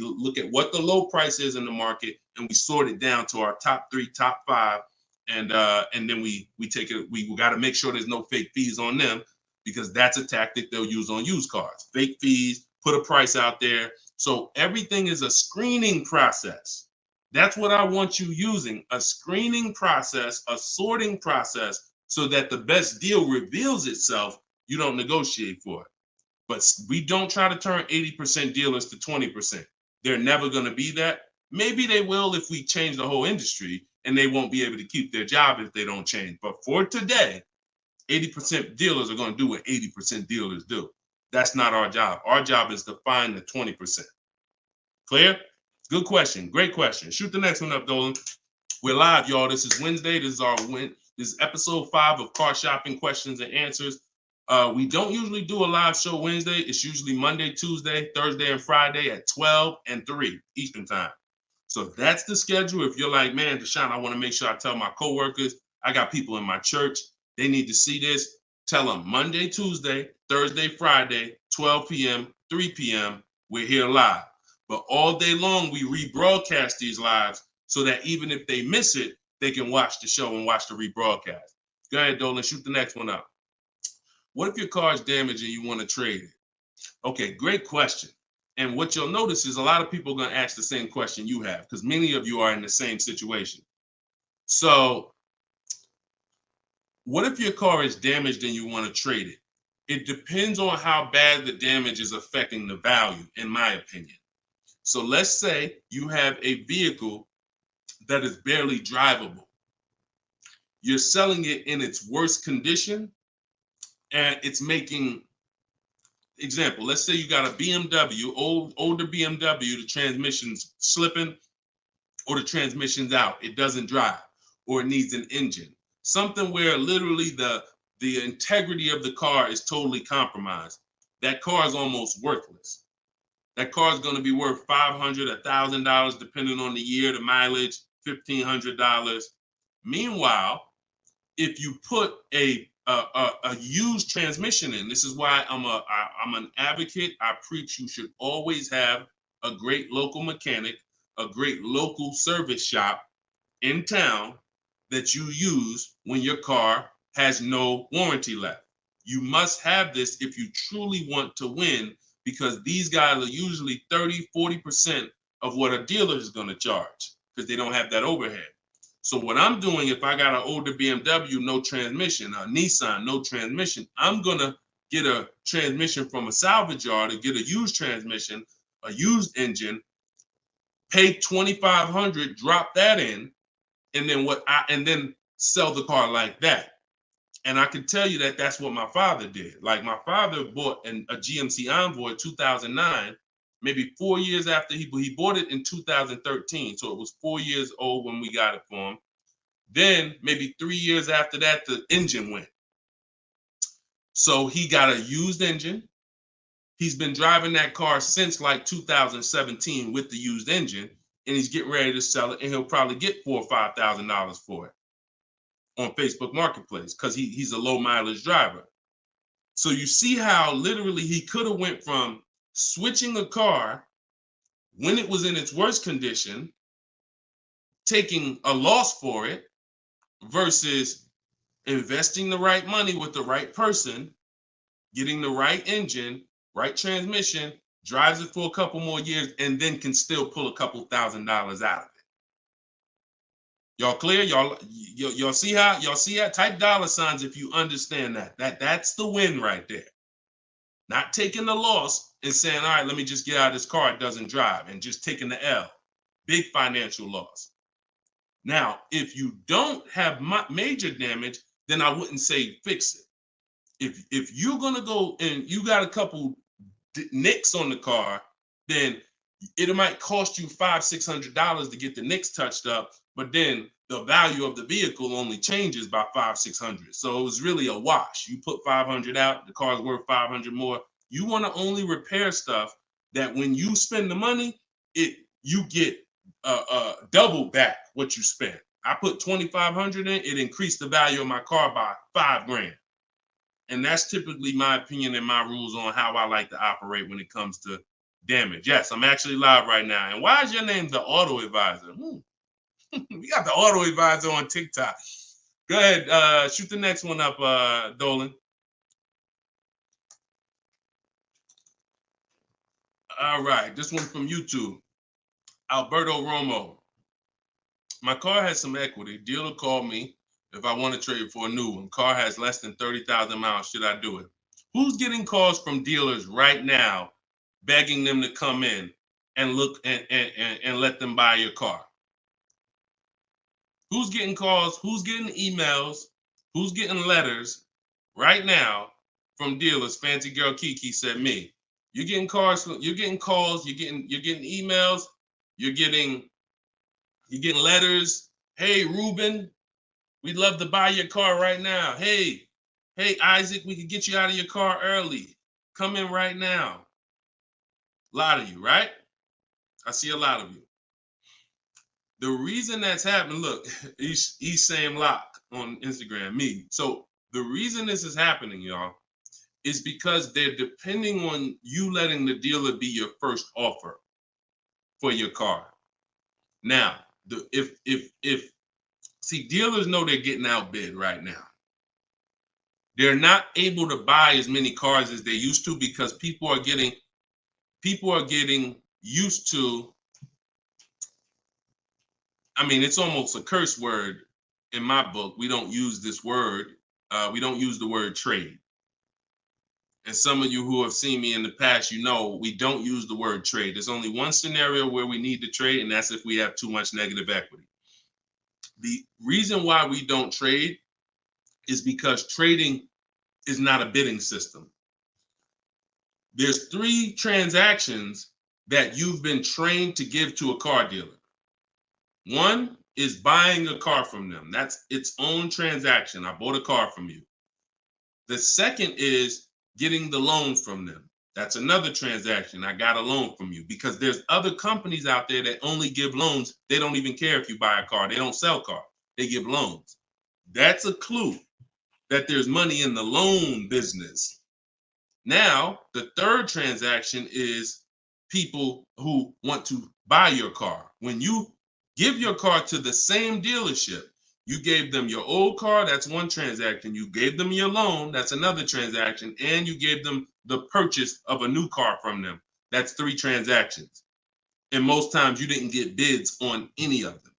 look at what the low price is in the market and we sort it down to our top 3, top 5. And then we take it, we got to make sure there's no fake fees on them because that's a tactic they'll use on used cars. Fake fees, put a price out there. So everything is a screening process. That's what I want you using, a screening process, a sorting process, so that the best deal reveals itself. You don't negotiate for it. But we don't try to turn 80% dealers to 20%. They're never going to be that. Maybe they will if we change the whole industry, and they won't be able to keep their job if they don't change. But for today, 80% dealers are going to do what 80% dealers do. That's not our job. Our job is to find the 20%. Clear? Good question. Great question. Shoot the next one up, Dolan. We're live, y'all. This is Wednesday. This is episode 5 of Car Shopping Questions and Answers. We don't usually do a live show Wednesday. It's usually Monday, Tuesday, Thursday, and Friday at 12 and 3 Eastern time. So that's the schedule. If you're like, man, Deshone, I want to make sure I tell my coworkers, I got people in my church, they need to see this. Tell them Monday, Tuesday, Thursday, Friday, 12 p.m., 3 p.m., we're here live. But all day long, we rebroadcast these lives so that even if they miss it, they can watch the show and watch the rebroadcast. Go ahead, Dolan, shoot the next one up. What if your car is damaged and you want to trade it? Okay, great question. And what you'll notice is a lot of people are going to ask the same question you have because many of you are in the same situation. So what if your car is damaged and you want to trade it? It depends on how bad the damage is affecting the value, in my opinion. So let's say you have a vehicle that is barely drivable. You're selling it in its worst condition and it's making, example, let's say you got a BMW, older BMW, the transmission's slipping or the transmission's out. It doesn't drive or it needs an engine. Something where literally the integrity of the car is totally compromised. That car is almost worthless. That car is going to be worth $500, $1,000, depending on the year, the mileage, $1,500. Meanwhile, if you put a used transmission in, this is why I'm an advocate. I preach you should always have a great local mechanic, a great local service shop in town that you use when your car has no warranty left. You must have this if you truly want to win, because these guys are usually 30, 40% of what a dealer is going to charge because they don't have that overhead. So what I'm doing, if I got an older BMW, no transmission, a Nissan, no transmission, I'm going to get a transmission from a salvage yard and get a used transmission, a used engine, pay $2,500, drop that in, and then sell the car like that. And I can tell you that that's what my father did. Like my father bought a GMC Envoy in 2009, maybe 4 years after he bought it in 2013. So it was 4 years old when we got it for him. Then maybe 3 years after that, the engine went. So he got a used engine. He's been driving that car since like 2017 with the used engine, and he's getting ready to sell it, and he'll probably get $4,000 or $5,000 for it on Facebook Marketplace because he's a low mileage driver. So you see how literally he could have went from switching a car when it was in its worst condition, taking a loss for it, versus investing the right money with the right person, getting the right engine, right transmission, drives it for a couple more years, and then can still pull a couple $1,000 out of it. Y'all clear? Y'all see how? Y'all see how? Type dollar signs if you understand that. That's the win right there. Not taking the loss and saying, all right, let me just get out of this car, it doesn't drive, and just taking the L. Big financial loss. Now, if you don't have major damage, then I wouldn't say fix it. If you're gonna go and you got a couple nicks on the car, then it might cost you $500-$600 to get the nicks touched up, but then the value of the vehicle only changes by $500-$600. So it was really a wash. You put 500 out, the car's worth 500 more. You want to only repair stuff that when you spend the money, you get double back what you spent. I put 2,500 in, it increased the value of my car by $5,000. And that's typically my opinion and my rules on how I like to operate when it comes to damage. Yes, I'm actually live right now. And why is your name the Auto Advisor? We got the Auto Advisor on TikTok. Go ahead, shoot the next one up, Dolan. All right, this one from YouTube. Alberto Romo. My car has some equity. Dealer called me if I want to trade for a new one. Car has less than 30,000 miles. Should I do it? Who's getting calls from dealers right now begging them to come in and look and let them buy your car? Who's getting calls? Who's getting emails? Who's getting letters right now from dealers? Fancy Girl Kiki said me. You're getting calls. You're getting calls. You're getting emails. You're getting letters. Hey, Ruben, we'd love to buy your car right now. Hey, Isaac, we could get you out of your car early. Come in right now. A lot of you, right? I see a lot of you. The reason that's happening, look, he's saying lock on Instagram, me. So the reason this is happening, y'all, is because they're depending on you letting the dealer be your first offer for your car. Now, see, dealers know they're getting outbid right now. They're not able to buy as many cars as they used to because people are getting used to, I mean, it's almost a curse word in my book. We don't use this word. We don't use the word trade. And some of you who have seen me in the past, you know we don't use the word trade. There's only one scenario where we need to trade, and that's if we have too much negative equity. The reason why we don't trade is because trading is not a bidding system. There's 3 transactions that you've been trained to give to a car dealer. One is buying a car from them. That's its own transaction. I bought a car from you. The second is getting the loan from them. That's another transaction. I got a loan from you, because there's other companies out there that only give loans. They don't even care if you buy a car. They don't sell cars. They give loans. That's a clue that there's money in the loan business. Now, the third transaction is people who want to buy your car. When you give your car to the same dealership, you gave them your old car, that's one transaction. You gave them your loan, that's another transaction. And you gave them the purchase of a new car from them. That's 3 transactions. And most times you didn't get bids on any of them.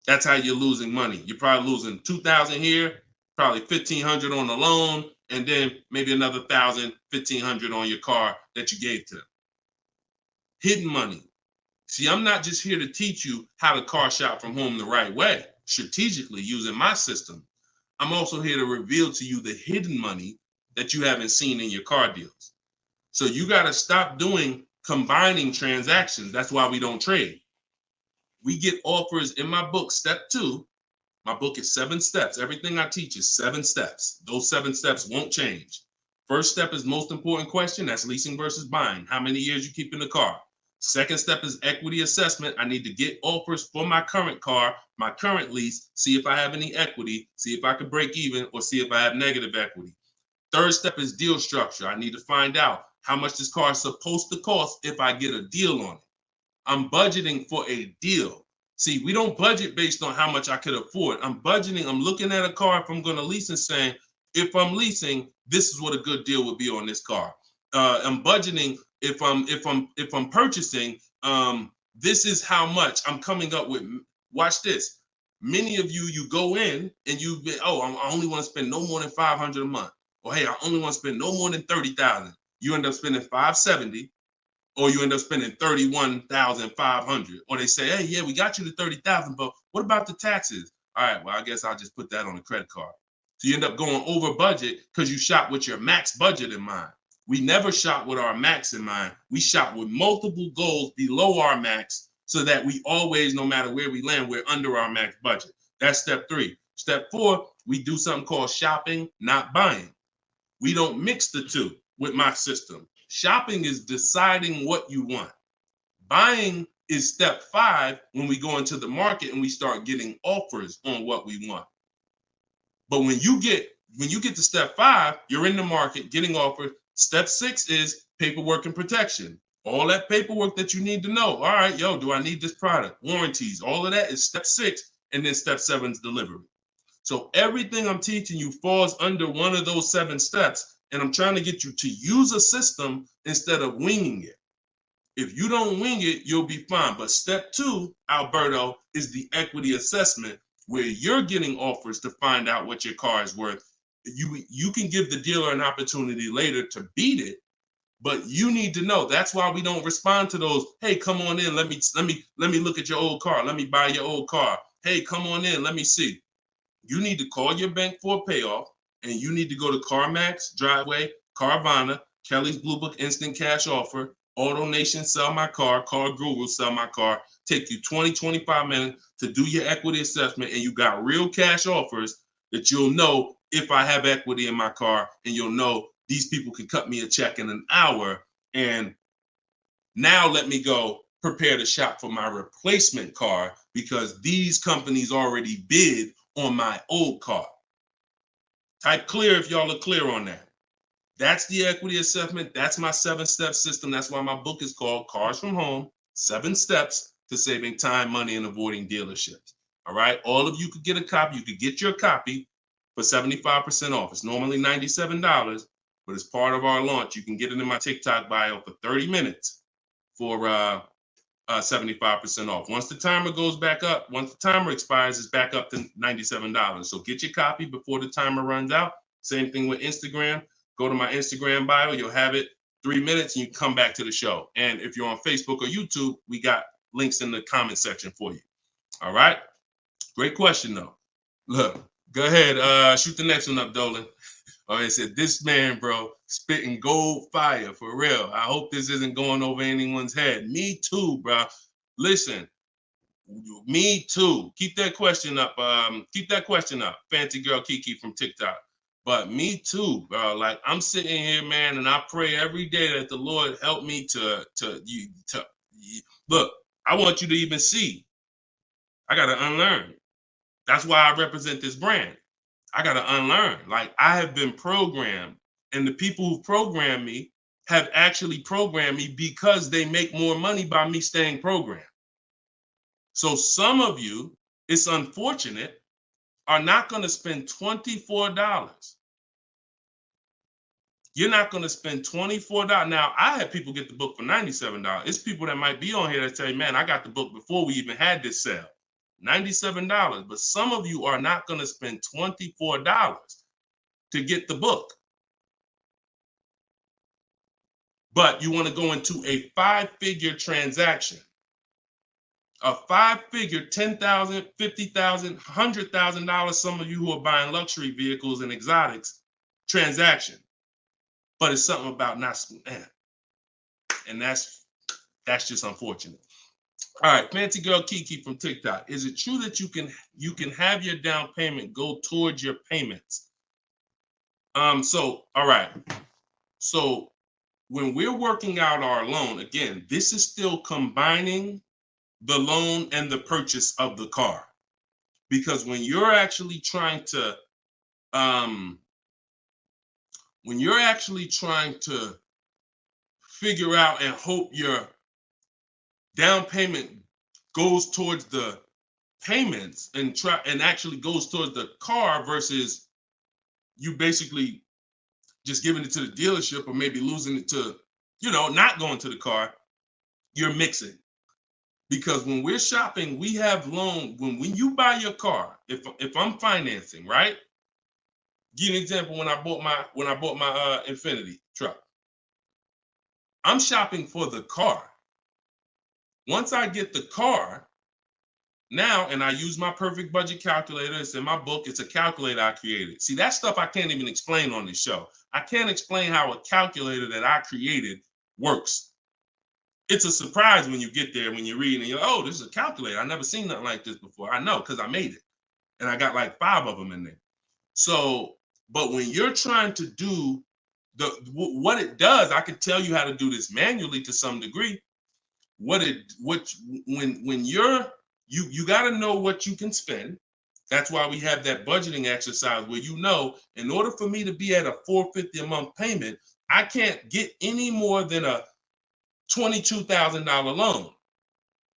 That's how you're losing money. You're probably losing $2,000 here, probably $1,500 on the loan, and then maybe another $1,000, $1,500 on your car that you gave to them. Hidden money. See, I'm not just here to teach you how to car shop from home the right way, strategically using my system. I'm also here to reveal to you the hidden money that you haven't seen in your car deals. So you got to stop doing combining transactions. That's why we don't trade. We get offers in my book, step 2. My book is 7 steps. Everything I teach is 7 steps. Those 7 steps won't change. First step is most important question. That's leasing versus buying. How many years you keep in the car? Second step is equity assessment. I need to get offers for my current car, my current lease, see if I have any equity, see if I can break even, or see if I have negative equity. Third step is deal structure. I need to find out how much this car is supposed to cost if I get a deal on it. I'm budgeting for a deal. See, we don't budget based on how much I could afford. I'm budgeting, I'm looking at a car if I'm going to lease and saying, if I'm leasing, this is what a good deal would be on this car. I'm budgeting if I'm purchasing, this is how much I'm coming up with. Watch this. Many of you go in and you've been, I only want to spend no more than $500 a month. Or hey, I only want to spend no more than $30,000. You end up spending $570, or you end up spending $31,500. Or they say, hey, yeah, we got you to $30,000, but what about the taxes? All right, well, I guess I'll just put that on a credit card. So you end up going over budget because you shop with your max budget in mind. We never shop with our max in mind. We shop with multiple goals below our max so that we always, no matter where we land, we're under our max budget. That's step 3. Step 4, we do something called shopping, not buying. We don't mix the two with my system. Shopping is deciding what you want. Buying is step 5 when we go into the market and we start getting offers on what we want. But when you get to step 5, you're in the market getting offers. Step 6 is paperwork and protection. All that paperwork that you need to know. All right, do I need this product? Warranties, all of that is step 6. And then step 7 is delivery. So everything I'm teaching you falls under one of those 7 steps. And I'm trying to get you to use a system instead of winging it. If you don't wing it, you'll be fine. But step 2, Alberto, is the equity assessment, where you're getting offers to find out what your car is worth. You can give the dealer an opportunity later to beat it, but you need to know. That's why we don't respond to those. Hey, come on in. Let me look at your old car. Let me buy your old car. Hey, come on in. Let me see. You need to call your bank for a payoff, and you need to go to CarMax, Driveway, Carvana, Kelly's Blue Book Instant Cash Offer, AutoNation, Sell My Car, Car Guru, Sell My Car. Take you 20, 25 minutes to do your equity assessment, and you got real cash offers that you'll know if I have equity in my car, and you'll know these people can cut me a check in an hour. And now let me go prepare to shop for my replacement car because these companies already bid on my old car. Type clear if y'all are clear on that. That's the equity assessment. That's my 7-step system. That's why my book is called Cars from Home, 7 Steps to Saving Time, Money, and Avoiding Dealerships. All right. All of you could get a copy. You could get your copy for 75% off. It's normally $97, but as part of our launch, you can get it in my TikTok bio for 30 minutes for 75% off. Once the timer goes back up, once the timer expires, it's back up to $97. So get your copy before the timer runs out. Same thing with Instagram. Go to my Instagram bio. You'll have it 3 minutes and you come back to the show. And if you're on Facebook or YouTube, we got links in the comment section for you. All right. Great question, though. Look, go ahead. Shoot the next one up, Dolan. Oh, it said, this man, bro, spitting gold fire for real. I hope this isn't going over anyone's head. Me too, bro. Listen, me too. Keep that question up. Fancy girl Kiki from TikTok. But me too, bro. Like, I'm sitting here, man, and I pray every day that the Lord help me to look. I want you to even see. I gotta unlearn. That's why I represent this brand. I got to unlearn. Like, I have been programmed, and the people who programmed me have actually programmed me because they make more money by me staying programmed. So some of you, it's unfortunate, are not going to spend $24. You're not going to spend $24. Now, I had people get the book for $97. It's people that might be on here that say, man, I got the book before we even had this sale. $97, but some of you are not going to spend $24 to get the book. But you want to go into a 5-figure transaction, a 5-figure, $10,000, $50,000, $100,000. Some of you who are buying luxury vehicles and exotics transaction, but it's something about not, and that's just unfortunate. All right, fancy girl Kiki from TikTok. Is it true that you can have your down payment go towards your payments? So all right, So when we're working out our loan, again, this is still combining the loan and the purchase of the car. Because when you're actually trying to figure out and hope your down payment goes towards the payments and actually goes towards the car versus you basically just giving it to the dealership or maybe losing it to, not going to the car, you're mixing. Because when we're shopping, we have loan. When you buy your car, if I'm financing, right? Give you an example. When I bought my Infinity truck, I'm shopping for the car. Once I get the car, now, and I use my perfect budget calculator. It's in my book. It's a calculator I created. See, that stuff I can't even explain on this show. I can't explain how a calculator that I created works. It's a surprise when you get there, when you read and you're like, oh, this is a calculator. I've never seen nothing like this before. I know, because I made it. And I got like 5 of them in there. So, but when you're trying to do what it does, I can tell you how to do this manually to some degree. When you got to know what you can spend. That's why we have that budgeting exercise where in order for me to be at a $450 a month payment, I can't get any more than a $22,000 loan.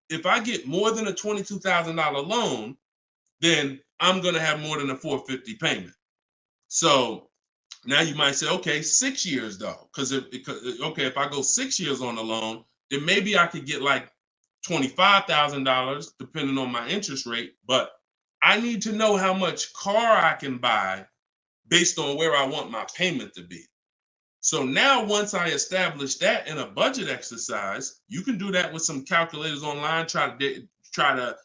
If I get more than a $22,000 loan, then I'm going to have more than a $450 payment. So now you might say, okay, 6 years though, because if I go 6 years on the loan, then maybe I could get like $25,000 depending on my interest rate. But I need to know how much car I can buy based on where I want my payment to be. So now once I establish that in a budget exercise, you can do that with some calculators online, try to,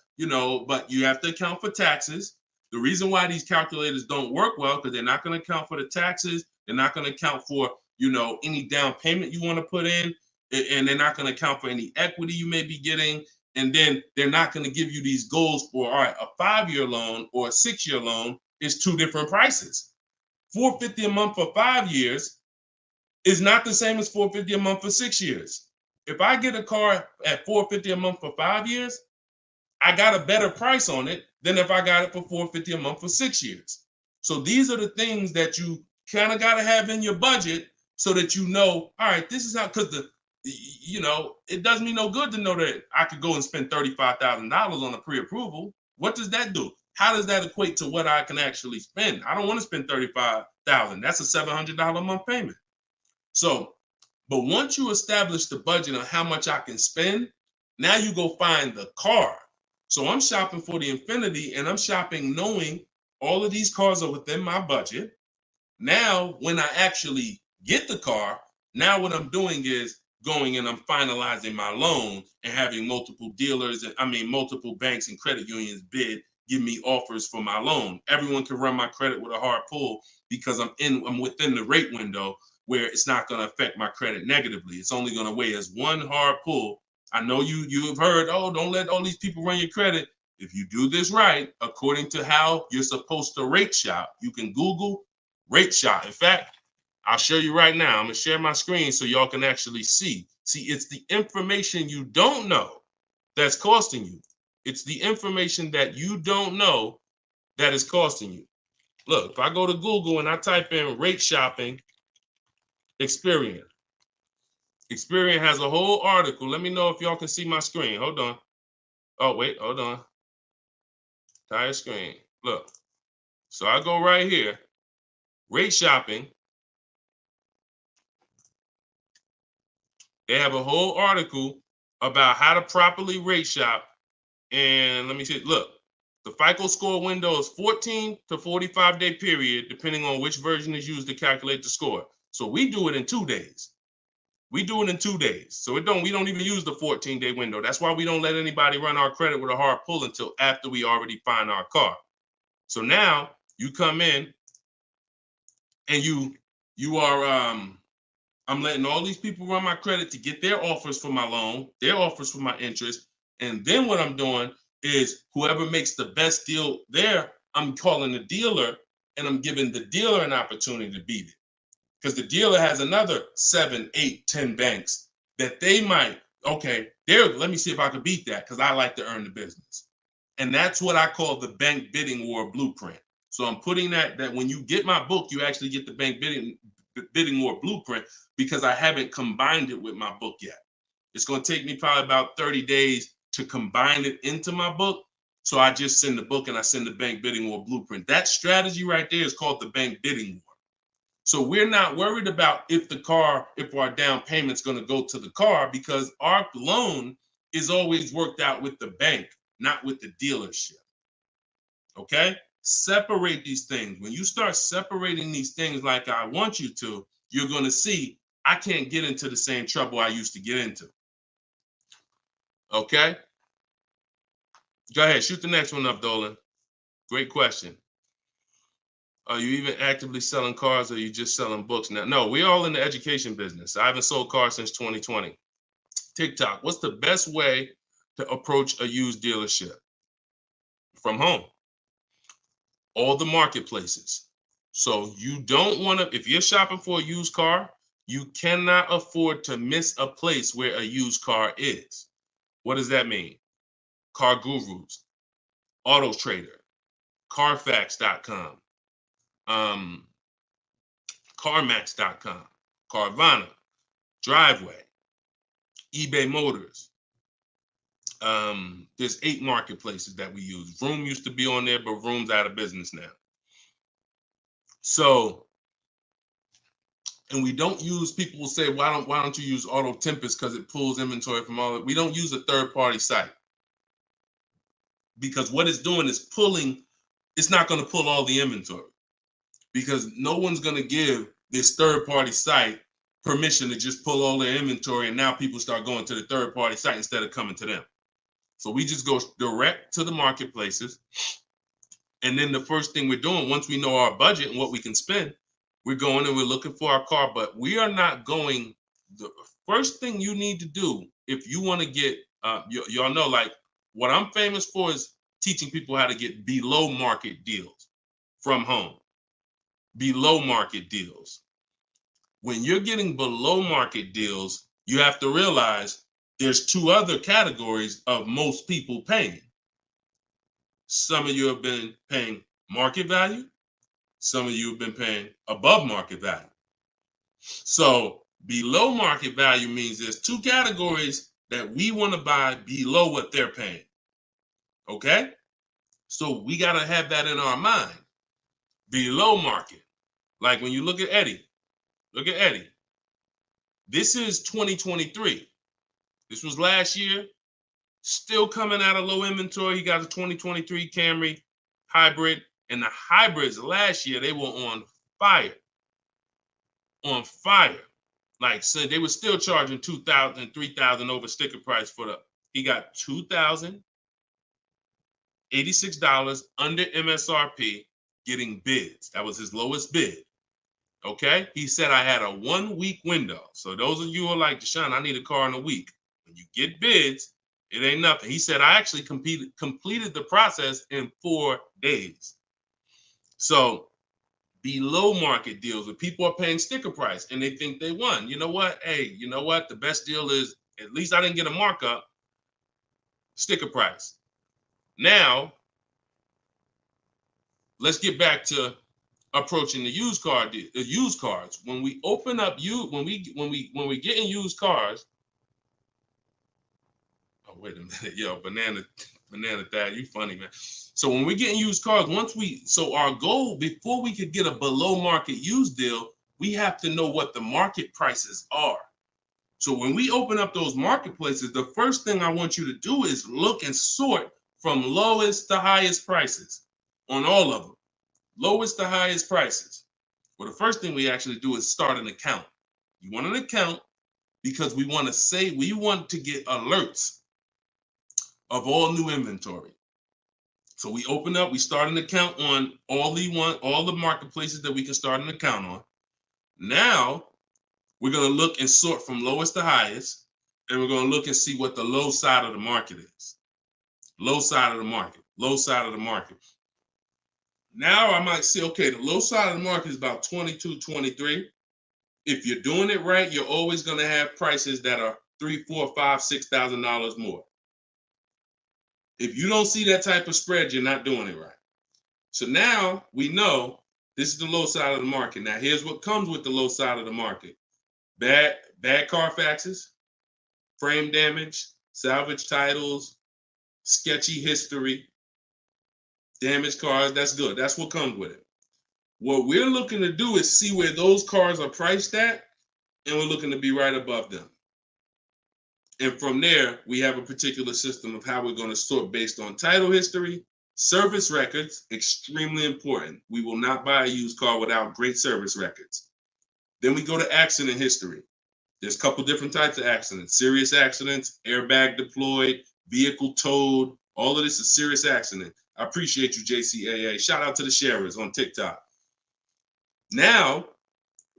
but you have to account for taxes. The reason why these calculators don't work well, because they're not going to account for the taxes. They're not going to account for, any down payment you want to put in, and they're not going to account for any equity you may be getting. And then they're not going to give you these goals for, all right, a 5-year loan or a 6-year loan is 2 different prices. $450 a month for 5 years is not the same as $450 a month for 6 years. If I get a car at $450 a month for 5 years, I got a better price on it than if I got it for $450 a month for 6 years. So these are the things that you kind of got to have in your budget so that all right, this is how, because it does me no good to know that I could go and spend $35,000 on a pre-approval. What does that do? How does that equate to what I can actually spend? I don't want to spend $35,000. That's a $700 a month payment. So, but once you establish the budget on how much I can spend, now you go find the car. So I'm shopping for the Infinity, and I'm shopping knowing all of these cars are within my budget. Now, when I actually get the car, now what I'm doing is going and I'm finalizing my loan and having multiple dealers, multiple banks and credit unions give me offers for my loan. Everyone can run my credit with a hard pull because I'm within the rate window where it's not going to affect my credit negatively. It's only going to weigh as one hard pull. I know you've heard, oh, don't let all these people run your credit. If you do this right, according to how you're supposed to rate shop, you can Google rate shop. In fact, I'll show you right now. I'm going to share my screen so y'all can actually see. See, it's the information you don't know that's costing you. It's the information that you don't know that is costing you. Look, if I go to Google and I type in rate shopping, Experian has a whole article. Let me know if y'all can see my screen. Hold on. Oh, wait, hold on. Entire screen. Look. So I go right here. Rate shopping. They have a whole article about how to properly rate shop. And let me see. Look, the FICO score window is 14 to 45 day period, depending on which version is used to calculate the score. So we do it in 2 days. We do it in 2 days. So we don't even use the 14-day window. That's why we don't let anybody run our credit with a hard pull until after we already find our car. So now you come in and you are I'm letting all these people run my credit to get their offers for my loan, their offers for my interest. And then what I'm doing is whoever makes the best deal there, I'm calling the dealer and I'm giving the dealer an opportunity to beat it. because the dealer has another 7, 8, 10 banks that they might, okay, there, let me see if I can beat that because I like to earn the business. And that's what I call the bank bidding war blueprint. So I'm putting that when you get my book, you actually get the bank bidding war blueprint because I haven't combined it with my book yet. It's going to take me probably about 30 days to combine it into my book. So I just send the book and I send the bank bidding war blueprint. That strategy right there is called the bank bidding war. So we're not worried about if our down payment's going to go to the car because our loan is always worked out with the bank, not with the dealership. Okay? Separate these things. When you start separating these things like I want you to, you're going to see I can't get into the same trouble I used to get into. Okay? Go ahead. Shoot the next one up, Dolan. Great question. Are you even actively selling cars or are you just selling books now? No, we're all in the education business. I haven't sold cars since 2020. TikTok, what's the best way to approach a used dealership? From home. All the marketplaces. So you don't want to, if you're shopping for a used car, you cannot afford to miss a place where a used car is. What does that mean? Car Gurus, Auto Trader, Carfax.com, CarMax.com, Carvana, Driveway, eBay Motors. There's 8 marketplaces that we use. Vroom used to be on there, but Vroom's out of business now. So, and we don't use, people will say, why don't you use Auto Tempest because it pulls inventory from all that. We don't use a third-party site because what it's doing is pulling, it's not going to pull all the inventory because no one's going to give this third-party site permission to just pull all their inventory and now people start going to the third-party site instead of coming to them. So we just go direct to the marketplaces. And then the first thing we're doing, once we know our budget and what we can spend, we're going and we're looking for our car, but we are not going, the first thing you need to do if you want to get, y'all know, like what I'm famous for is teaching people how to get below market deals from home. Below market deals. When you're getting below market deals, you have to realize there's 2 other categories of most people paying. Some of you have been paying market value. Some of you have been paying above market value. So below market value means there's 2 categories that we want to buy below what they're paying. Okay? So we got to have that in our mind. Below market. Like when you look at Eddie. Look at Eddie. This is 2023. This was last year. Still coming out of low inventory. He got a 2023 Camry hybrid. And the hybrids last year, they were on fire. On fire. Like, so they were still charging $2,000, $3,000 over sticker price for the, he got $2,086 under MSRP getting bids. That was his lowest bid. Okay? He said I had a 1-week window. So those of you who are like, Deshone, I need a car in a week. When you get bids, it ain't nothing. He said I actually completed the process in 4 days. So below market deals where people are paying sticker price and they think they won. You know what? Hey, you know what? The best deal is, at least I didn't get a markup, sticker price. Now, let's get back to approaching the used cars. When we open up when we get in used cars. Oh, wait a minute, yo, banana dad, you funny, man. So when we get in used cars, so our goal before we could get a below market used deal, we have to know what the market prices are. So when we open up those marketplaces, the first thing I want you to do is look and sort from lowest to highest prices on all of them. Lowest to highest prices. Well, the first thing we actually do is start an account. You want an account because we want to get alerts of all new inventory. So we start an account on all the marketplaces that we can start an account on. Now we're going to look and sort from lowest to highest, and we're going to look and see what the low side of the market is. Low side of the market, low side of the market. Now I might say, okay, the low side of the market is about 22, 23. if you're doing it right, you're always going to have prices that are $3,000, $4,000, $5,000, $6,000 more. If you don't see that type of spread, you're not doing it right. So now we know this is the low side of the market. Now here's what comes with the low side of the market: bad Carfaxes, frame damage, salvage titles, sketchy history, damaged cars. That's good. That's what comes with it. What we're looking to do is see where those cars are priced at, and we're looking to be right above them. And from there, we have a particular system of how we're going to sort based on title history, service records, extremely important. We will not buy a used car without great service records. Then we go to accident history. There's a couple different types of accidents: serious accidents, airbag deployed, vehicle towed. All of this is serious accident. I appreciate you, JCAA. Shout out to the sharers on TikTok. Now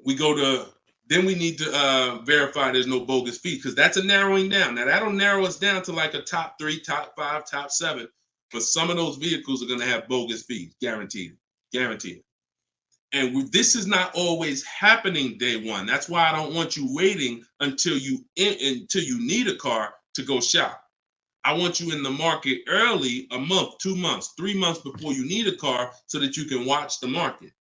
we go to, then we need to verify there's no bogus fees, because that's a narrowing down. Now that'll narrow us down to like a top 3, top 5, top 7. But some of those vehicles are going to have bogus fees, guaranteed. And this is not always happening day one. That's why I don't want you waiting until you need a car to go shop. I want you in the market early, a month, 2 months, 3 months before you need a car, so that you can watch the market.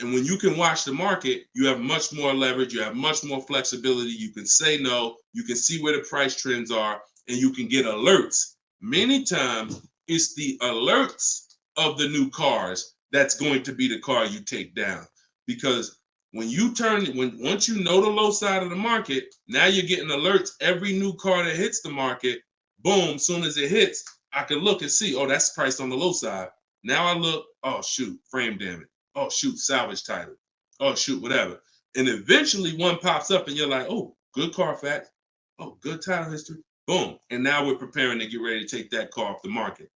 And when you can watch the market, you have much more leverage. You have much more flexibility. You can say no. You can see where the price trends are, and you can get alerts. Many times, it's the alerts of the new cars that's going to be the car you take down. Because once you know the low side of the market, now you're getting alerts. Every new car that hits the market, boom, soon as it hits, I can look and see, oh, that's priced on the low side. Now I look, oh, shoot, frame damage. Oh, shoot, salvage title. Oh, shoot, whatever. And eventually one pops up and you're like, oh, good Carfax. Oh, good title history. Boom. And now we're preparing to get ready to take that car off the market.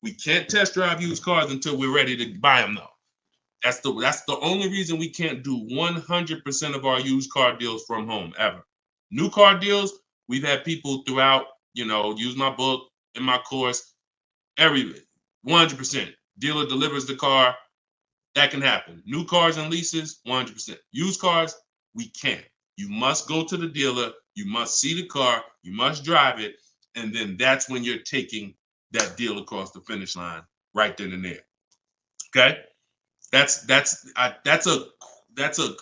We can't test drive used cars until we're ready to buy them, though. That's the only reason we can't do 100% of our used car deals from home, ever. New car deals, we've had people throughout, use my book, in my course, 100%. Dealer delivers the car. That can happen. New cars and leases, 100%. Used cars, we can't. You must go to the dealer. You must see the car. You must drive it. And then that's when you're taking that deal across the finish line right then and there. Okay? That's a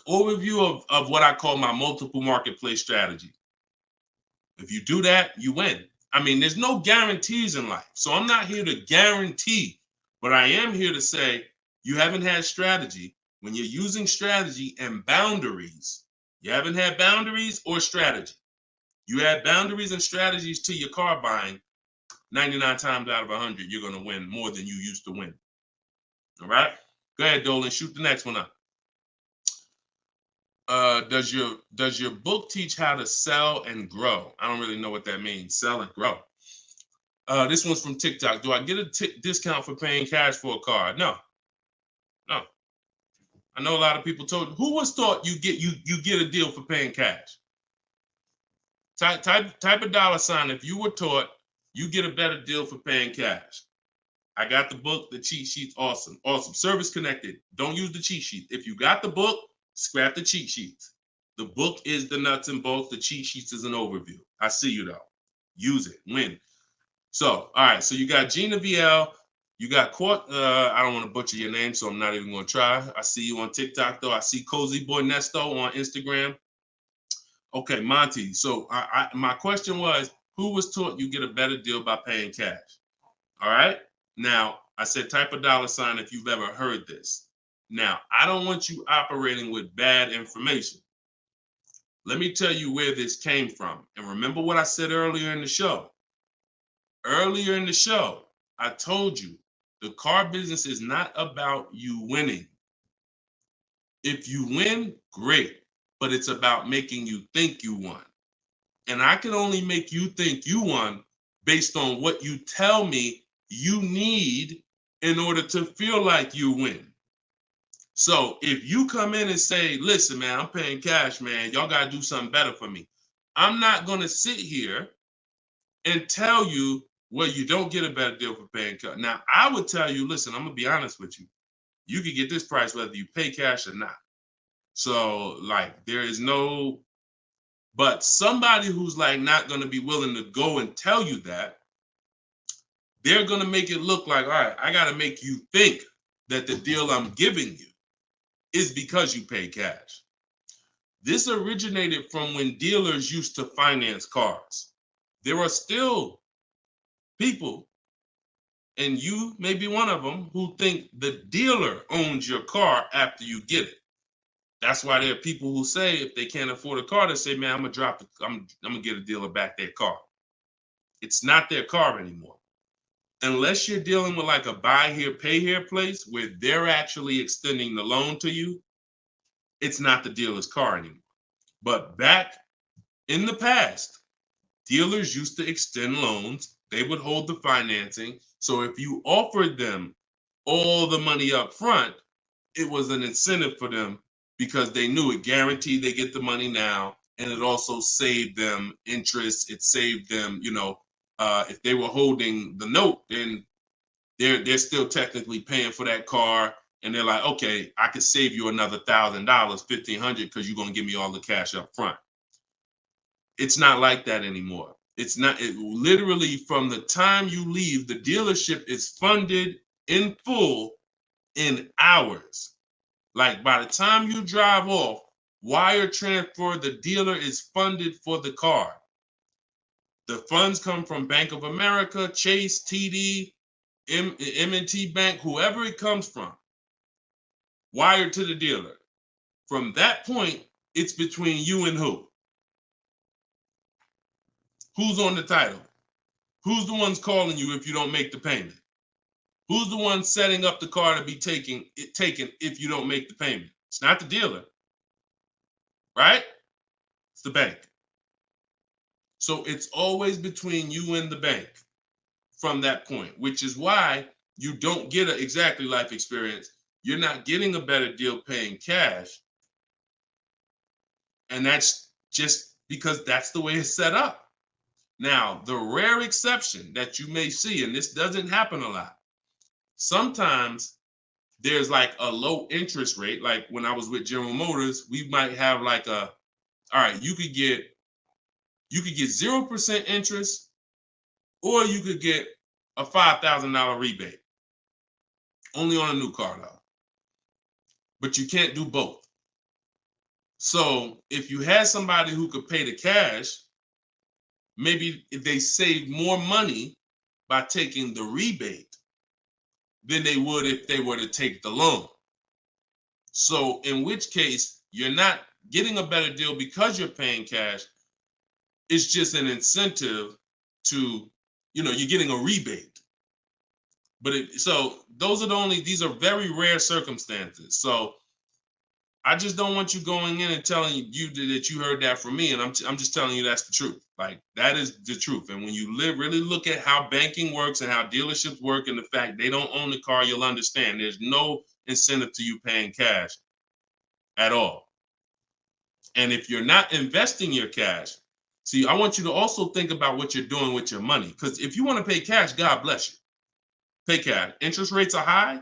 overview of what I call my multiple marketplace strategy. If you do that, you win. I mean, there's no guarantees in life. So I'm not here to guarantee, but I am here to say, you haven't had strategy. When you're using strategy and boundaries, you haven't had boundaries or strategy. You add boundaries and strategies to your car buying, 99 times out of 100, you're going to win more than you used to win. All right? Go ahead, Dolan. Shoot the next one up. Does your book teach how to sell and grow? I don't really know what that means. Sell and grow. This one's from TikTok. Do I get a discount for paying cash for a car? No. I know a lot of people told. Who was taught you get a deal for paying cash? Type a dollar sign if you were taught you get a better deal for paying cash. I got the book, the cheat sheets, awesome. Service connected. Don't use the cheat sheet. If you got the book, scrap the cheat sheets. The book is the nuts and bolts. The cheat sheets is an overview. I see you though. Use it. Win. So, all right. So you got Gina VL. You got I don't want to butcher your name, so I'm not even going to try. I see you on TikTok, though. I see Cozy Boy Nesto on Instagram. Okay, Monty. So my question was, who was taught you get a better deal by paying cash? All right. Now, I said type a dollar sign if you've ever heard this. Now, I don't want you operating with bad information. Let me tell you where this came from. And remember what I said earlier in the show. Earlier in the show, I told you, the car business is not about you winning. If you win, great, but it's about making you think you won. And I can only make you think you won based on what you tell me you need in order to feel like you win. So if you come in and say, listen, man, I'm paying cash, man, y'all got to do something better for me. I'm not going to sit here and tell you, well, you don't get a better deal for paying cash. Now, I would tell you, listen, I'm going to be honest with you. You can get this price whether you pay cash or not. So like there is no, but somebody who's like not going to be willing to go and tell you that, they're going to make it look like, all right, I got to make you think that the deal I'm giving you is because you pay cash. This originated from when dealers used to finance cars. There are still people, and you may be one of them, who think the dealer owns your car after you get it. That's why there are people who say if they can't afford a car, they say, man, I'm gonna get a dealer back their car. It's not their car anymore. Unless you're dealing with like a buy here, pay here place where they're actually extending the loan to you, it's not the dealer's car anymore. But back in the past, dealers used to extend loans. They would hold the financing. So if you offered them all the money up front, it was an incentive for them because they knew it guaranteed they get the money now. And it also saved them interest. It saved them, if they were holding the note, then they're still technically paying for that car. And they're like, okay, I could save you another $1,000, $1,500, because you're going to give me all the cash up front. It's not like that anymore. It's not. Literally from the time you leave, the dealership is funded in full in hours. Like by the time you drive off, wire transfer, the dealer is funded for the car. The funds come from Bank of America, Chase, TD, M&T Bank, whoever it comes from, wired to the dealer. From that point, it's between you and who? Who's on the title? Who's the ones calling you if you don't make the payment? Who's the one setting up the car to be taken if you don't make the payment? It's not the dealer, right? It's the bank. So it's always between you and the bank from that point, which is why you don't get an exactly life experience. You're not getting a better deal paying cash. And that's just because that's the way it's set up. Now, the rare exception that you may see, and this doesn't happen a lot, sometimes there's like a low interest rate. Like when I was with General Motors, we might have like all right, you could get 0% interest, or you could get a $5,000 rebate. Only on a new car though. But you can't do both. So if you had somebody who could pay the cash, maybe if they save more money by taking the rebate than they would if they were to take the loan. So in which case, you're not getting a better deal because you're paying cash. It's just an incentive to, you're getting a rebate. But so those are these are very rare circumstances. So I just don't want you going in and telling you that you heard that from me. And I'm just telling you that's the truth. Like that is the truth. And when you really look at how banking works and how dealerships work and the fact they don't own the car, you'll understand there's no incentive to you paying cash at all. And if you're not investing your cash, see, I want you to also think about what you're doing with your money. Because if you want to pay cash, God bless you. Pay cash. Interest rates are high.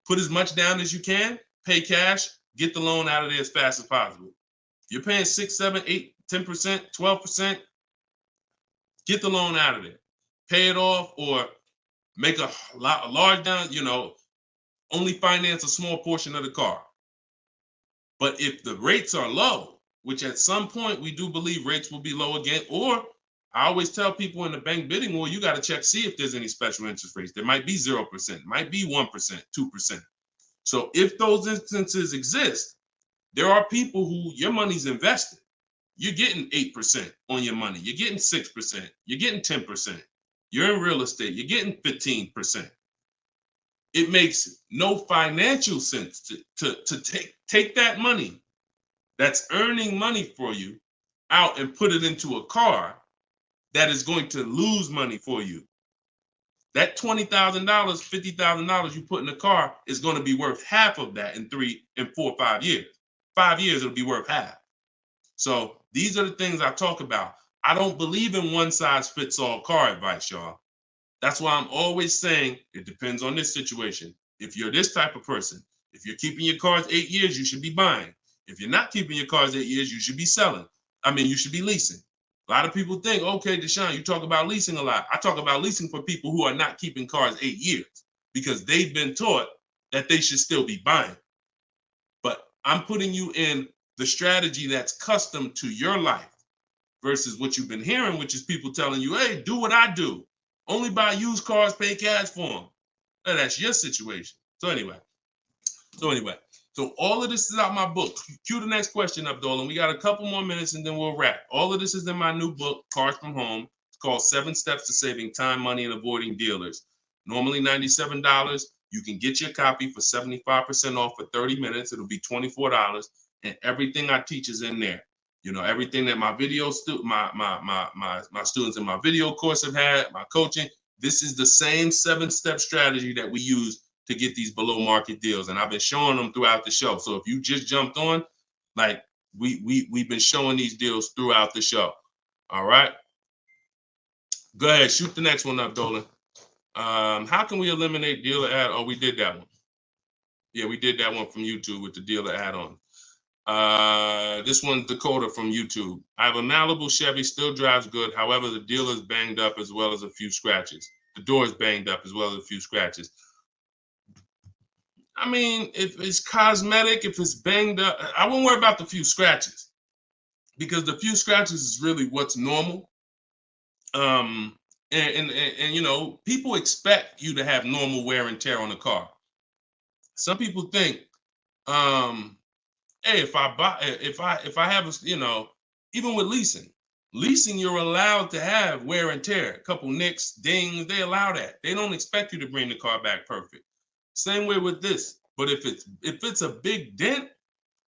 Put as much down as you can. Pay cash. Get the loan out of there as fast as possible. You're paying 6, 7, 8, 10%, 12%. Get the loan out of there. Pay it off or make a large down, only finance a small portion of the car. But if the rates are low, which at some point we do believe rates will be low again, or I always tell people in the bank bidding war, you got to check, see if there's any special interest rates. There might be 0%, might be 1%, 2%. So if those instances exist, there are people who your money's invested. You're getting 8% on your money. You're getting 6%. You're getting 10%. You're in real estate. You're getting 15%. It makes no financial sense to take that money that's earning money for you out and put it into a car that is going to lose money for you. That $20,000, $50,000 you put in the car is going to be worth half of that in 3 and 4 or 5 years. 5 years, it'll be worth half. So these are the things I talk about. I don't believe in one size fits all car advice, y'all. That's why I'm always saying it depends on this situation. If you're this type of person, if you're keeping your cars 8 years, you should be buying. If you're not keeping your cars 8 years, you should be selling. I mean, you should be leasing. A lot of people think, okay, Deshone, you talk about leasing a lot. I talk about leasing for people who are not keeping cars 8 years because they've been taught that they should still be buying. But I'm putting you in the strategy that's custom to your life versus what you've been hearing, which is people telling you, hey, do what I do. Only buy used cars, pay cash for them. And that's your situation. So anyway, so all of this is out my book. Cue the next question up, Dolan. We got a couple more minutes and then we'll wrap. All of this is in my new book, Cars from Home. It's called 7 Steps to Saving Time, Money, and Avoiding Dealers. Normally $97. You can get your copy for 75% off for 30 minutes. It'll be $24. And everything I teach is in there. You know, everything that my my students in my video course have had, my coaching. This is the same 7-step strategy that we use to get these below market deals. And I've been showing them throughout the show. So if you just jumped on, like we've been showing these deals throughout the show. All right. Go ahead, shoot the next one up, Dolan. How can we eliminate dealer add? Oh, we did that one. Yeah, we did that one from YouTube with the dealer add-on. This one's Dakota from YouTube. I have a Malibu Chevy, still drives good. However, the dealer's banged up as well as a few scratches. The door's banged up as well as a few scratches. I mean, if it's cosmetic, if it's banged up, I wouldn't worry about the few scratches because the few scratches is really what's normal. And you know, people expect you to have normal wear and tear on a car. Some people think, hey, if I have a, you know, even with leasing, you're allowed to have wear and tear, a couple nicks, dings, they allow that. They don't expect you to bring the car back perfect. Same way with this. But if it's a big dent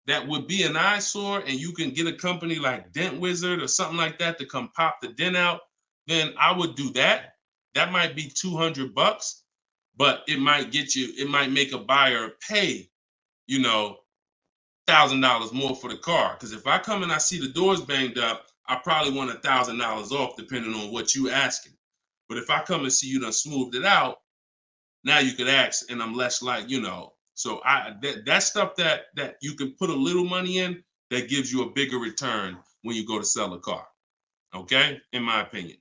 that would be an eyesore and you can get a company like Dent Wizard or something like that to come pop the dent out, then I would do that. That might be $200, but it might make a buyer pay, you know, $1,000 more for the car. Because if I come and I see the doors banged up, I probably want $1,000 off depending on what you asking. But if I come and see you done smoothed it out, now you could ask, and I'm less like, you know. So that stuff that you can put a little money in that gives you a bigger return when you go to sell a car. Okay, in my opinion.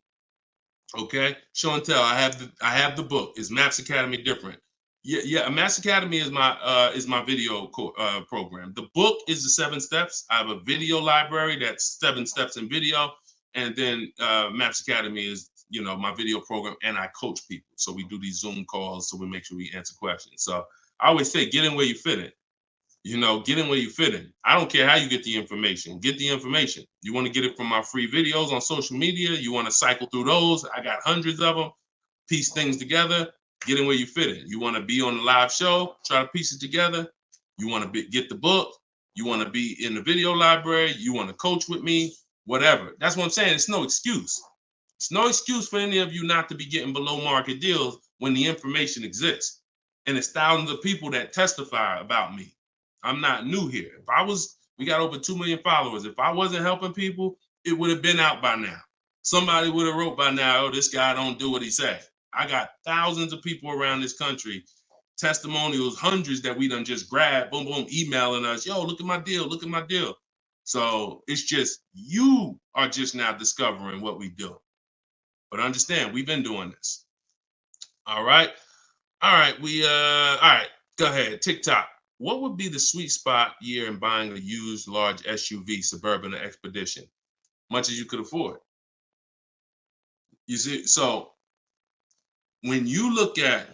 Okay, show and tell. I have the book. Is Maps Academy different? Yeah. Maps Academy is my video program. The book is the 7 steps. I have a video library that's 7 steps in video, and then Maps Academy is, you know, my video program, and I coach people. So we do these Zoom calls, so we make sure we answer questions. So I always say, get in where you fit in. You know, get in where you fit in. I don't care how you get the information. Get the information. You want to get it from my free videos on social media. You want to cycle through those. I got hundreds of them. Piece things together. Get in where you fit in. You want to be on the live show. Try to piece it together. You want to get the book. You want to be in the video library. You want to coach with me. Whatever. That's what I'm saying. It's no excuse. It's no excuse for any of you not to be getting below market deals when the information exists. And it's thousands of people that testify about me. I'm not new here. We got over 2 million followers. If I wasn't helping people, it would have been out by now. Somebody would have wrote by now, oh, this guy don't do what he said. I got thousands of people around this country, testimonials, hundreds that we done just grabbed, boom, boom, emailing us, yo, look at my deal, look at my deal. So it's just, you are just now discovering what we do. But understand, we've been doing this. All right. All right. All right. Go ahead. TikTok. What would be the sweet spot year in buying a used large SUV, Suburban, or Expedition? Much as you could afford. You see, so when you look at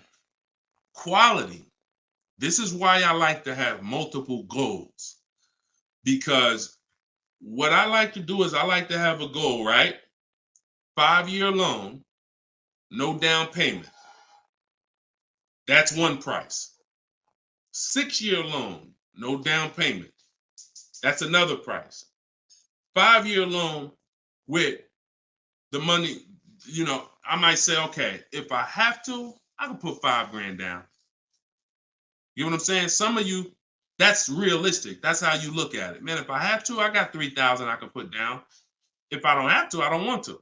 quality, this is why I like to have multiple goals. Because what I like to do is I like to have a goal, right? 5-year loan, no down payment. That's one price. 6-year loan, no down payment. That's another price. 5-year loan with the money, you know, I might say, okay, if I have to, I can put $5,000 down. You know what I'm saying? Some of you, that's realistic. That's how you look at it. Man, if I have to, I got $3,000 I can put down. If I don't have to, I don't want to.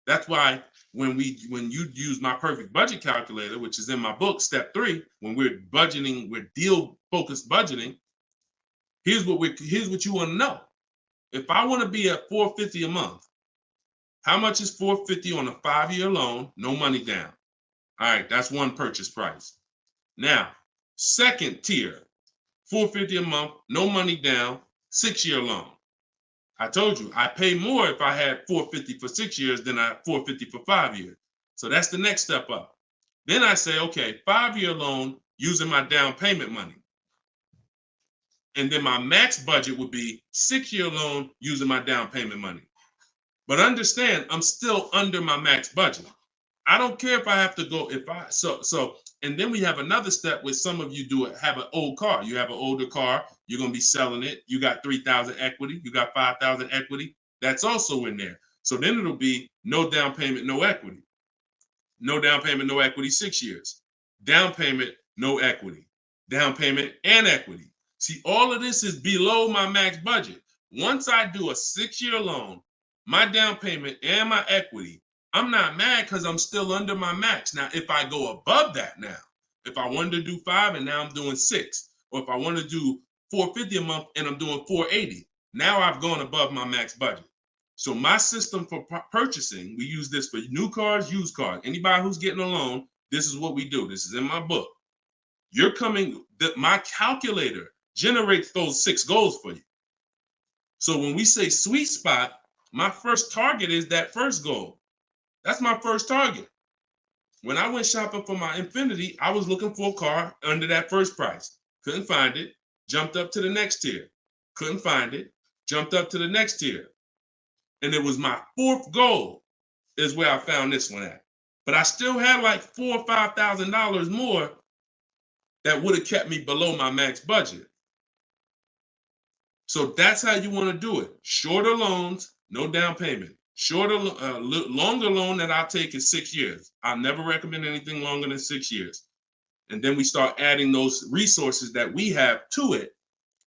That's why when you use my perfect budget calculator, which is in my book, step 3, when we're budgeting, we're deal focused budgeting. here's what you want to know. If I want to be at $450 a month, how much is $450 on a 5-year loan? No money down. All right, that's one purchase price. Now, second tier, $450 a month, no money down, 6-year loan. I told you I pay more if I had $450 for 6 years than I $450 for 5 years. So that's the next step up. Then I say, okay, 5-year loan using my down payment money. And then my max budget would be 6-year loan using my down payment money. But understand, I'm still under my max budget. I don't care if I have to go, and then we have another step where some of you have an old car. You have an older car, you're going to be selling it. You got 3,000 equity, you got 5,000 equity. That's also in there. So then it'll be no down payment, no equity. No down payment, no equity, 6 years. Down payment, no equity. Down payment and equity. See, all of this is below my max budget. Once I do a 6-year loan, my down payment and my equity, I'm not mad because I'm still under my max. Now, if I go above that now, if I wanted to do 5 and now I'm doing 6, or if I want to do $450 a month and I'm doing $480, now I've gone above my max budget. So my system for purchasing, we use this for new cars, used cars. Anybody who's getting a loan, this is what we do. This is in my book. My calculator generates those 6 goals for you. So when we say sweet spot, my first target is that first goal. That's my first target. When I went shopping for my Infiniti, I was looking for a car under that first price. Couldn't find it. Jumped up to the next tier. Couldn't find it. Jumped up to the next tier. And it was my 4th goal is where I found this one at. But I still had like $4,000 or $5,000 more that would have kept me below my max budget. So that's how you want to do it. Shorter loans, no down payment. Longer loan that I'll take is 6 years. I'll never recommend anything longer than 6 years. And then we start adding those resources that we have to it.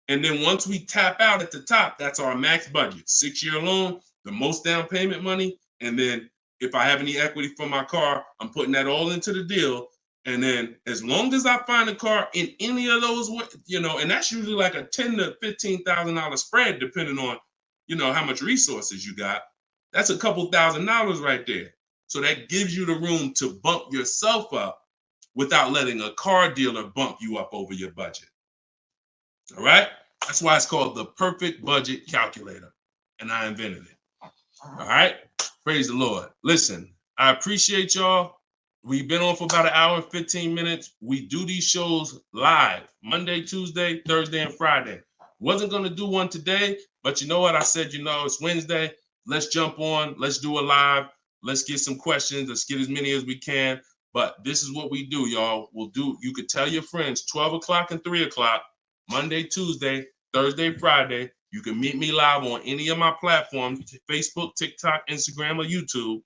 And then once we tap out at the top, that's our max budget. 6-year loan, the most down payment money. And then if I have any equity from my car, I'm putting that all into the deal. And then as long as I find a car in any of those, and that's usually like a $10,000 to $15,000 spread, depending on, how much resources you got. That's a couple $1,000s right there. So that gives you the room to bump yourself up without letting a car dealer bump you up over your budget. All right? That's why it's called the perfect budget calculator. And I invented it. All right? Praise the Lord. Listen, I appreciate y'all. We've been on for about an hour and 15 minutes. We do these shows live Monday, Tuesday, Thursday, and Friday. Wasn't going to do one today, but you know what? I said, it's Wednesday. Let's jump on. Let's do a live. Let's get some questions. Let's get as many as we can. But this is what we do, y'all. You could tell your friends 12 o'clock and 3 o'clock, Monday, Tuesday, Thursday, Friday. You can meet me live on any of my platforms, Facebook, TikTok, Instagram, or YouTube.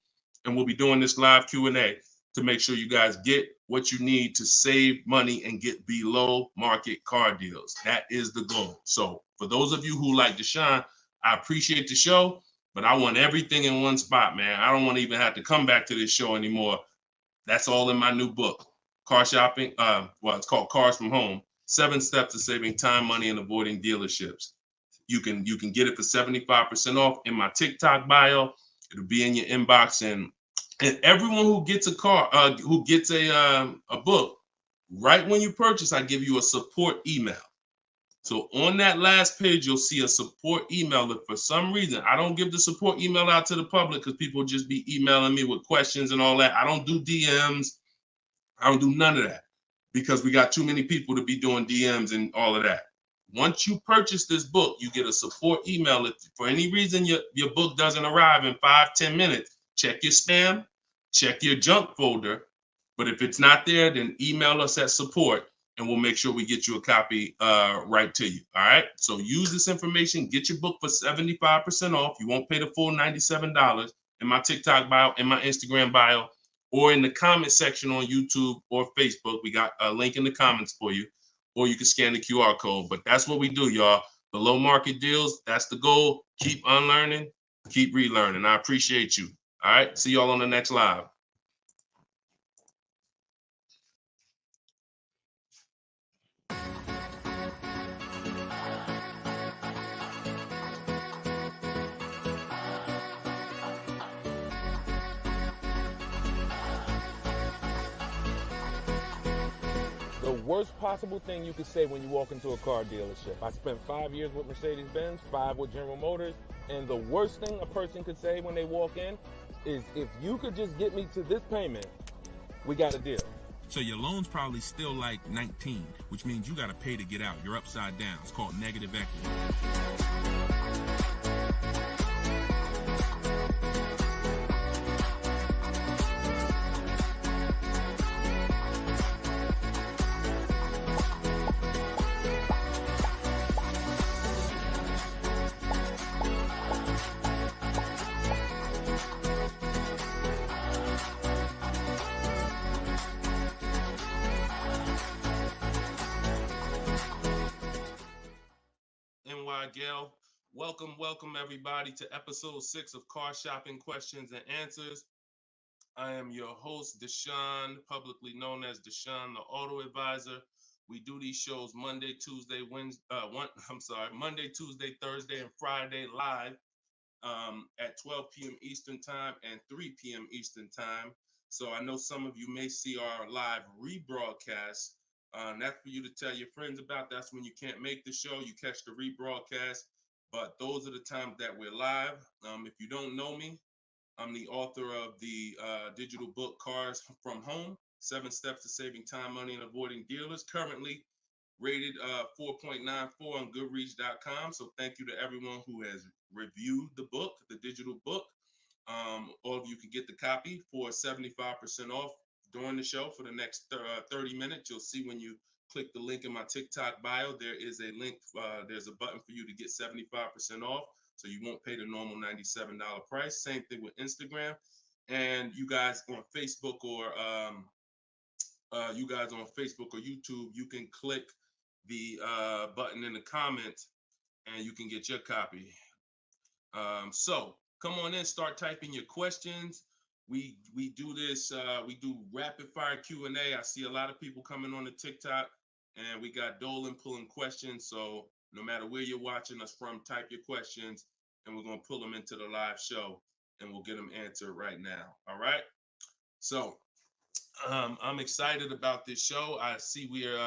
And we'll be doing this live Q&A to make sure you guys get what you need to save money and get below market car deals. That is the goal. So for those of you who like Deshone, I appreciate the show, but I want everything in one spot, man. I don't want to even have to come back to this show anymore. That's all in my new book, Car Shopping. It's called Cars from Home, 7 Steps to Saving Time, Money, and Avoiding Dealerships. You can get it for 75% off in my TikTok bio. It'll be in your inbox, and everyone who gets a car, who gets a book, right when you purchase, I give you a support email. So on that last page, you'll see a support email. If for some reason I don't give the support email out to the public because people just be emailing me with questions and all that. I don't do DMs. I don't do none of that because we got too many people to be doing DMs and all of that. Once you purchase this book, you get a support email. If for any reason your book doesn't arrive in 5-10 minutes, check your spam, check your junk folder. But if it's not there, then email us at support and we'll make sure we get you a copy right to you. All right. So use this information, get your book for 75% off. You won't pay the full $97 in my TikTok bio, in my Instagram bio, or in the comment section on YouTube or Facebook. We got a link in the comments for you, or you can scan the QR code. But that's what we do, y'all. Below market deals. That's the goal. Keep unlearning, keep relearning. I appreciate you. All right. See y'all on the next live. The worst possible thing you could say when you walk into a car dealership. I spent 5 years with Mercedes-Benz, 5 with General Motors, and the worst thing a person could say when they walk in is, if you could just get me to this payment, we got a deal. So your loan's probably still like 19, which means you got to pay to get out. You're upside down. It's called negative equity. Gail, welcome everybody to episode 6 of Car Shopping Questions and Answers. I am your host, Deshone, publicly known as Deshone the Auto Advisor. We do these shows Monday, Tuesday, Thursday, and Friday live at 12 p.m. Eastern Time and 3 p.m. Eastern Time. So I know some of you may see our live rebroadcast. That's for you to tell your friends about. That's when you can't make the show, you catch the rebroadcast. But those are the times that we're live. If you don't know me, I'm the author of the digital book Cars from Home, 7 Steps to Saving Time, Money, and Avoiding Dealers, currently rated 4.94 on Goodreads.com. So thank you to everyone who has reviewed the book, the digital book. All of you can get the copy for 75% off during the show for the next 30 minutes. You'll see when you click the link in my TikTok bio, there is a link, there's a button for you to get 75% off. So you won't pay the normal $97 price. Same thing with Instagram. And you guys on Facebook or YouTube, you can click the button in the comments and you can get your copy. So come on in, start typing your questions. We do this, we do rapid fire Q&A. I see a lot of people coming on the TikTok, and we got Dolan pulling questions. So no matter where you're watching us from, type your questions and we're going to pull them into the live show and we'll get them answered right now. All right. So I'm excited about this show. I see we're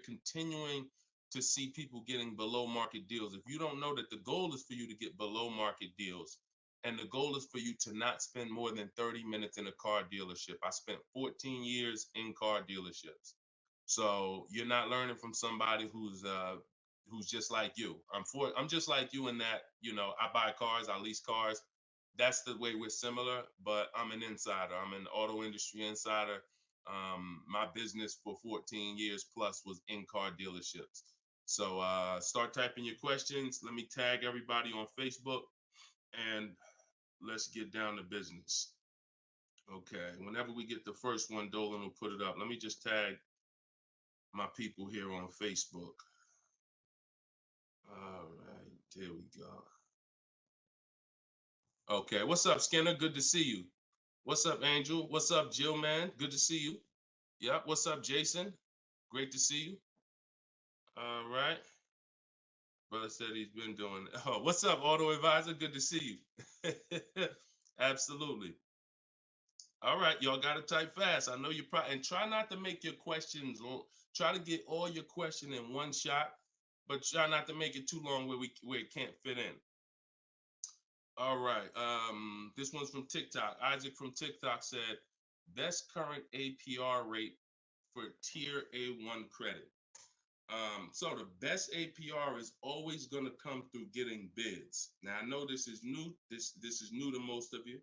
continuing to see people getting below market deals. If you don't know that the goal is for you to get below market deals, and the goal is for you to not spend more than 30 minutes in a car dealership. I spent 14 years in car dealerships. So you're not learning from somebody who's just like you. I'm just like you in that, I buy cars, I lease cars. That's the way we're similar, but I'm an insider. I'm an auto industry insider. My business for 14 years plus was in car dealerships. So start typing your questions. Let me tag everybody on Facebook and let's get down to business. Okay, whenever we get the first one, Dolan will put it up. Let me just tag my people here on Facebook. All right, there we go. Okay, what's up, Skinner? Good to see you. What's up, Angel? What's up, Jill, man? Good to see you. Yep, what's up, Jason? Great to see you. All right. Brother said he's been doing it. Oh, what's up, Auto Advisor? Good to see you. Absolutely. All right, y'all got to type fast. I know you probably, and try not to make your questions long. Try to get all your question in one shot, but try not to make it too long where it can't fit in. All right, this one's from TikTok. Isaac from TikTok said, best current APR rate for tier A1 credit. So the best APR is always going to come through getting bids. Now I know this is new. This is new to most of you.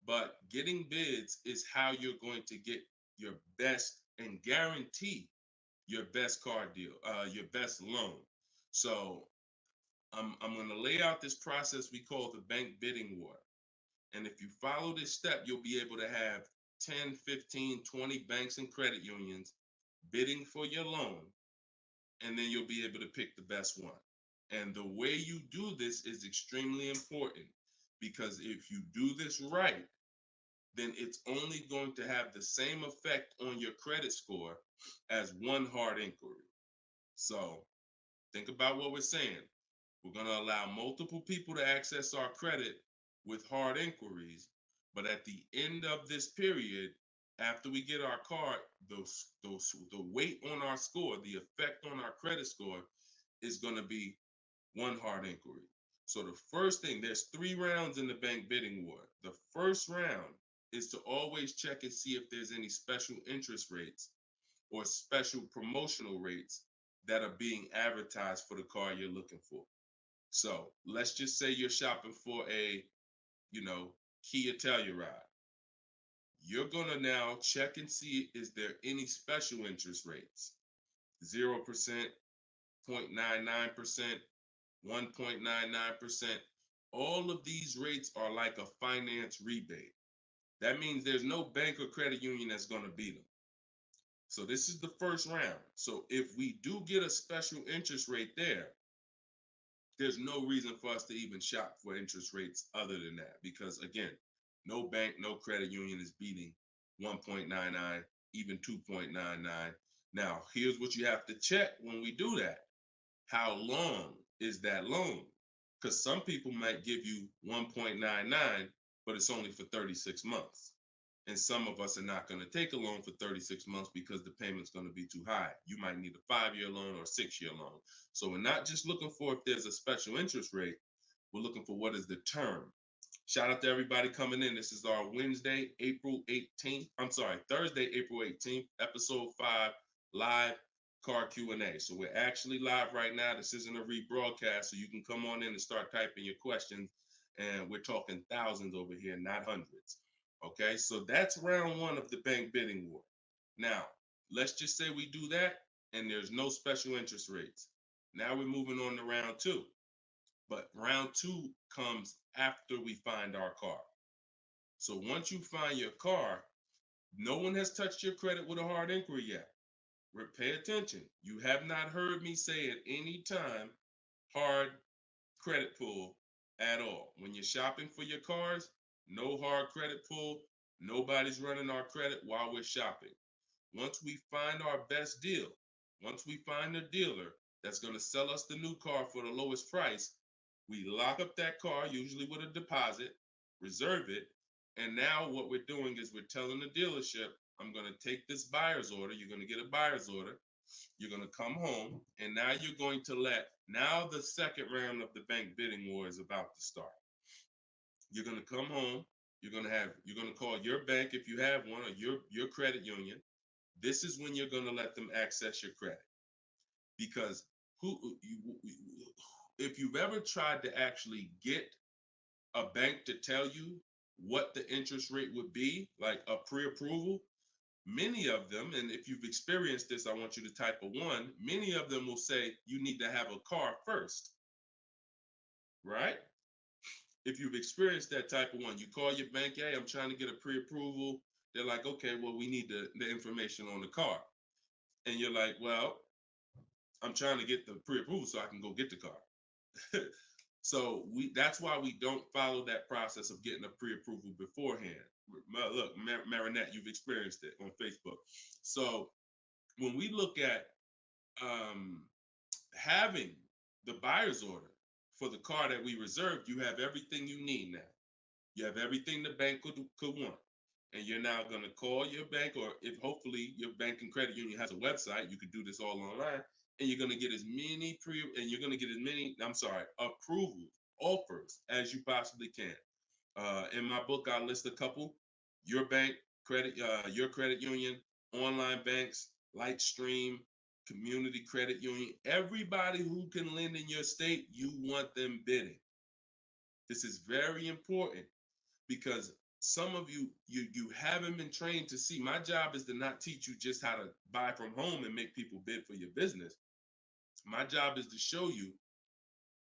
But getting bids is how you're going to get your best and guarantee your best car deal, your best loan. So I'm going to lay out this process we call the bank bidding war. And if you follow this step, you'll be able to have 10, 15, 20 banks and credit unions bidding for your loan. And then you'll be able to pick the best one. And the way you do this is extremely important, because if you do this right, then it's only going to have the same effect on your credit score as one hard inquiry. So think about what we're saying. We're going to allow multiple people to access our credit with hard inquiries, but at the end of this period, after we get our car, the weight on our score, the effect on our credit score is going to be one hard inquiry. So the first thing, there's 3 rounds in the bank bidding war. The first round is to always check and see if there's any special interest rates or special promotional rates that are being advertised for the car you're looking for. So let's just say you're shopping for a, Kia Telluride. You're gonna now check and see, is there any special interest rates? 0%, 0.99%, 1.99%. All of these rates are like a finance rebate. That means there's no bank or credit union that's gonna beat them. So this is the first round. So if we do get a special interest rate there's no reason for us to even shop for interest rates other than that. Because again, no bank, no credit union is beating 1.99, even 2.99. Now, here's what you have to check when we do that. How long is that loan? Because some people might give you 1.99, but it's only for 36 months. And some of us are not going to take a loan for 36 months because the payment's going to be too high. You might need a 5-year loan or a 6-year loan. So we're not just looking for if there's a special interest rate, we're looking for what is the term. Shout out to everybody coming in. This is our Thursday, April 18th, episode 5, live car Q&A. So we're actually live right now. This isn't a rebroadcast, so you can come on in and start typing your questions. And we're talking thousands over here, not hundreds. Okay, so that's round 1 of the bank bidding war. Now, let's just say we do that and there's no special interest rates. Now we're moving on to round 2. But round 2 comes after we find our car. So once you find your car, no one has touched your credit with a hard inquiry yet. Pay attention. You have not heard me say at any time hard credit pull at all. When you're shopping for your cars, no hard credit pull. Nobody's running our credit while we're shopping. Once we find our best deal, once we find a dealer that's going to sell us the new car for the lowest price, we lock up that car, usually with a deposit, reserve it. And now what we're doing is we're telling the dealership, I'm going to take this buyer's order. You're going to get a buyer's order. You're going to come home. And now you're going to now the second round of the bank bidding war is about to start. You're going to come home. You're going to call your bank if you have one, or your credit union. This is when you're going to let them access your credit. Because if you've ever tried to actually get a bank to tell you what the interest rate would be, like a pre-approval, many of them, and if you've experienced this, I want you to type a 1, many of them will say you need to have a car first, right? If you've experienced that type of 1, you call your bank, hey, I'm trying to get a pre-approval. They're like, okay, well, we need the information on the car. And you're like, well, I'm trying to get the pre-approval so I can go get the car. So that's why we don't follow that process of getting a pre-approval beforehand. Look, Marinette, you've experienced it on Facebook. So when we look at having the buyer's order for the car that we reserved, you have everything you need now. You have everything the bank could want. And you're now going to call your bank, or if hopefully your bank and credit union has a website, you could do this all online. And you're going to get as many approvals, offers as you possibly can. In my book, I list a couple: your bank, your credit union, online banks, Lightstream, community credit union. Everybody who can lend in your state, you want them bidding. This is very important because some of you haven't been trained to see. My job is to not teach you just how to buy from home and make people bid for your business. My job is to show you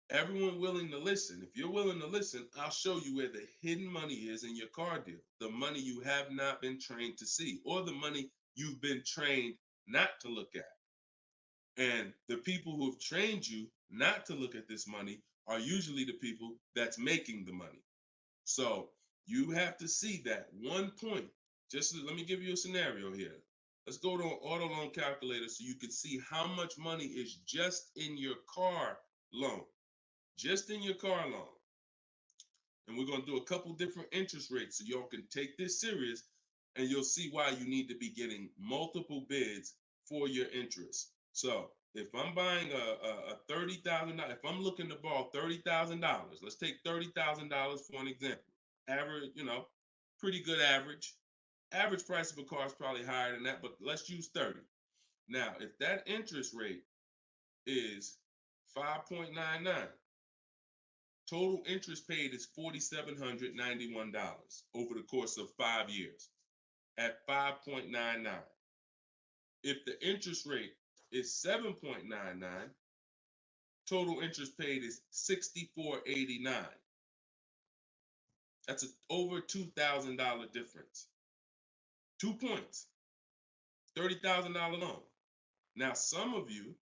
everyone willing to listen. If you're willing to listen, I'll show you where the hidden money is in your car deal. The money you have not been trained to see, or the money you've been trained not to look at. And the people who have trained you not to look at this money are usually the people that's making the money. So you have to see that one point. Let me give you a scenario here. Let's go to an auto loan calculator so you can see how much money is just in your car loan. Just in your car loan. And we're going to do a couple different interest rates so y'all can take this serious and you'll see why you need to be getting multiple bids for your interest. So if I'm buying a $30,000, if I'm looking to borrow $30,000, let's take $30,000 for an example. Average, pretty good average. Average price of a car is probably higher than that, but let's use 30. Now, if that interest rate is 5.99, total interest paid is $4,791 over the course of 5 years at 5.99. If the interest rate is 7.99, total interest paid is $64.89. That's over $2,000 difference. 2 points, $30,000 loan. Now, some of you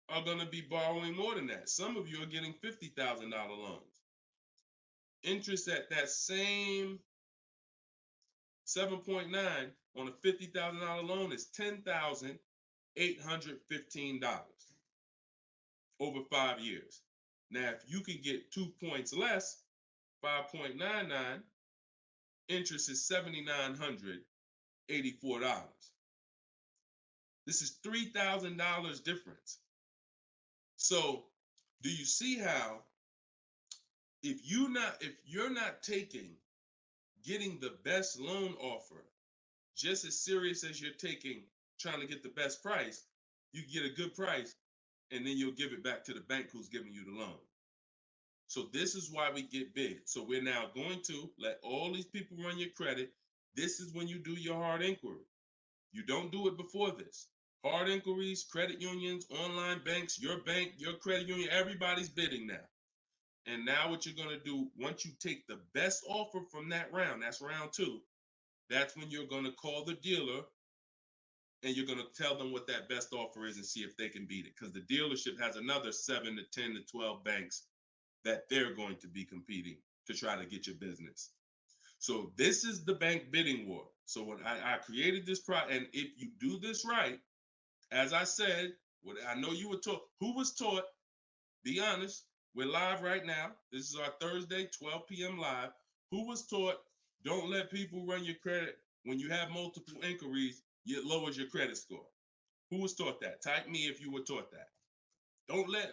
are going to be borrowing more than that. Some of you are getting $50,000 loans. Interest at that same 7.9 on a $50,000 loan is $10,815 over 5 years. Now, if you can get 2 points less, 5.99, interest is $7,984. This is $3,000 difference. So, do you see how if you're not taking getting the best loan offer just as serious as you're taking trying to get the best price, you get a good price and then you'll give it back to the bank who's giving you the loan. So this is why we get bid. So we're now going to let all these people run your credit. This is when you do your hard inquiry. You don't do it before this. Hard inquiries, credit unions, online banks, your bank, your credit union, everybody's bidding now. And now what you're going to do, once you take the best offer from that round, that's round 2, that's when you're going to call the dealer and you're going to tell them what that best offer is and see if they can beat it. Because the dealership has another 7 to 10 to 12 banks that they're going to be competing to try to get your business. So this is the bank bidding war. So when I created this product, and if you do this right, as I said, what I know you were taught, who was taught, be honest, we're live right now. This is our Thursday, 12 p.m. live. Who was taught, don't let people run your credit. When you have multiple inquiries, it lowers your credit score. Who was taught that? Type me if you were taught that. Don't let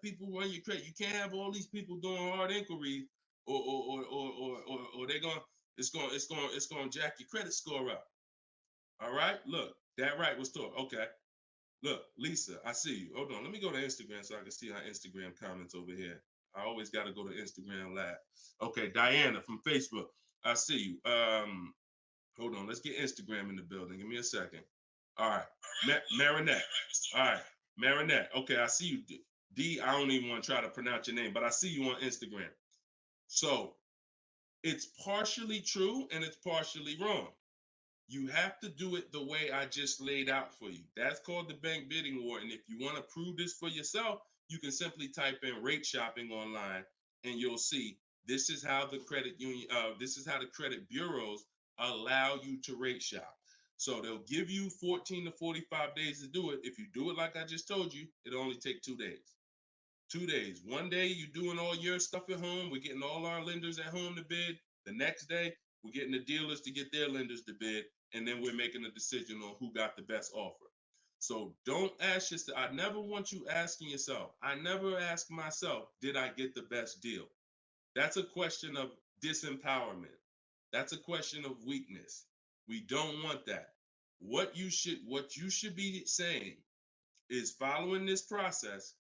people run your credit. You can't have all these people doing hard inquiries or they're going it's going to jack your credit score up. All right? Look, that right was taught. Okay. Look, Lisa, I see you. Hold on. Let me go to Instagram so I can see our Instagram comments over here. I always got to go to Instagram Live. Okay, Diana from Facebook. I see you. Hold on. Let's get Instagram in the building. Give me a second. All right. Marinette. All right. Marinette. Okay, I see you. D, I don't even want to try to pronounce your name, but I see you on Instagram. So it's partially true and it's partially wrong. You have to do it the way I just laid out for you. That's called the bank bidding war. And if you want to prove this for yourself, you can simply type in rate shopping online and you'll see this is how the credit union, this is how the credit bureaus allow you to rate shop. So they'll give you 14 to 45 days to do it. If you do it like I just told you, it'll only take 2 days. 2 days. One day you're doing all your stuff at home. We're getting all our lenders at home to bid. The next day, we're getting the dealers to get their lenders to bid. And then we're making a decision on who got the best offer. So don't ask yourself. I never want you asking yourself. I never ask myself, did I get the best deal? That's a question of disempowerment. That's a question of weakness. We don't want that. What you should be saying is, following this process,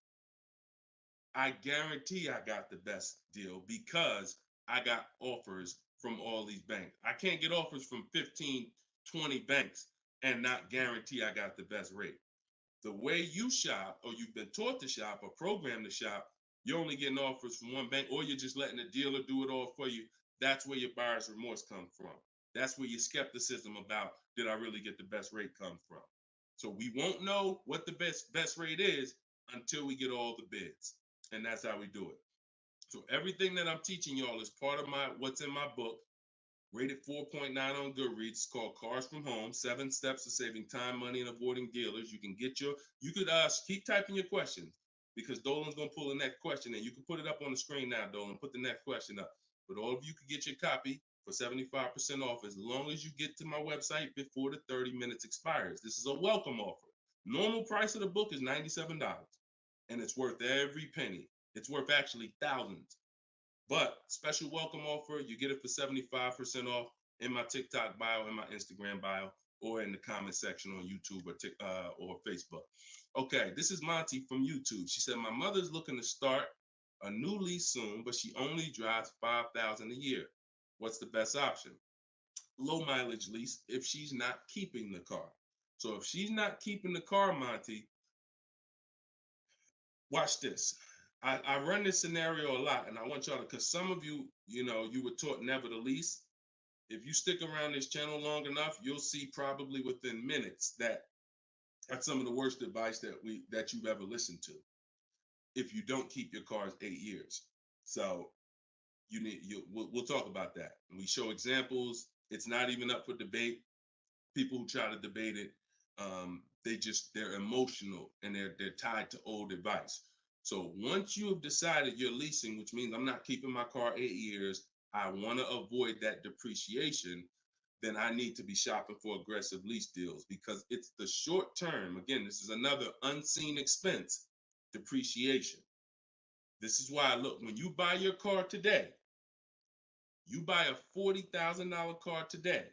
I guarantee I got the best deal because I got offers from all these banks. I can't get offers from 15, 20 banks and not guarantee I got the best rate. The way you shop, or you've been taught to shop or programmed to shop, you're only getting offers from one bank, or you're just letting the dealer do it all for you. That's where your buyer's remorse comes from. That's where your skepticism about, did I really get the best rate, come from. So we won't know what the best rate is until we get all the bids. And that's how we do it. So everything that I'm teaching y'all is part of what's in my book, rated 4.9 on Goodreads. It's called Cars from Home, 7 Steps to Saving Time, Money, and Avoiding Dealers. You could keep typing your questions because Dolan's going to pull the next question in. You can put it up on the screen now, Dolan. Put the next question up. But all of you could get your copy for 75% off as long as you get to my website before the 30 minutes expires. This is a welcome offer. Normal price of the book is $97, and it's worth every penny. It's worth actually thousands. But special welcome offer, you get it for 75% off in my TikTok bio, in my Instagram bio, or in the comment section on YouTube or Facebook. Okay, this is Monty from YouTube. She said, my mother's looking to start a new lease soon, but she only drives 5,000 a year. What's the best option? Low mileage lease if she's not keeping the car. So if she's not keeping the car, Monty, watch this. I run this scenario a lot, and I want y'all to, because some of you, you were taught never to lease. If you stick around this channel long enough, you'll see probably within minutes that that's some of the worst advice that you've ever listened to. If you don't keep your cars 8 years, so we'll talk about that. And we show examples. It's not even up for debate. People who try to debate it, they're emotional and they're tied to old advice. So once you have decided you're leasing, which means I'm not keeping my car 8 years, I want to avoid that depreciation, then I need to be shopping for aggressive lease deals, because it's the short term. Again, this is another unseen expense, depreciation. This is why, look, when you buy your car today, you buy a $40,000 car today,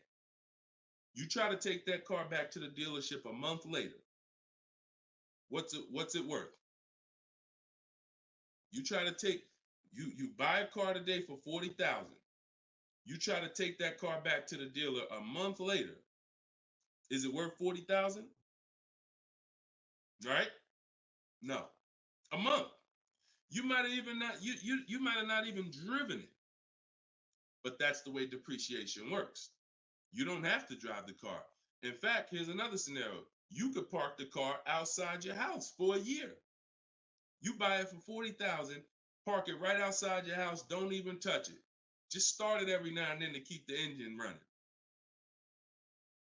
you try to take that car back to the dealership a month later, what's it worth? You try to take, you buy a car today for $40,000. You try to take that car back to the dealer a month later. Is it worth $40,000? Right? No. A month. You might have even not, you might have not even driven it. But that's the way depreciation works. You don't have to drive the car. In fact, here's another scenario. You could park the car outside your house for a year. You buy it for $40,000, park it right outside your house, don't even touch it. Just start it every now and then to keep the engine running.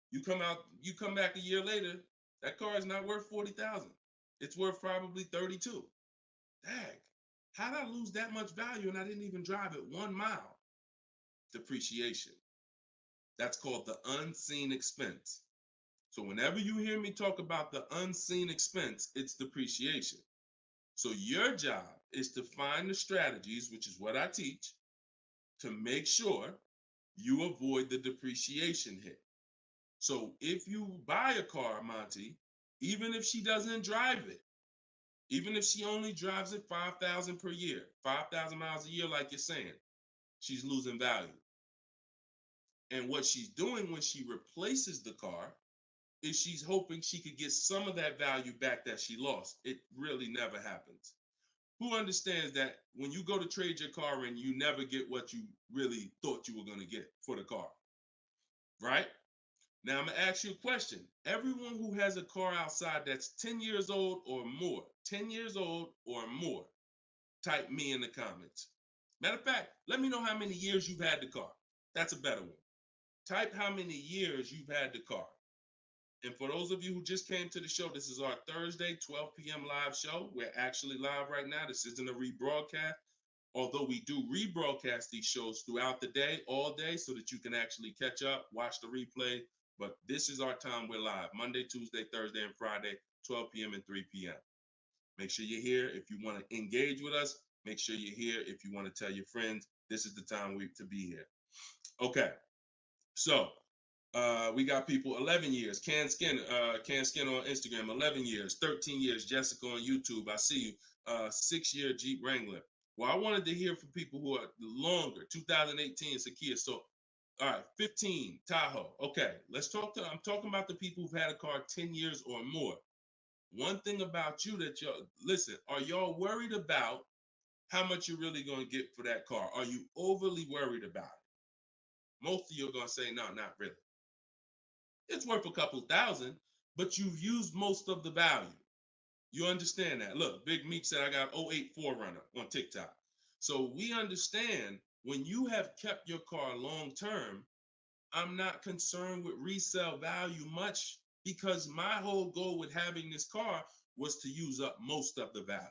You come back a year later, that car is not worth $40,000. It's worth probably $32,000. Dang, how did I lose that much value and I didn't even drive it 1 mile? Depreciation. That's called the unseen expense. So whenever you hear me talk about the unseen expense, it's depreciation. So your job is to find the strategies, which is what I teach, to make sure you avoid the depreciation hit. So if you buy a car, Monty, even if she doesn't drive it, even if she only drives it 5,000 per year, 5,000 miles a year, like you're saying, she's losing value. And what she's doing when she replaces the car is she's hoping she could get some of that value back that she lost. It really never happens. Who understands that when you go to trade your car in, you never get what you really thought you were going to get for the car, right? Now, I'm going to ask you a question. Everyone who has a car outside that's 10 years old or more, 10 years old or more, type me in the comments. Matter of fact, let me know how many years you've had the car. That's a better one. Type how many years you've had the car. And for those of you who just came to the show, this is our Thursday, 12 p.m. live show. We're actually live right now. This isn't a rebroadcast, although we do rebroadcast these shows throughout the day, all day, so that you can actually catch up, watch the replay. But this is our time. We're live Monday, Tuesday, Thursday, and Friday, 12 p.m. and 3 p.m. Make sure you're here. If you want to engage with us, make sure you're here. If you want to tell your friends, this is the time to be here. Okay, so we got people 11 years. Can Skin on Instagram, 11 years, 13 years. Jessica on YouTube, I see you. 6-year Jeep Wrangler. Well, I wanted to hear from people who are longer. 2018 Sakia. So, all right, 15 Tahoe. Okay, I'm talking about the people who've had a car 10 years or more. One thing about you that listen, are y'all worried about how much you're really going to get for that car? Are you overly worried about it? Most of you are going to say, no, not really. It's worth a couple thousand, but you've used most of the value. You understand that? Look, Big Meek said I got 08 4Runner on TikTok. So we understand when you have kept your car long term, I'm not concerned with resale value much, because my whole goal with having this car was to use up most of the value.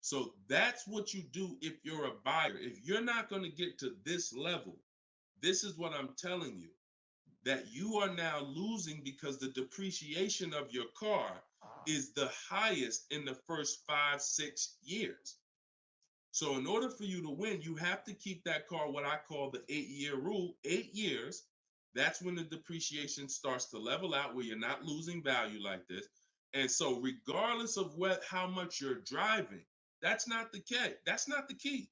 So that's what you do if you're a buyer. If you're not going to get to this level, this is what I'm telling you, that you are now losing because the depreciation of your car is the highest in the first 5-6 years. So in order for you to win, you have to keep that car, what I call the 8-year rule, 8 years. That's when the depreciation starts to level out, where you're not losing value like this. And so regardless of how much you're driving, that's not the key. That's not the key.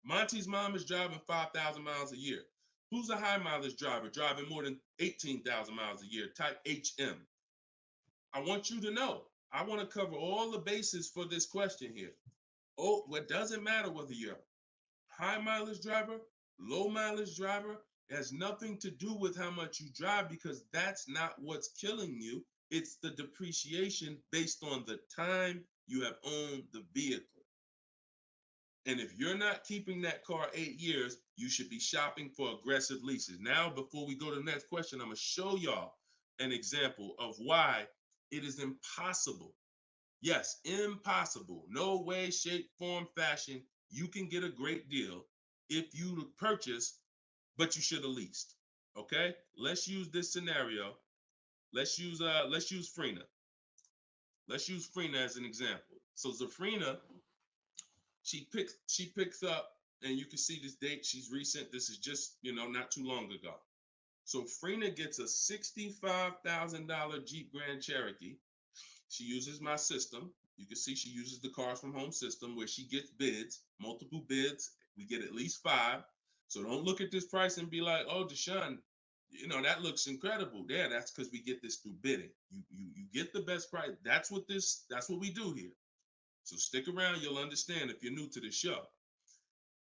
Monty's mom is driving 5,000 miles a year. Who's a high mileage driver driving more than 18,000 miles a year? Type HM. I want you to know, I want to cover all the bases for this question here. Oh, what doesn't matter whether you're a high mileage driver, low mileage driver, it has nothing to do with how much you drive, because that's not what's killing you. It's the depreciation based on the time you have owned the vehicle. And if you're not keeping that car 8 years, you should be shopping for aggressive leases. Now, before we go to the next question, I'm going to show y'all an example of why it is impossible. Yes, impossible. No way, shape, form, fashion. You can get a great deal if you purchase, but you should have leased. Okay? Let's use this scenario. Let's use Frina. Let's use Frina as an example. So Zafrina, she picks up, and you can see this date. She's recent. This is just, not too long ago. So Frina gets a $65,000 Jeep Grand Cherokee. She uses my system. You can see she uses the Cars from Home system, where she gets bids, multiple bids. We get at least 5. So don't look at this price and be like, oh, Deshone, that looks incredible. Yeah, that's because we get this through bidding. You get the best price. That's what we do here. So stick around, you'll understand if you're new to the show.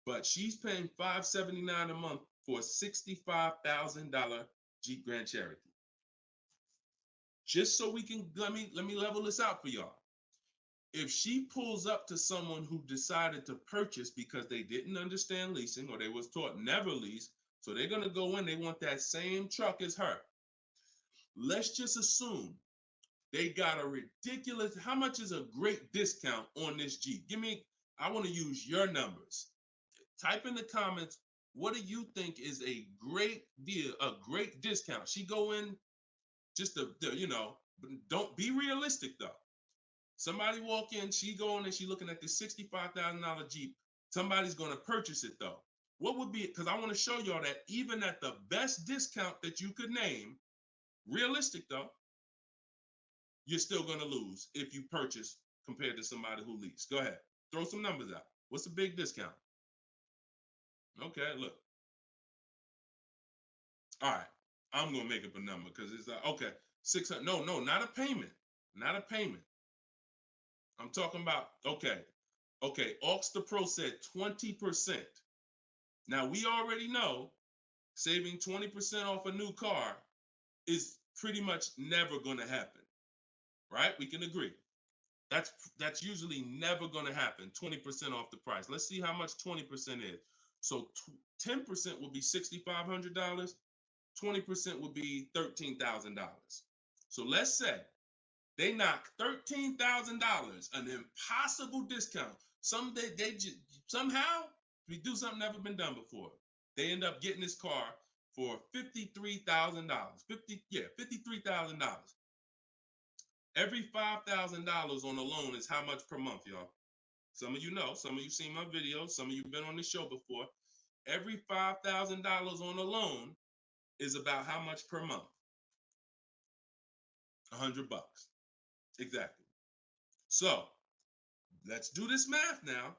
But she's paying $579 a month for a $65,000 Jeep Grand Cherokee. Just so we can, let me level this out for y'all. If she pulls up to someone who decided to purchase because they didn't understand leasing, or they was taught never lease, so they're going to go in, they want that same truck as her. Let's just assume they got a ridiculous, how much is a great discount on this Jeep? I want to use your numbers. Type in the comments, what do you think is a great deal, a great discount? She go in just don't be realistic though. Somebody walk in, she going and she looking at this $65,000 Jeep. Somebody's going to purchase it though. What would be, because I want to show y'all that even at the best discount that you could name, realistic though, you're still going to lose if you purchase compared to somebody who leased. Go ahead, throw some numbers out. What's a big discount? Okay, look. All right, I'm going to make up a number because it's like, okay, 600. No, not a payment. Not a payment. I'm talking about, okay, Aux the Pro said 20%. Now, we already know saving 20% off a new car is pretty much never going to happen, right? We can agree. That's usually never going to happen, 20% off the price. Let's see how much 20% is. So 10% would be $6,500. 20% would be $13,000. So let's say they knock $13,000, an impossible discount. Someday they just somehow we do something never been done before. They end up getting this car for $53,000. $53,000. Every $5,000 on a loan is how much per month, y'all? Some of you know, some of you seen my videos, some of you been on the show before. Every $5,000 on a loan is about how much per month? $100. Exactly. So let's do this math now.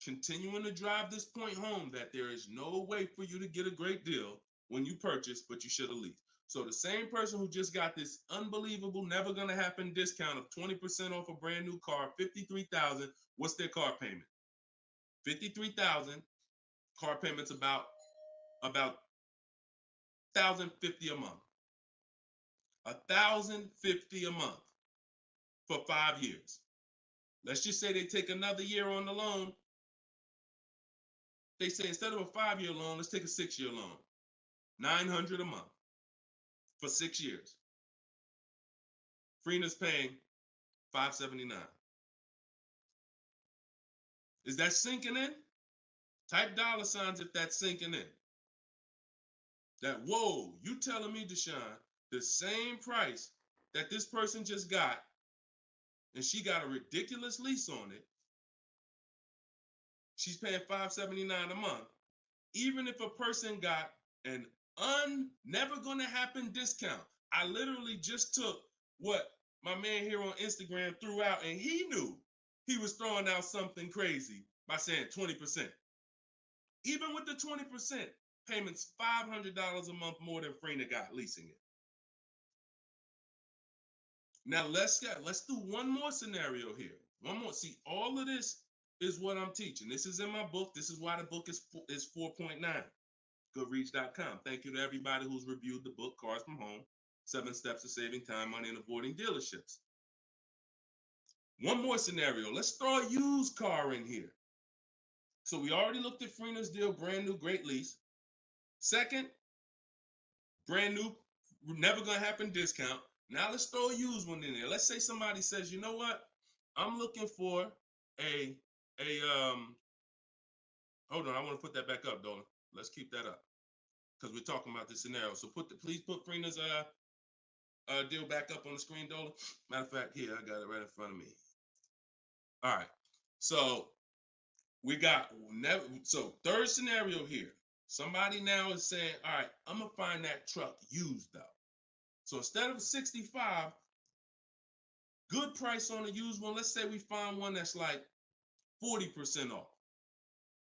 Continuing to drive this point home that there is no way for you to get a great deal when you purchase, but you should have leased. So the same person who just got this unbelievable, never gonna happen discount of 20% off a brand new car, $53,000, what's their car payment? $53,000, car payment's about $1,050 a month. $1,050 a month for 5 years. Let's just say they take another year on the loan. They say instead of a 5-year loan, let's take a 6-year loan. $900 a month for 6 years. Freena's paying $579. Is that sinking in? Type $ if that's sinking in. that, whoa, you telling me, Deshone, the same price that this person just got, and she got a ridiculous lease on it, she's paying $579 a month, even if a person got an never gonna happen discount. I literally just took what my man here on Instagram threw out, and he knew he was throwing out something crazy by saying 20%. Even with the 20%, payments $500 a month more than Frena got leasing it. Now let's do one more scenario here. One more. See, all of this is what I'm teaching. This is in my book. This is why the book is 4.9. Goodreads.com. Thank you to everybody who's reviewed the book, Cars from Home, 7 Steps to Saving Time, Money, and Avoiding Dealerships. One more scenario. Let's throw a used car in here. So we already looked at Frena's deal, brand new, great lease. Second, brand new, never gonna happen discount. Now let's throw a used one in there. Let's say somebody says, you know what? I'm looking for hold on, I want to put that back up, Dolan. Let's keep that up because we're talking about this scenario. So please put Frena's deal back up on the screen, Dolan. Matter of fact, here I got it right in front of me. All right. So we got third scenario here. Somebody now is saying, all right, I'm gonna find that truck used though. So instead of 65, good price on a used one. Let's say we find one that's like 40% off,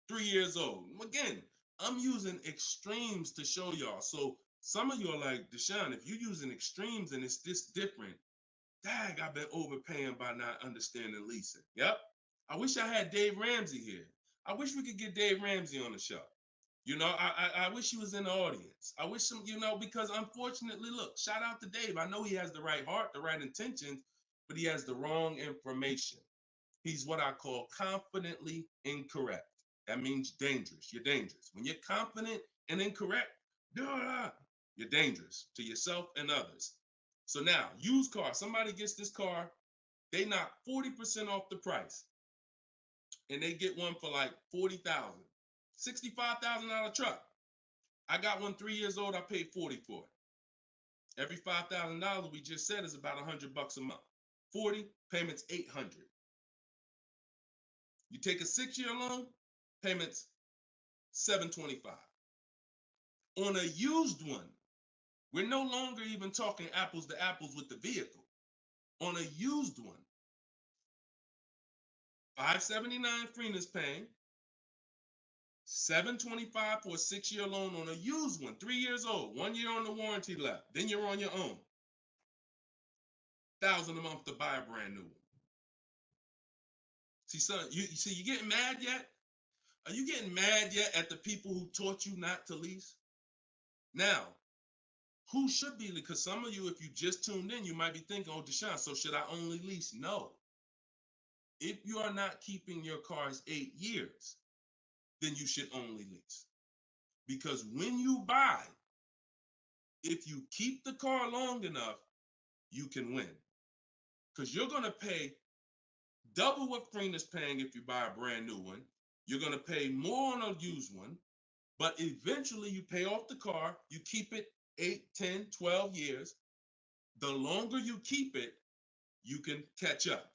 3 years old. Again, I'm using extremes to show y'all. So some of you are like, Deshone, if you're using extremes and it's this different, dang, I've been overpaying by not understanding leasing. Yep. I wish I had Dave Ramsey here. I wish we could get Dave Ramsey on the show. You know, I wish he was in the audience. I wish him, because unfortunately, look, shout out to Dave. I know he has the right heart, the right intentions, but he has the wrong information. He's what I call confidently incorrect. That means dangerous. You're dangerous. When you're confident and incorrect, you're dangerous to yourself and others. So now, used car. Somebody gets this car, they knock 40% off the price, and they get one for like $40,000. $65,000 truck. I got one 3 years old. I paid 40 for it. Every $5,000 we just said is about $100 a month. 40 payments, $800. You take a 6-year loan, payments $725. On a used one, we're no longer even talking apples to apples with the vehicle. On a used one, $579 Frena's paying, $725 for a 6-year loan on a used one, 3 years old, 1 year on the warranty left. Then you're on your own. $1,000 a month to buy a brand new one. See, son, you getting mad yet? Are you getting mad yet at the people who taught you not to lease? Now, who should be? Because some of you, if you just tuned in, you might be thinking, oh, Deshone, so should I only lease? No. If you are not keeping your cars 8 years, then you should only lease. Because when you buy, if you keep the car long enough, you can win. Because you're going to pay double what Frena's paying if you buy a brand new one. You're going to pay more on a used one, but eventually you pay off the car, you keep it 8, 10, 12 years. The longer you keep it, you can catch up.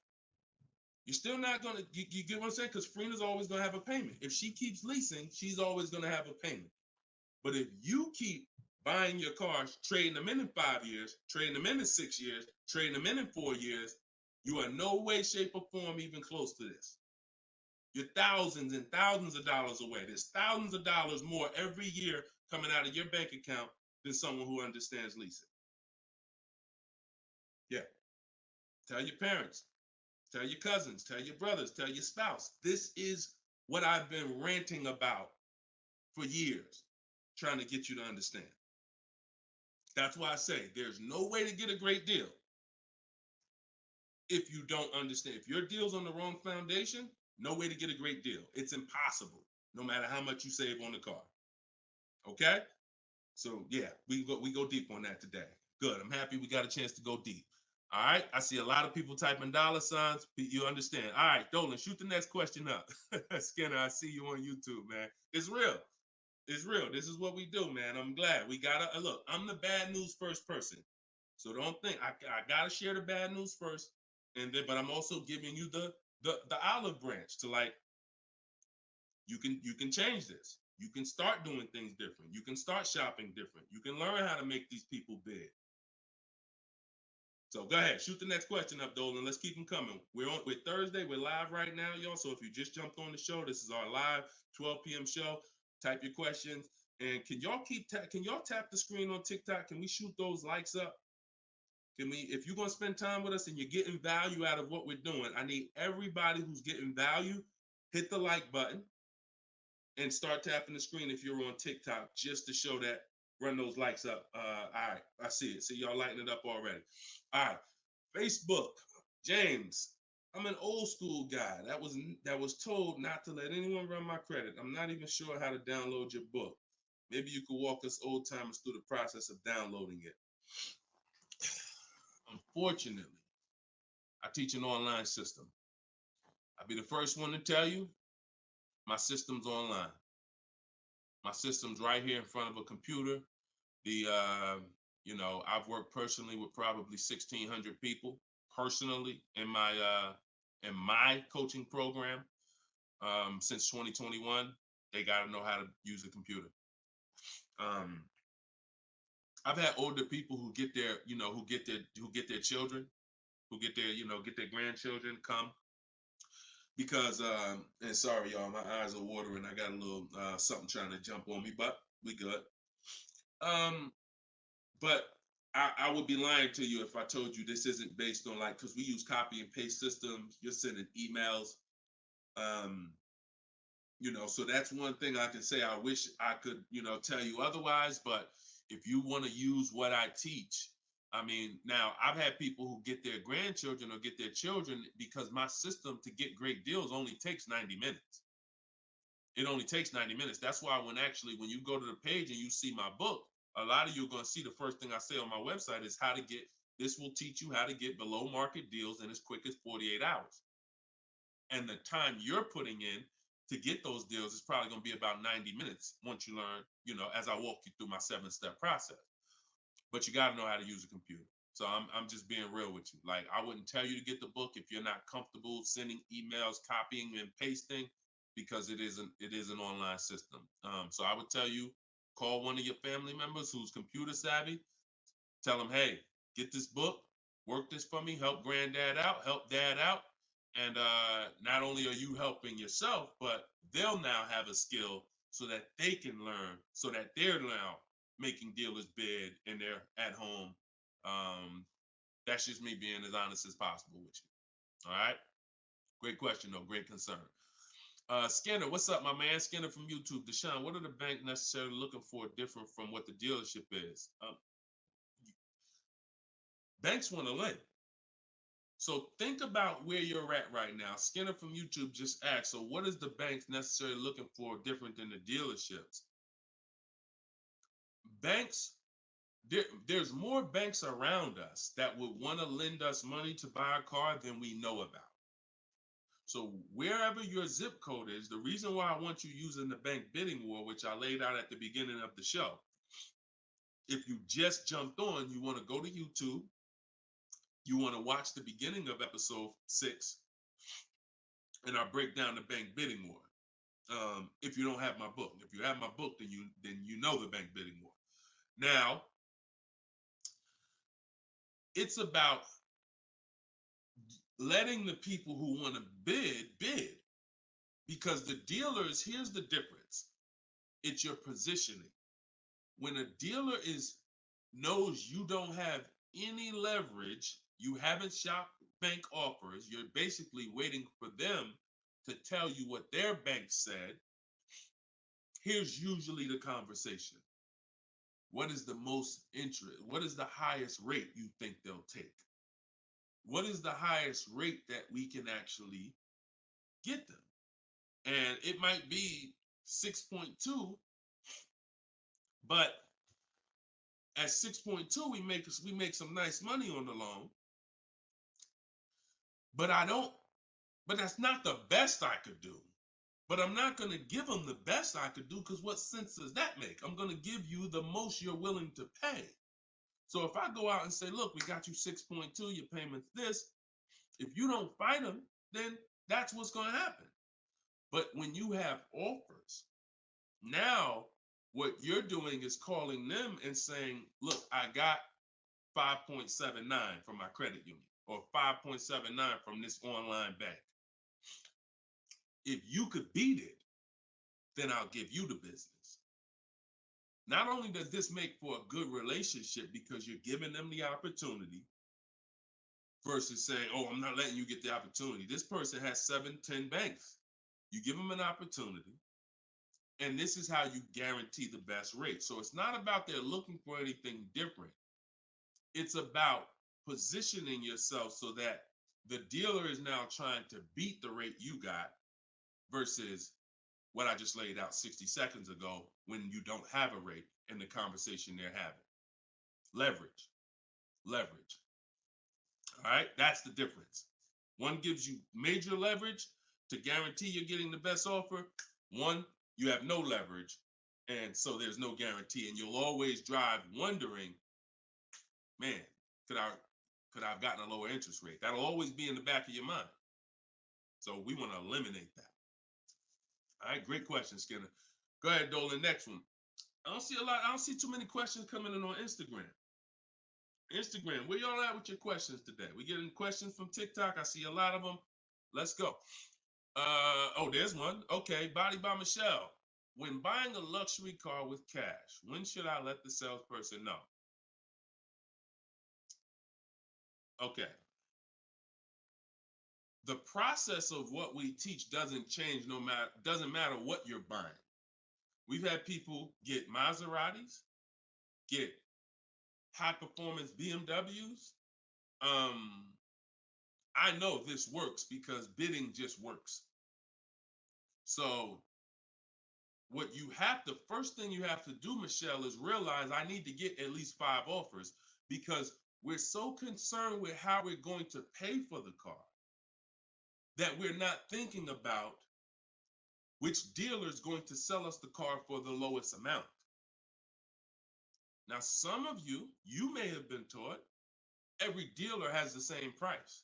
You're still not going to, you get what I'm saying? Because Frena's always going to have a payment. If she keeps leasing, she's always going to have a payment. But if you keep buying your cars, trading them in 5 years, trading them in 6 years, trading them in 4 years, you are no way, shape, or form even close to this. You're thousands and thousands of dollars away. There's thousands of dollars more every year coming out of your bank account than someone who understands leasing. Yeah. Tell your parents, tell your cousins, tell your brothers, tell your spouse. This is what I've been ranting about for years, trying to get you to understand. That's why I say there's no way to get a great deal if you don't understand. If your deal's on the wrong foundation, no way to get a great deal. It's impossible, no matter how much you save on the car. Okay? So yeah, we go deep on that today. Good. I'm happy we got a chance to go deep. All right. I see a lot of people typing $signs. You understand. All right, Dolan, shoot the next question up. Skinner, I see you on YouTube, man. It's real. It's real. This is what we do, man. I'm glad we gotta look. I'm the bad news first person, so don't think I gotta share the bad news first, and then but I'm also giving you the olive branch to like you can change this. You can start doing things different. You can start shopping different. You can learn how to make these people big. So go ahead, shoot the next question up, Dolan. Let's keep them coming. We're Thursday. We're live right now, y'all. So if you just jumped on the show, this is our live 12 p.m. show. Type your questions, and can y'all tap the screen on TikTok? Can we shoot those likes up? Can we? If you're gonna spend time with us and you're getting value out of what we're doing, I need everybody who's getting value hit the like button and start tapping the screen if you're on TikTok just to show that. Run those likes up. All right, I see it. See y'all lighting it up already. All right, Facebook, James. I'm an old school guy that was told not to let anyone run my credit. I'm not even sure how to download your book. Maybe you could walk us old timers through the process of downloading it. Unfortunately, I teach an online system. I'll be the first one to tell you my system's online. My system's right here in front of a computer. I've worked personally with probably 1,600 people personally in my coaching program since 2021. They got to know how to use a computer. I've had older people who get their children, who get their grandchildren come because and sorry y'all, my eyes are watering. I got a little something trying to jump on me, but we good. But I would be lying to you if I told you this isn't based on because we use copy and paste systems. You're sending emails. So that's one thing I can say. I wish I could, tell you otherwise, but if you want to use what I teach, I mean, now I've had people who get their grandchildren or get their children because my system to get great deals only takes 90 minutes. It only takes 90 minutes. That's why when you go to the page and you see my book, a lot of you are going to see the first thing I say on my website is this will teach you how to get below market deals in as quick as 48 hours. And the time you're putting in to get those deals is probably going to be about 90 minutes once you learn, as I walk you through my 7-step process. But you got to know how to use a computer. So I'm just being real with you. Like, I wouldn't tell you to get the book if you're not comfortable sending emails, copying and pasting, because it is an online system. So I would tell you, call one of your family members who's computer savvy. Tell them, hey, get this book, work this for me, help granddad out, help dad out. And not only are you helping yourself, but they'll now have a skill so that they can learn, so that they're now making dealers bid and they're at home. That's just me being as honest as possible with you. All right. Great question, though. Great concern. Skinner, what's up, my man? Skinner from YouTube. Deshone, what are the bank necessarily looking for different from what the dealership is? Banks want to lend. So think about where you're at right now. Skinner from YouTube just asked, so what is the banks necessarily looking for different than the dealerships? Banks, there's more banks around us that would want to lend us money to buy a car than we know about. So wherever your zip code is, the reason why I want you using the bank bidding war, which I laid out at the beginning of the show, if you just jumped on, you want to go to YouTube, you want to watch the beginning of episode 6, and I break down the bank bidding war. If you don't have my book, if you have my book, then you know the bank bidding war. Now, it's about letting the people who want to bid, because the dealers, here's the difference. It's your positioning. When a dealer knows you don't have any leverage, you haven't shopped bank offers, you're basically waiting for them to tell you what their bank said. Here's usually the conversation. What is the most interest? What is the highest rate you think they'll take? What is the highest rate that we can actually get them? And it might be 6.2, but at 6.2, we make some nice money on the loan. But that's not the best I could do. But I'm not going to give them the best I could do, because what sense does that make? I'm going to give you the most you're willing to pay. So if I go out and say, look, we got you 6.2, your payment's this. If you don't fight them, then that's what's going to happen. But when you have offers, now what you're doing is calling them and saying, look, I got 5.79 from my credit union, or 5.79 from this online bank. If you could beat it, then I'll give you the business. Not only does this make for a good relationship because you're giving them the opportunity versus saying, oh, I'm not letting you get the opportunity. This person has 7, 10 banks. You give them an opportunity, and this is how you guarantee the best rate. So it's not about they're looking for anything different. It's about positioning yourself so that the dealer is now trying to beat the rate you got versus what I just laid out 60 seconds ago when you don't have a rate in the conversation they're having. Leverage. Leverage. All right, that's the difference. One gives you major leverage to guarantee you're getting the best offer. One, you have no leverage, and so there's no guarantee, and you'll always drive wondering, man, could I have gotten a lower interest rate? That'll always be in the back of your mind. So we want to eliminate that. All right, great question, Skinner. Go ahead, Dolan. Next one. I don't see too many questions coming in on Instagram. Instagram, where y'all at with your questions today? We getting questions from TikTok. I see a lot of them. Let's go. Oh, there's one. Okay, Body by Michelle. When buying a luxury car with cash, when should I let the salesperson know? Okay. The process of what we teach doesn't change doesn't matter what you're buying. We've had people get Maseratis, get high performance BMWs. I know this works because bidding just works. So the first thing you have to do, Michelle, is realize I need to get at least 5 offers, because we're so concerned with how we're going to pay for the car that we're not thinking about which dealer is going to sell us the car for the lowest amount. Now, some of you may have been taught every dealer has the same price.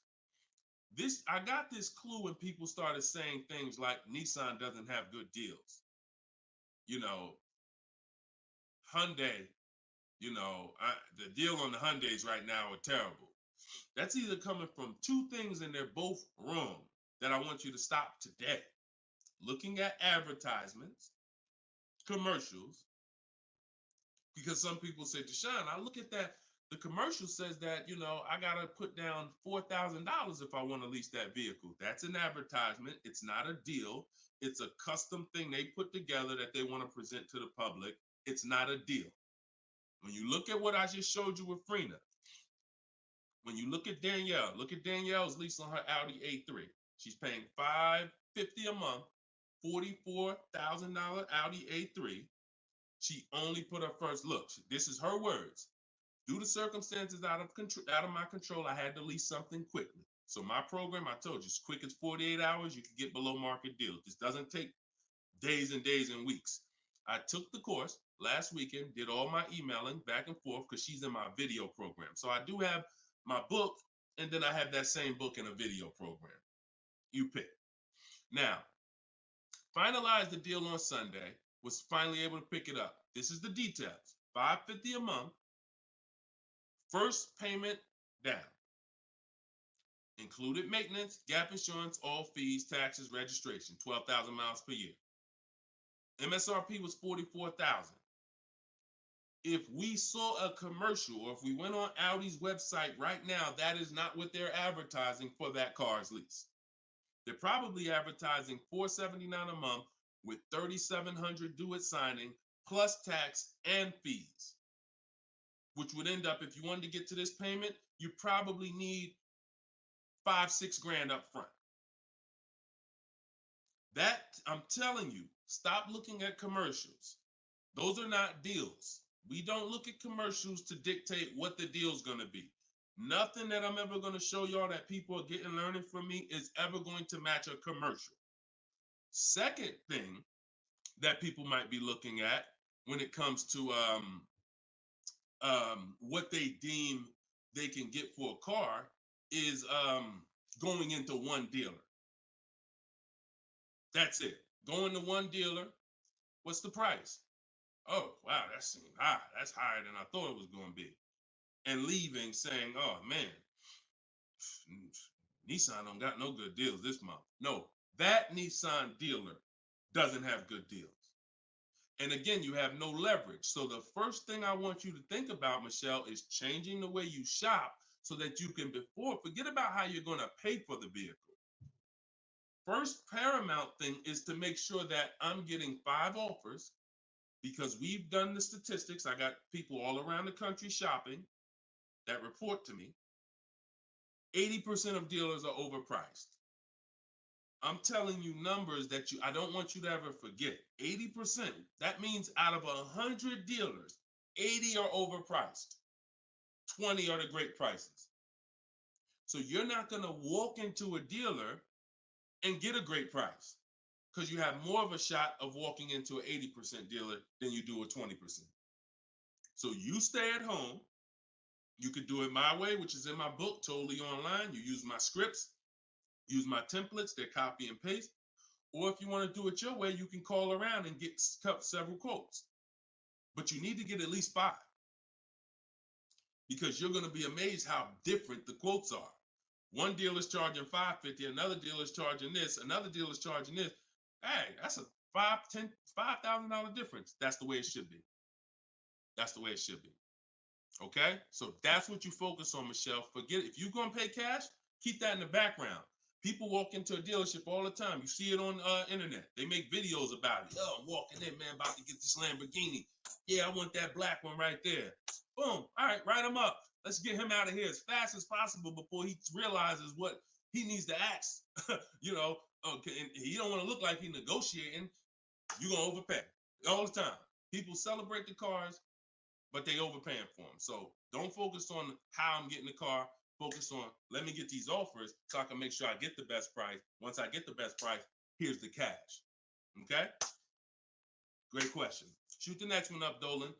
I got this clue when people started saying things like Nissan doesn't have good deals. Hyundai, the deal on the Hyundais right now are terrible. That's either coming from 2 things and they're both wrong that I want you to stop today. Looking at advertisements, commercials, because some people say, Deshone, I look at that. The commercial says that, I got to put down $4,000 if I want to lease that vehicle. That's an advertisement. It's not a deal. It's a custom thing they put together that they want to present to the public. It's not a deal. When you look at what I just showed you with Frina, when you look at Danielle's lease on her Audi A3. She's paying $550 a month, $44,000 Audi A3. She only put her first look. This is her words. Due to circumstances out of my control, I had to lease something quickly. So my program, I told you, as quick as 48 hours, you can get below market deals. This doesn't take days and days and weeks. I took the course last weekend, did all my emailing back and forth because she's in my video program. So I do have my book, and then I have that same book in a video program. You pick. Now, finalized the deal on Sunday, was finally able to pick it up. This is the details. $550 a month, first payment down. Included maintenance, gap insurance, all fees, taxes, registration, 12,000 miles per year. MSRP was $44,000. If we saw a commercial, or if we went on Audi's website right now, that is not what they're advertising for that car's lease. They're probably advertising $479 a month with $3,700 due at signing, plus tax and fees, which would end up, if you wanted to get to this payment, you probably need $5-6 grand up front. That, I'm telling you, stop looking at commercials. Those are not deals. We don't look at commercials to dictate what the deal's going to be. Nothing that I'm ever going to show y'all that people are learning from me is ever going to match a commercial. Second thing that people might be looking at when it comes to what they deem they can get for a car is going into one dealer. That's it. Going to one dealer. What's the price? Oh, wow, that seems high. That's higher than I thought it was going to be. And leaving saying, oh, man, Nissan don't got no good deals this month. No, that Nissan dealer doesn't have good deals. And again, you have no leverage. So the first thing I want you to think about, Michelle, is changing the way you shop so that you can forget about how you're going to pay for the vehicle. First paramount thing is to make sure that I'm getting 5 offers, because we've done the statistics. I got people all around the country shopping that report to me. 80% of dealers are overpriced. I'm telling you numbers that I don't want you to ever forget. 80%. That means out of 100 dealers, 80 are overpriced. 20 are the great prices. So you're not going to walk into a dealer and get a great price, because you have more of a shot of walking into an 80% dealer than you do a 20%. So you stay at home. You could do it my way, which is in my book, totally online. You use my scripts, use my templates, they're copy and paste. Or if you want to do it your way, you can call around and get several quotes. But you need to get at least 5, because you're going to be amazed how different the quotes are. One dealer's charging $550, another dealer's charging this, another dealer's charging this. Hey, that's a $5,000 difference. That's the way it should be. That's the way it should be. Okay, so that's what you focus on, Michelle. Forget if you're going to pay cash, keep that in the background. People walk into a dealership all the time. You see it on internet. They make videos about it. Oh, I'm walking in, man, about to get this Lamborghini. Yeah, I want that black one right there. Boom. All right, write him up. Let's get him out of here as fast as possible before he realizes what he needs to ask. Okay, and he don't want to look like he's negotiating. You're going to overpay all the time. People celebrate the cars, but they overpaying for them. So don't focus on how I'm getting the car. Focus on, let me get these offers so I can make sure I get the best price. Once I get the best price, here's the cash. Okay? Great question. Shoot the next one up, Dolan.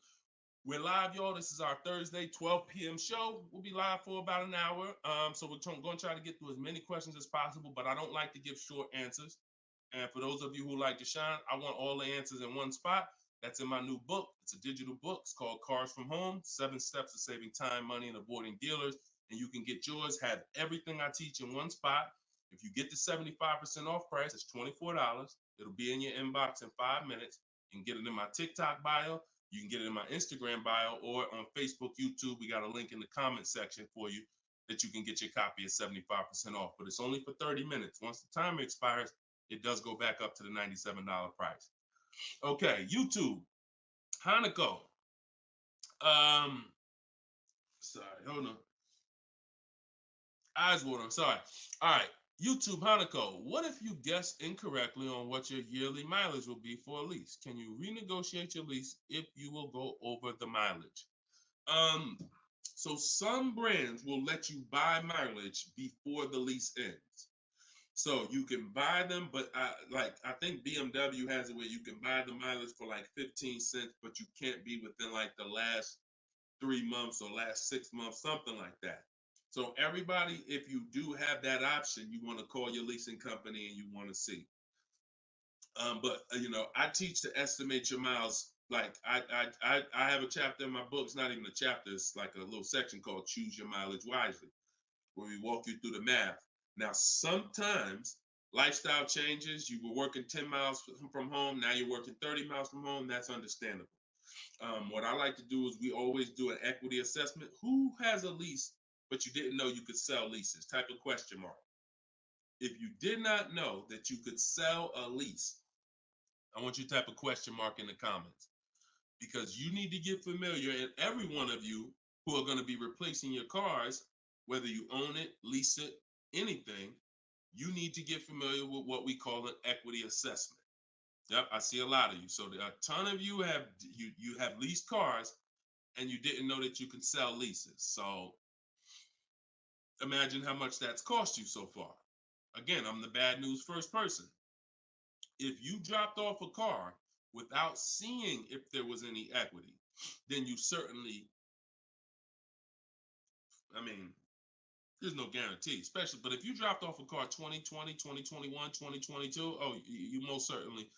We're live, y'all. This is our Thursday, 12 p.m. show. We'll be live for about an hour. So we're going to try to get through as many questions as possible, but I don't like to give short answers. And for those of you who like to shine, I want all the answers in one spot. That's in my new book. It's a digital book. It's called Cars from Home, 7 Steps to Saving Time, Money, and Avoiding Dealers. And you can get yours, have everything I teach in one spot. If you get the 75% off price, it's $24. It'll be in your inbox in 5 minutes. You can get it in my TikTok bio. You can get it in my Instagram bio, or on Facebook, YouTube. We got a link in the comment section for you that you can get your copy at 75% off. But it's only for 30 minutes. Once the timer expires, it does go back up to the $97 price. Okay, YouTube, Hanako. Sorry, hold on. Eyes water, I'm sorry. All right, YouTube, Hanako. What if you guess incorrectly on what your yearly mileage will be for a lease? Can you renegotiate your lease if you will go over the mileage? So some brands will let you buy mileage before the lease ends. So you can buy them, but I think BMW has it where you can buy the mileage for like 15 cents, but you can't be within like the last 3 months or last 6 months, something like that. So everybody, if you do have that option, you want to call your leasing company and you want to see. But I teach to estimate your miles. Like I have a chapter in my book. It's not even a chapter. It's like a little section called Choose Your Mileage Wisely, where we walk you through the math. Now, sometimes lifestyle changes. You were working 10 miles from home. Now you're working 30 miles from home. That's understandable. What I like to do is we always do an equity assessment. Who has a lease, but you didn't know you could sell leases? Type a question mark. If you did not know that you could sell a lease, I want you to type a question mark in the comments, because you need to get familiar, and every one of you who are going to be replacing your cars, whether you own it, lease it, anything, you need to get familiar with what we call an equity assessment. Yep, I see a lot of you. So a ton of you have leased cars and you didn't know that you could sell leases. So imagine how much that's cost you so far. Again, I'm the bad news first person. If you dropped off a car without seeing if there was any equity, then you certainly, I mean, there's no guarantee, especially, but if you dropped off a car 2020, 2021, 2022, oh, you most certainly,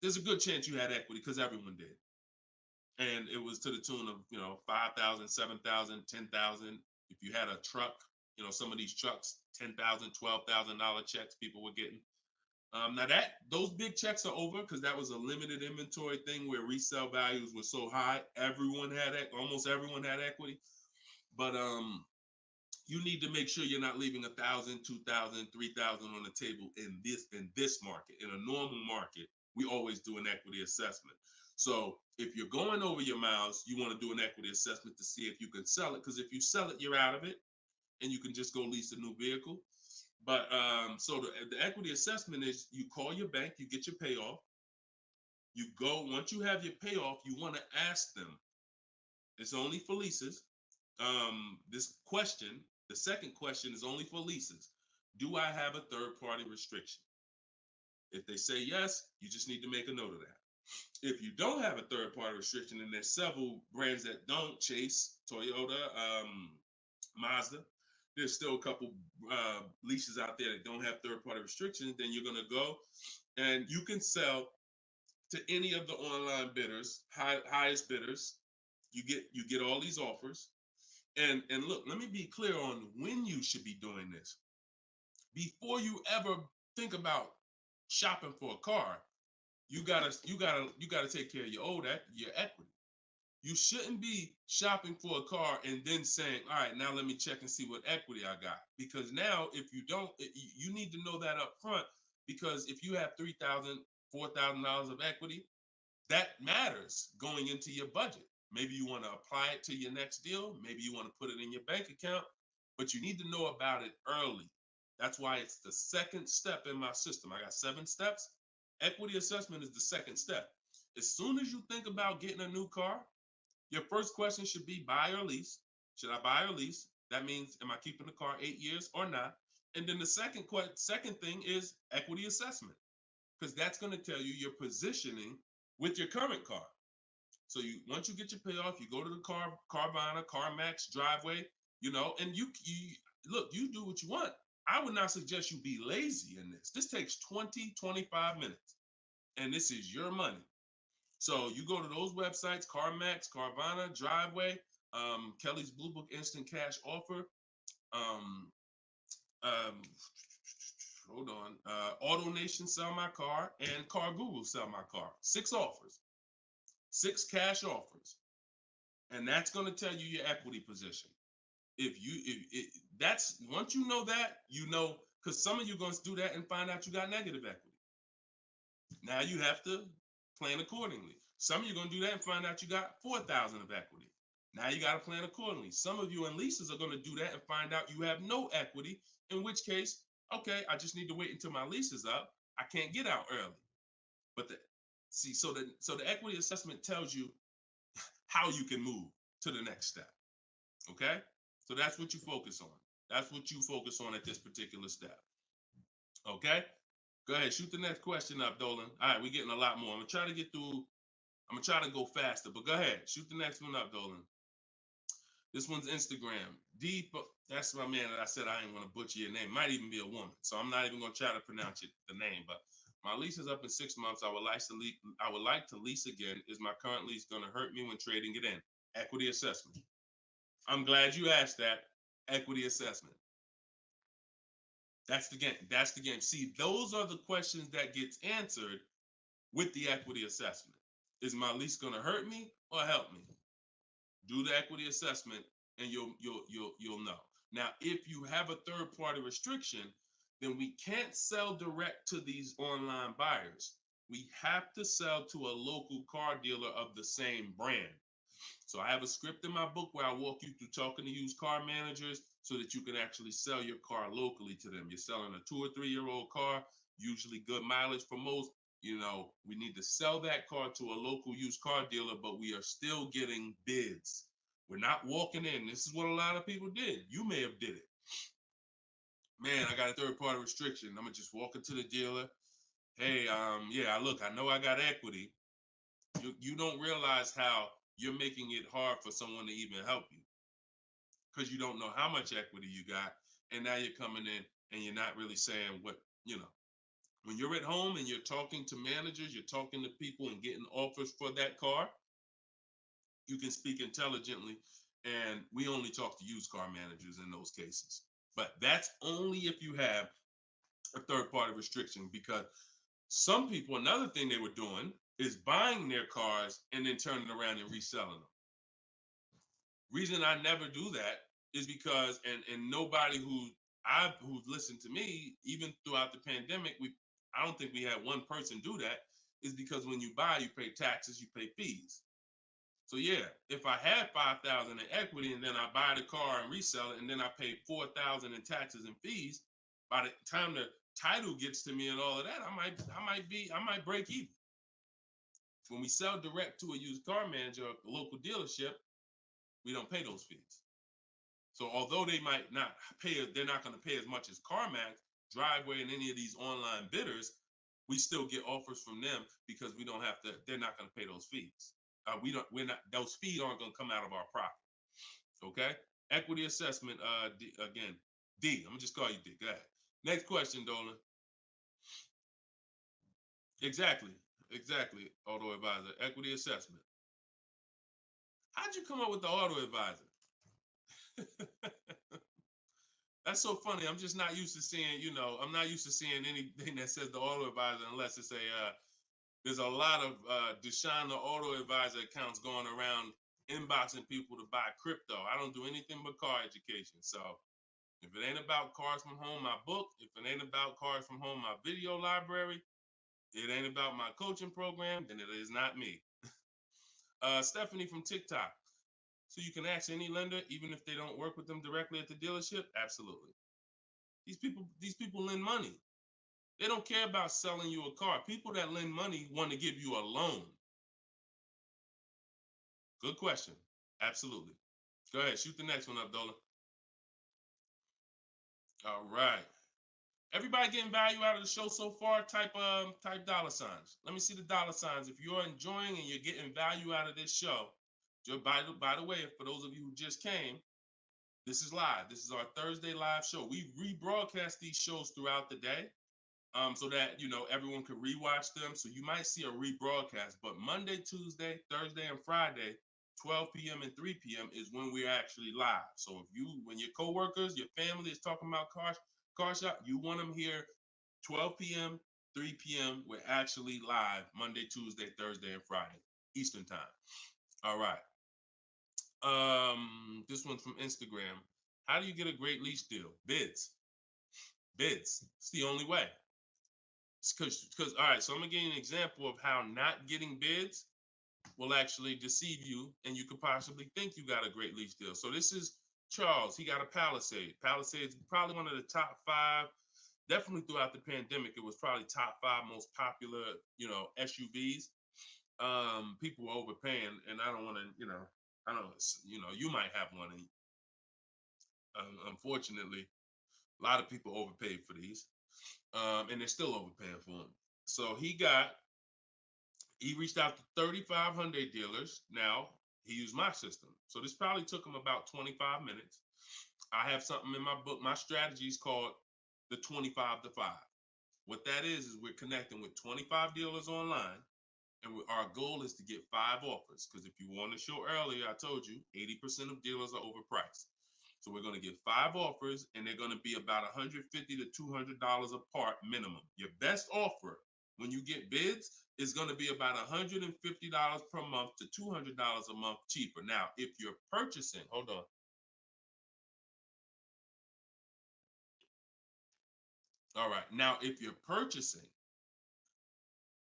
there's a good chance you had equity because everyone did. And it was to the tune of, 5,000, 7,000, 10,000. If you had a truck, some of these trucks, $10,000, $12,000 checks people were getting. Now those big checks are over because that was a limited inventory thing where resale values were so high. Almost everyone had equity. But you need to make sure you're not leaving 1,000, 2,000, 3,000 on the table in this market. In a normal market, we always do an equity assessment. So if you're going over your miles, you want to do an equity assessment to see if you can sell it. Because if you sell it, you're out of it, and you can just go lease a new vehicle. But so the equity assessment is you call your bank, you get your payoff. You go, once you have your payoff, you want to ask them. It's only for leases. This question, the second question is only for leases. Do I have a third-party restriction? If they say yes, you just need to make a note of that. If you don't have a third-party restriction, and there's several brands that don't, Chase, Toyota, Mazda, there's still a couple leases out there that don't have third-party restrictions, then you're going to go and you can sell to any of the online bidders, highest bidders. You get all these offers. And look, let me be clear on when you should be doing this. Before you ever think about shopping for a car, you gotta take care of your equity. You shouldn't be shopping for a car and then saying, all right, now let me check and see what equity I got. Because now if you don't, you need to know that up front, because if you have $3,000, $4,000 of equity, that matters going into your budget. Maybe you want to apply it to your next deal. Maybe you want to put it in your bank account, but you need to know about it early. That's why it's the second step in my system. I got 7 steps. Equity assessment is the second step. As soon as you think about getting a new car, your first question should be buy or lease. Should I buy or lease? That means, am I keeping the car 8 years or not? And then the second thing is equity assessment, because that's going to tell you your positioning with your current car. So once you get your payoff, you go to the Carvana, CarMax, Driveway, and you look, you do what you want. I would not suggest you be lazy in this. This takes 20, 25 minutes, and this is your money. So you go to those websites, CarMax, Carvana, Driveway, Kelly's Blue Book Instant Cash Offer, hold on, Auto Nation Sell My Car, and Car Google Sell My Car. 6 offers, 6 cash offers, and that's going to tell you your equity position. That's once you know that, because some of you are going to do that and find out you got negative equity. Now you have to plan accordingly. Some of you are going to do that and find out you got 4,000 of equity. Now you got to plan accordingly. Some of you in leases are going to do that and find out you have no equity, in which case, okay, I just need to wait until my lease is up. I can't get out early. But so the equity assessment tells you how you can move to the next step. Okay? So that's what you focus on. That's what you focus on at this particular step. Okay? Go ahead, shoot the next question up, Dolan. All right, we're getting a lot more. I'm gonna try to go faster, but go ahead, shoot the next one up, Dolan. This one's Instagram. That's my man that I said I didn't want to butcher your name. Might even be a woman, so I'm not even gonna try to pronounce the name. But my lease is up in 6 months. I would like to lease again. Is my current lease gonna hurt me when trading it in? Equity assessment. I'm glad you asked that. Equity assessment. That's the game. That's the game. See, those are the questions that gets answered with the equity assessment. Is my lease going to hurt me or help me? Do the equity assessment, and you'll know. Now, if you have a third-party restriction, then we can't sell direct to these online buyers. We have to sell to a local car dealer of the same brand. So I have a script in my book where I walk you through talking to used car managers so that you can actually sell your car locally to them. You're selling a 2 or 3 year old car, usually good mileage for most. We need to sell that car to a local used car dealer, but we are still getting bids. We're not walking in. This is what a lot of people did. You may have did it. Man, I got a third party restriction. I'm gonna just walk into the dealer. Hey, yeah, look, I know I got equity. You don't realize how you're making it hard for someone to even help you because you don't know how much equity you got, and now you're coming in and you're not really saying what you know. When you're at home and you're talking to managers, you're talking to people and getting offers for that car, you can speak intelligently. And we only talk to used car managers in those cases. But that's only if you have a third party restriction because some people, another thing they were doing is buying their cars and then turning around and reselling them. Reason I never do that is because and nobody who's listened to me, even throughout the pandemic, I don't think we had one person do that, is because when you buy, you pay taxes, you pay fees. So yeah, if I had 5,000 in equity and then I buy the car and resell it, and then I pay 4,000 in taxes and fees, by the time the title gets to me and all of that, I might break even. When we sell direct to a used car manager or a local dealership, we don't pay those fees. So although they might not pay, they're not going to pay as much as CarMax, Driveway, and any of these online bidders, we still get offers from them because we don't have to. They're not going to pay those fees. We're not. Those fees aren't going to come out of our profit. Okay. Equity assessment. Again, D. I'm gonna just call you D. Go ahead. Next question, Dolan. Exactly. Exactly. Auto advisor. Equity assessment. How'd you come up with the auto advisor? That's so funny. I'm just not used to seeing, I'm not used to seeing anything that says the auto advisor unless it's there's a lot of Deshone the Auto Advisor accounts going around inboxing people to buy crypto. I don't do anything but car education. So if it ain't about Cars from Home, my book, if it ain't about Cars from Home, my video library, it ain't about my coaching program, then it is not me. Stephanie from TikTok. So you can ask any lender, even if they don't work with them directly at the dealership? Absolutely. These people lend money. They don't care about selling you a car. People that lend money want to give you a loan. Good question. Absolutely. Go ahead. Shoot the next one up, Dolan. All right. Everybody getting value out of the show so far? Type dollar signs. Let me see the dollar signs. If you're enjoying and you're getting value out of this show, by the way, for those of you who just came, this is live. This is our Thursday live show. We rebroadcast these shows throughout the day, so that everyone can rewatch them. So you might see a rebroadcast, but Monday, Tuesday, Thursday, and Friday, 12 p.m. and 3 p.m. is when we're actually live. So when your coworkers, your family is talking about car shop, you want them here 12 p.m., 3 p.m. We're actually live Monday, Tuesday, Thursday, and Friday, Eastern time. All right. This one's from Instagram. How do you get a great lease deal? Bids. It's the only way. Because all right, so I'm gonna give you an example of how not getting bids will actually deceive you, and you could possibly think you got a great lease deal. So this is Charles. He got a Palisade. Palisade's probably one of the top 5. Definitely throughout the pandemic, it was probably top 5 most popular, SUVs. People were overpaying, and I don't want to, I don't, you might have one. And, unfortunately, a lot of people overpaid for these, and they're still overpaying for them. So he reached out to 3,500 dealers. Now he used my system. So this probably took him about 25 minutes. I have something in my book. My strategy is called the 25 to 5. What that is we're connecting with 25 dealers online. And our goal is to get 5 offers. Because if you want to show earlier, I told you 80% of dealers are overpriced. So we're going to get 5 offers, and they're going to be about $150 to $200 a part minimum. Your best offer when you get bids is going to be about $150 per month to $200 a month cheaper. Now, if you're purchasing, hold on. All right. Now, if you're purchasing,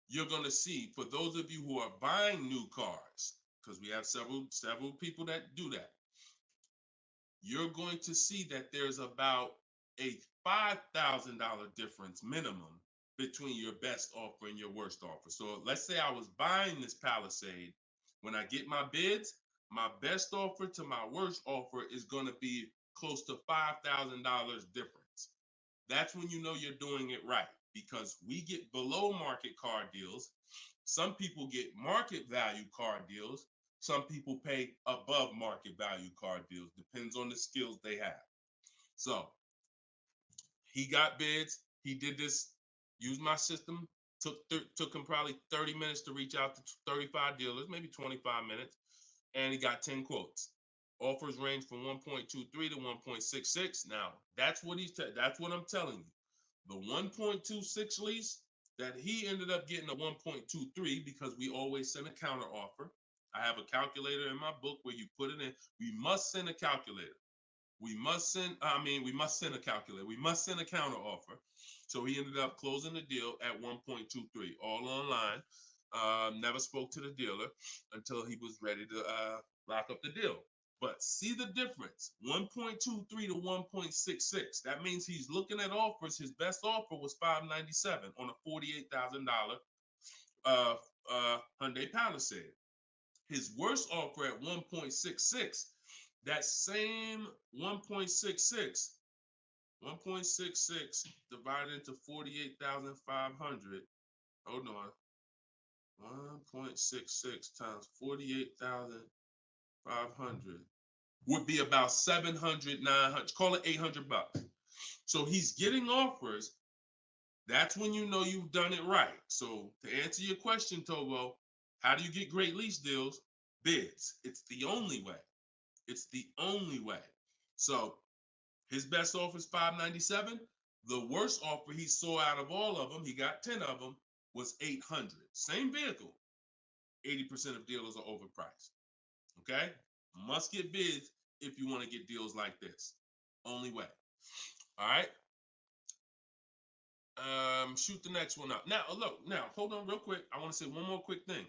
you're going to see, for those of you who are buying new cars, because we have several people that do that, you're going to see that there's about a $5,000 difference minimum between your best offer and your worst offer. So let's say I was buying this Palisade. When I get my bids, my best offer to my worst offer is going to be close to $5,000 difference. That's when you know you're doing it right. because we get below market car deals. Some people get market value car deals. Some people pay above market value car deals. Depends on the skills they have. So he got bids. He did this, used my system. Took him probably 30 minutes to reach out to 35 dealers, maybe 25 minutes. And he got 10 quotes. Offers range from 1.23 to 1.66. Now, that's what that's what I'm telling you. The 1.26 lease that he ended up getting a 1.23 because we always send a counter offer. I have a calculator in my book where you put it in. We must send a calculator. We must send a calculator. We must send a counter offer. So he ended up closing the deal at 1.23, all online. Never spoke to the dealer until he was ready to lock up the deal. But see the difference, 1.23 to 1.66. That means he's looking at offers. His best offer was $597 on a $48,000 Hyundai Palisade. His worst offer at 1.66, that same 1.66 divided into 48,500. Hold on. 1.66 times 48,500 would be about 700, 900, call it $800. So he's getting offers. That's when you know you've done it right. So to answer your question, Tobo, how do you get great lease deals? Bids. It's the only way. It's the only way. So his best offer is $597. The worst offer he saw out of all of them, he got 10 of them, was $800. Same vehicle. 80% of dealers are overpriced. Okay? Must get bids if you want to get deals like this. Only way. All right? Shoot the next one up. Now, look, hold on real quick. I want to say one more quick thing.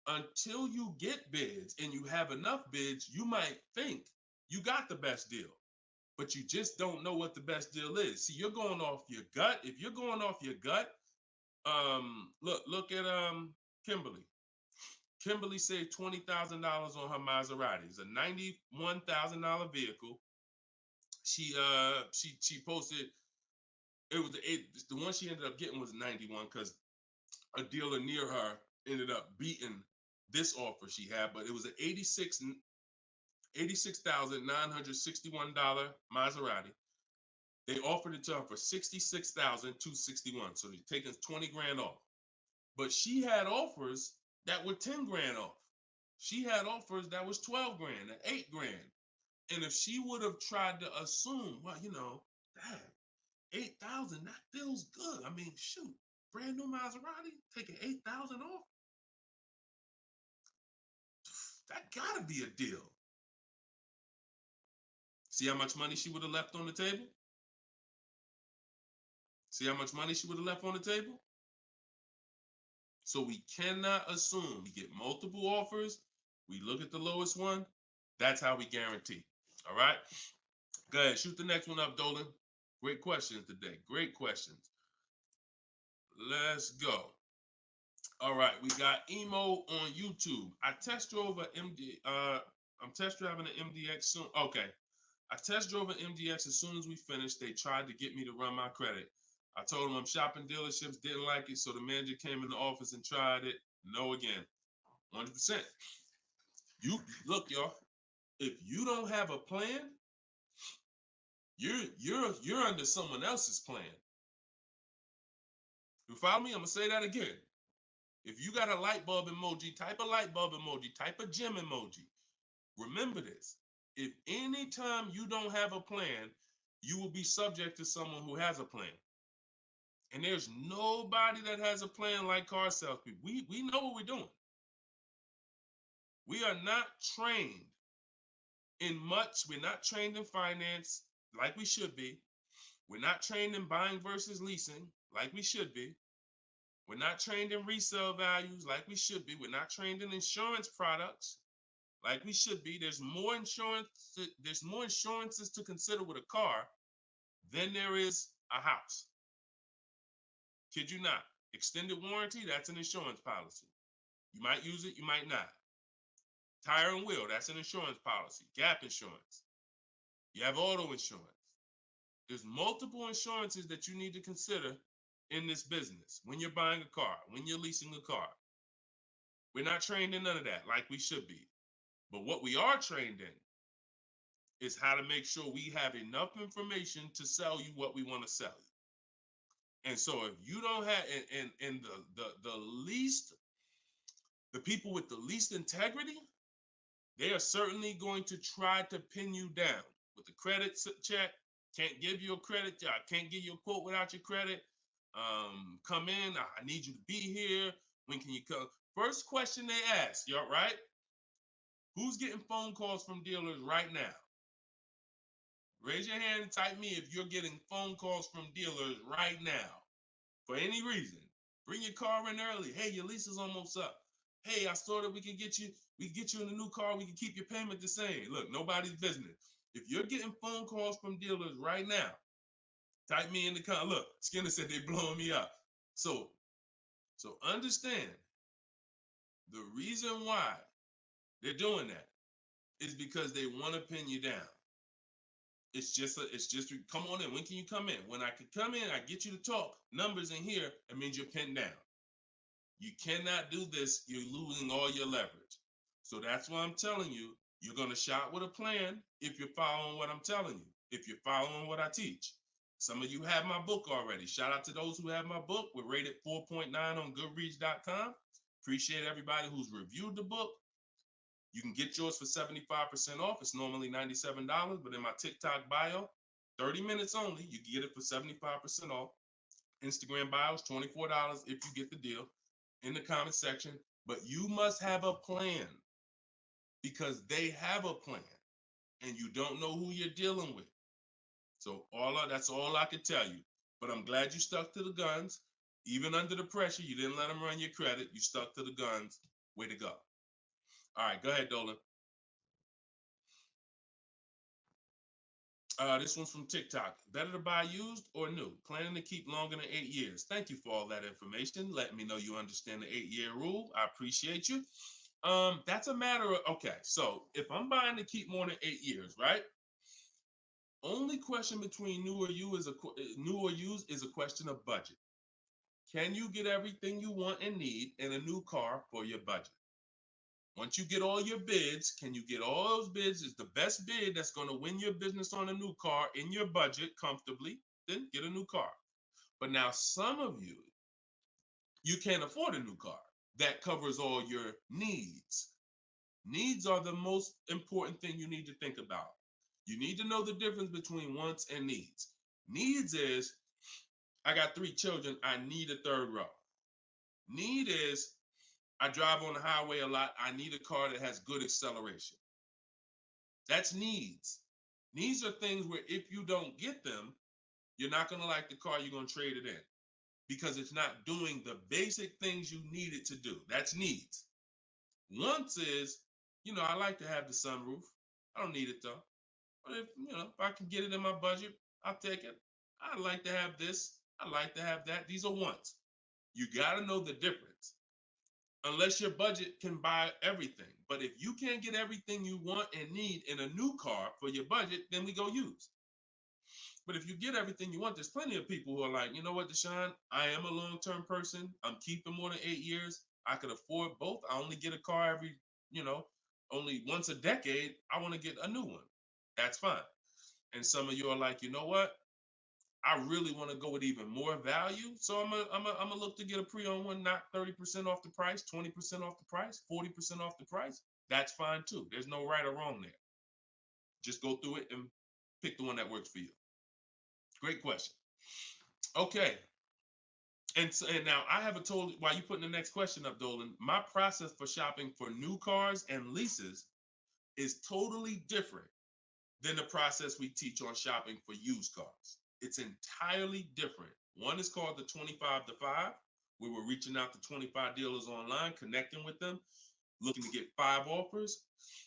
Until you get bids and you have enough bids, you might think you got the best deal, but you just don't know what the best deal is. See, you're going off your gut. If you're going off your gut, look at Kimberly. Kimberly saved $20,000 on her Maserati. It's a $91,000 vehicle. She posted, the one she ended up getting was 91 because a dealer near her ended up beating this offer she had, but it was an $86,961 Maserati. They offered it to her for $66,261. So they're taking 20 grand off. But she had offers that were 10 grand off. She had offers that was 12 grand and 8 grand. And if she would have tried to assume, well, damn, 8,000, that feels good. I mean, shoot, brand new Maserati, taking 8,000 off. That gotta be a deal. See how much money she would have left on the table? See how much money she would have left on the table? So we cannot assume. We get multiple offers. We look at the lowest one. That's how we guarantee. All right? Go ahead. Shoot the next one up, Dolan. Great questions today. Great questions. Let's go. All right. We got Emo on YouTube. I test drove I'm test driving an MDX soon. Okay. I test drove an MDX as soon as we finished. They tried to get me to run my credit. I told them I'm shopping dealerships, didn't like it, so the manager came in the office and tried it. No again. 100%. You look, y'all. If you don't have a plan, you're under someone else's plan. You follow me? I'm gonna say that again. If you got a light bulb emoji, type a light bulb emoji, type a gym emoji. Remember this. If anytime you don't have a plan, you will be subject to someone who has a plan. And there's nobody that has a plan like car salespeople. We know what we're doing. We are not trained in much. We're not trained in finance like we should be. We're not trained in buying versus leasing like we should be. We're not trained in resale values like we should be. We're not trained in insurance products like we should be. There's more insurances to consider with a car than there is a house. Kid you not. Extended warranty, that's an insurance policy. You might use it, you might not. Tire and wheel, that's an insurance policy. Gap insurance. You have auto insurance. There's multiple insurances that you need to consider in this business, when you're buying a car, when you're leasing a car. We're not trained in none of that like we should be. But what we are trained in is how to make sure we have enough information to sell you what we want to sell you. And so if you don't have, and the people with the least integrity, they are certainly going to try to pin you down with the credit check. Can't give you a credit. I can't give you a quote without your credit. Come in. I need you to be here. When can you come? First question they ask, you all right? Who's getting phone calls from dealers right now? Raise your hand and type me if you're getting phone calls from dealers right now for any reason. Bring your car in early. Hey, your lease is almost up. Hey, I saw that we can get you in a new car. We can keep your payment the same. Look, nobody's business. If you're getting phone calls from dealers right now, type me in the comment. Look, Skinner said they blowing me up. So understand the reason why they're doing that is because they want to pin you down. It's just come on in. When can you come in? When I can come in, I get you to talk. Numbers in here, it means you're pinned down. You cannot do this. You're losing all your leverage. So that's why I'm telling you, you're going to shop with a plan if you're following what I'm telling you, if you're following what I teach. Some of you have my book already. Shout out to those who have my book. We're rated 4.9 on Goodreads.com. Appreciate everybody who's reviewed the book. You can get yours for 75% off. It's normally $97, but in my TikTok bio, 30 minutes only, you can get it for 75% off. Instagram bio is $24 if you get the deal in the comment section. But you must have a plan because they have a plan and you don't know who you're dealing with. So that's all I could tell you. But I'm glad you stuck to the guns. Even under the pressure, you didn't let them run your credit. You stuck to the guns. Way to go. All right, go ahead, Dolan. This one's from TikTok. Better to buy used or new? Planning to keep longer than 8 years. Thank you for all that information. Letting me know you understand the 8-year rule. I appreciate you. That's a matter of, okay, so if I'm buying to keep more than 8 years, right? Only question between new or used is a question of budget. Can you get everything you want and need in a new car for your budget? Once you get all your bids, can you get all those bids? Is the best bid that's going to win your business on a new car in your budget comfortably, then get a new car. But now some of you can't afford a new car that covers all your needs. Needs are the most important thing you need to think about. You need to know the difference between wants and needs. Needs is, I got 3 children, I need a third row. Need is, I drive on the highway a lot, I need a car that has good acceleration. That's needs. Needs are things where if you don't get them, you're not going to like the car, you're going to trade it in because it's not doing the basic things you need it to do. That's needs. Wants is, I like to have the sunroof. I don't need it though. But if I can get it in my budget, I'll take it. I like to have this. I like to have that. These are wants. You got to know the difference. Unless your budget can buy everything. But if you can't get everything you want and need in a new car for your budget, then we go used. But if you get everything you want, there's plenty of people who are like, you know what, Deshone, I am a long-term person. I'm keeping more than 8 years. I could afford both. I only get a car every, only once a decade. I want to get a new one. That's fine. And some of you are like, you know what? I really want to go with even more value. So I'm gonna look to get a pre-owned one, not 30% off the price, 20% off the price, 40% off the price. That's fine too. There's no right or wrong there. Just go through it and pick the one that works for you. Great question. Okay. And now I haven't told you, while you putting the next question up, Dolan, my process for shopping for new cars and leases is totally different than the process we teach on shopping for used cars. It's entirely different. One is called the 25 to 5, where we're reaching out to 25 dealers online, connecting with them, looking to get 5 offers.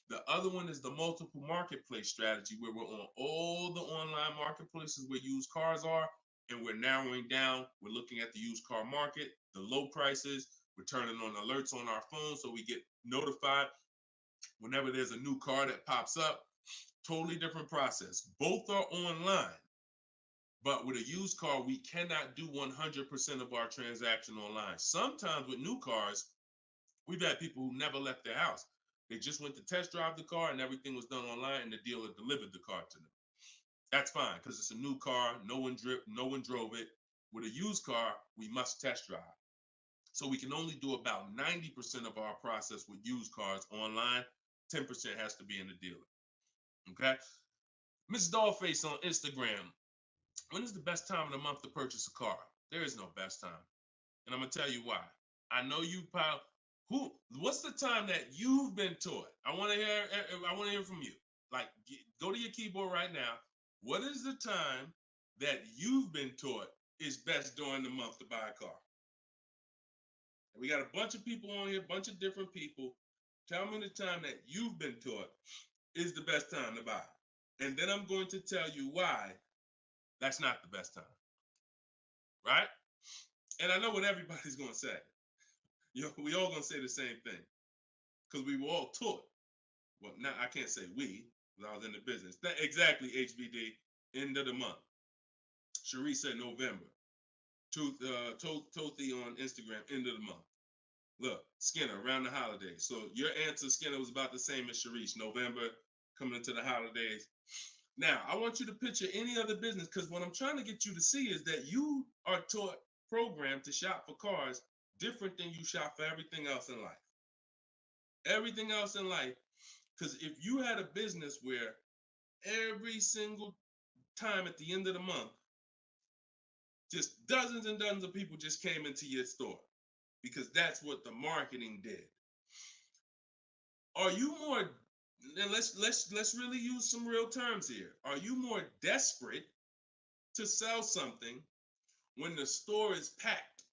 The other one is the multiple marketplace strategy, where we're on all the online marketplaces where used cars are, and we're narrowing down. We're looking at the used car market, the low prices. We're turning on alerts on our phone so we get notified whenever there's a new car that pops up. Totally different process. Both are online. But with a used car, we cannot do 100% of our transaction online. Sometimes with new cars, we've had people who never left their house. They just went to test drive the car and everything was done online and the dealer delivered the car to them. That's fine because it's a new car. No one drove it. With a used car, we must test drive. So we can only do about 90% of our process with used cars online. 10% has to be in the dealer. Okay. Miss Dollface on Instagram. When is the best time of the month to purchase a car? There is no best time. And I'm gonna tell you why. I know you probably what's the time that you've been taught? I want to hear from you. Like go to your keyboard right now. What is the time that you've been taught is best during the month to buy a car? And we got a bunch of people on here, a bunch of different people. Tell me the time that you've been taught is the best time to buy. And then I'm going to tell you why that's not the best time. Right? And I know what everybody's going to say. We all going to say the same thing because we were all taught. Well, now I can't say we because I was in the business. Exactly, HBD, end of the month. Cherie said November. Tothy on Instagram, end of the month. Look, Skinner, around the holidays. So your answer, Skinner, was about the same as Sharice, November, coming into the holidays. Now, I want you to picture any other business because what I'm trying to get you to see is that you are taught, programmed to shop for cars different than you shop for everything else in life. Everything else in life, because if you had a business where every single time at the end of the month, just dozens and dozens of people just came into your store because that's what the marketing did. Are you more, and let's really use some real terms here. Are you more desperate to sell something when the store is packed?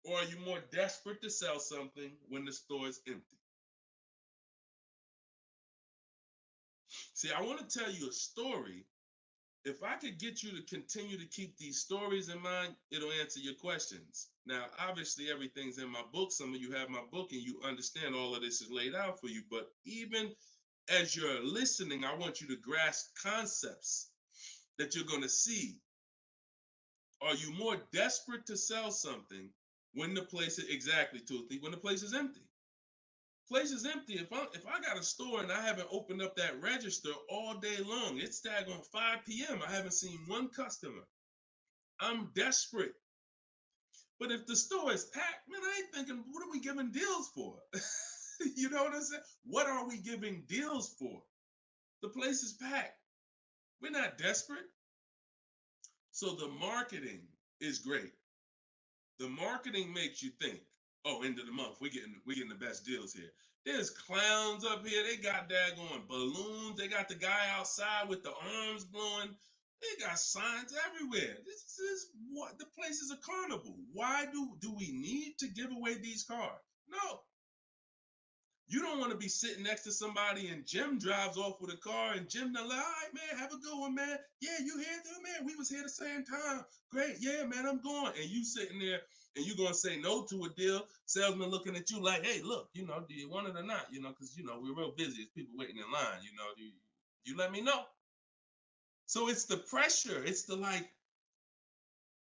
Or are you more desperate to sell something when the store is empty? See, I want to tell you a story. If I could get you to continue to keep these stories in mind, it'll answer your questions. Now, obviously, everything's in my book. Some of you have my book and you understand all of this is laid out for you. But even as you're listening, I want you to grasp concepts that you're going to see. Are you more desperate to sell something when the place is exactly, Toothy, when the place is empty? Place is empty. If I got a store and I haven't opened up that register all day long, it's daggone 5 p.m. I haven't seen one customer. I'm desperate. But if the store is packed, man, I ain't thinking, what are we giving deals for? You know what I'm saying? What are we giving deals for? The place is packed. We're not desperate. So the marketing is great. The marketing makes you think, oh, end of the month, we're getting the best deals here. There's clowns up here. They got daggone balloons. They got the guy outside with the arms blowing. They got signs everywhere. This is what the place is a carnival. Why do we need to give away these cars? No. You don't want to be sitting next to somebody and Jim drives off with a car and Jim, like, all right, man, have a good one, man. Yeah, you here too, man? We was here the same time. Great. Yeah, man, I'm going. And you sitting there and you going to say no to a deal. Salesman looking at you like, hey, look, do you want it or not? Because, we're real busy. It's people waiting in line. You let me know. So it's the pressure. It's the like.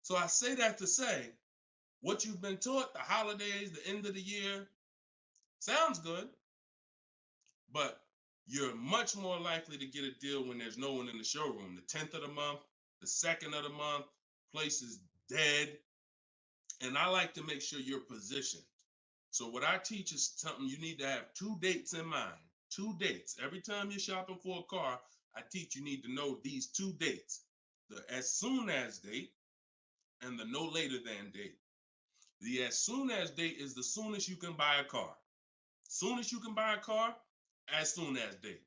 So I say that to say what you've been taught, the holidays, the end of the year, sounds good, but you're much more likely to get a deal when there's no one in the showroom. The 10th of the month, the 2nd of the month, place is dead. And I like to make sure you're positioned. So what I teach is something you need to have 2 dates in mind. 2 dates. Every time you're shopping for a car, I teach you need to know these 2 dates. The as soon as date and the no later than date. The as soon as date is the soonest you can buy a car. Soon as you can buy a car, as soon as date.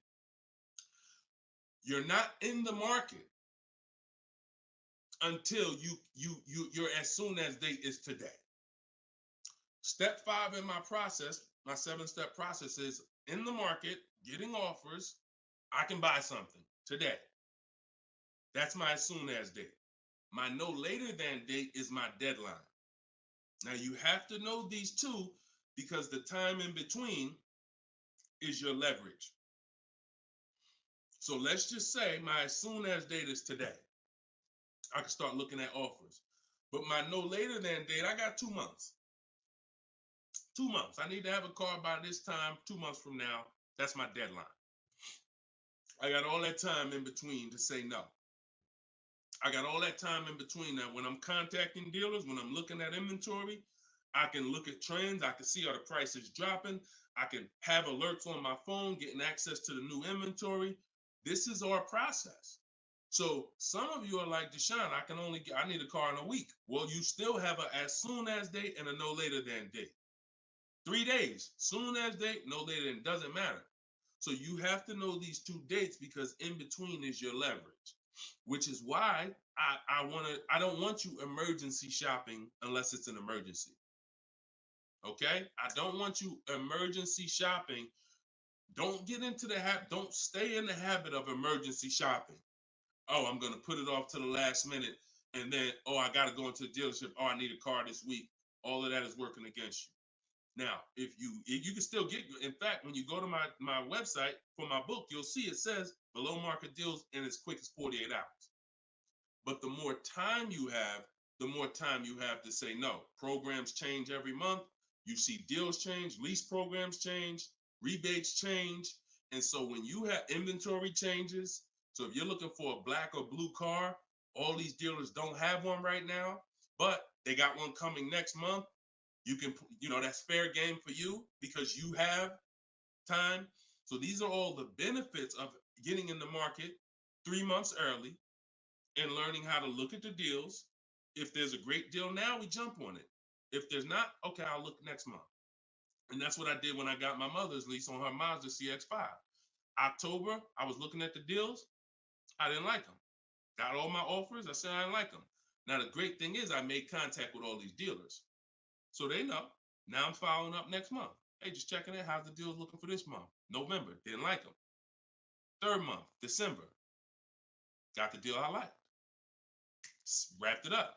You're not in the market until your as soon as date is today. Step 5 in my process, my 7-step process is in the market, getting offers. I can buy something today. That's my as soon as date. My no later than date is my deadline. Now you have to know these 2 because the time in between is your leverage. So let's just say my as soon as date is today. I can start looking at offers. But my no later than date, I got 2 months. 2 months. I need to have a car by this time, 2 months from now. That's my deadline. I got all that time in between to say no. I got all that time in between that when I'm contacting dealers, when I'm looking at inventory, I can look at trends. I can see are the prices dropping. I can have alerts on my phone, getting access to the new inventory. This is our process. So some of you are like, Deshone, I need a car in a week. Well, you still have a as soon as date and a no later than date. 3 days, soon as date, no later than, doesn't matter. So you have to know these 2 dates because in between is your leverage, which is why I don't want you emergency shopping unless it's an emergency. Okay? I don't want you emergency shopping. Don't get into the habit, don't stay in the habit of emergency shopping. Oh, I'm gonna put it off to the last minute, and then, oh, I gotta go into the dealership. Oh, I need a car this week. All of that is working against you. Now, if you can still get, in fact, when you go to my website for my book, you'll see it says below market deals in as quick as 48 hours. But the more time you have, the more time you have to say no. Programs change every month. You see deals change, lease programs change, rebates change. And so when you have inventory changes, so if you're looking for a black or blue car, all these dealers don't have one right now, but they got one coming next month. You can, that's fair game for you because you have time. So these are all the benefits of getting in the market 3 months early and learning how to look at the deals. If there's a great deal now, we jump on it. If there's not, okay, I'll look next month. And that's what I did when I got my mother's lease on her Mazda CX-5. October, I was looking at the deals. I didn't like them. Got all my offers. I said I didn't like them. Now, the great thing is I made contact with all these dealers. So they know. Now I'm following up next month. Hey, just checking in. How's the deals looking for this month? November, didn't like them. 3rd month, December, got the deal I liked. Wrapped it up.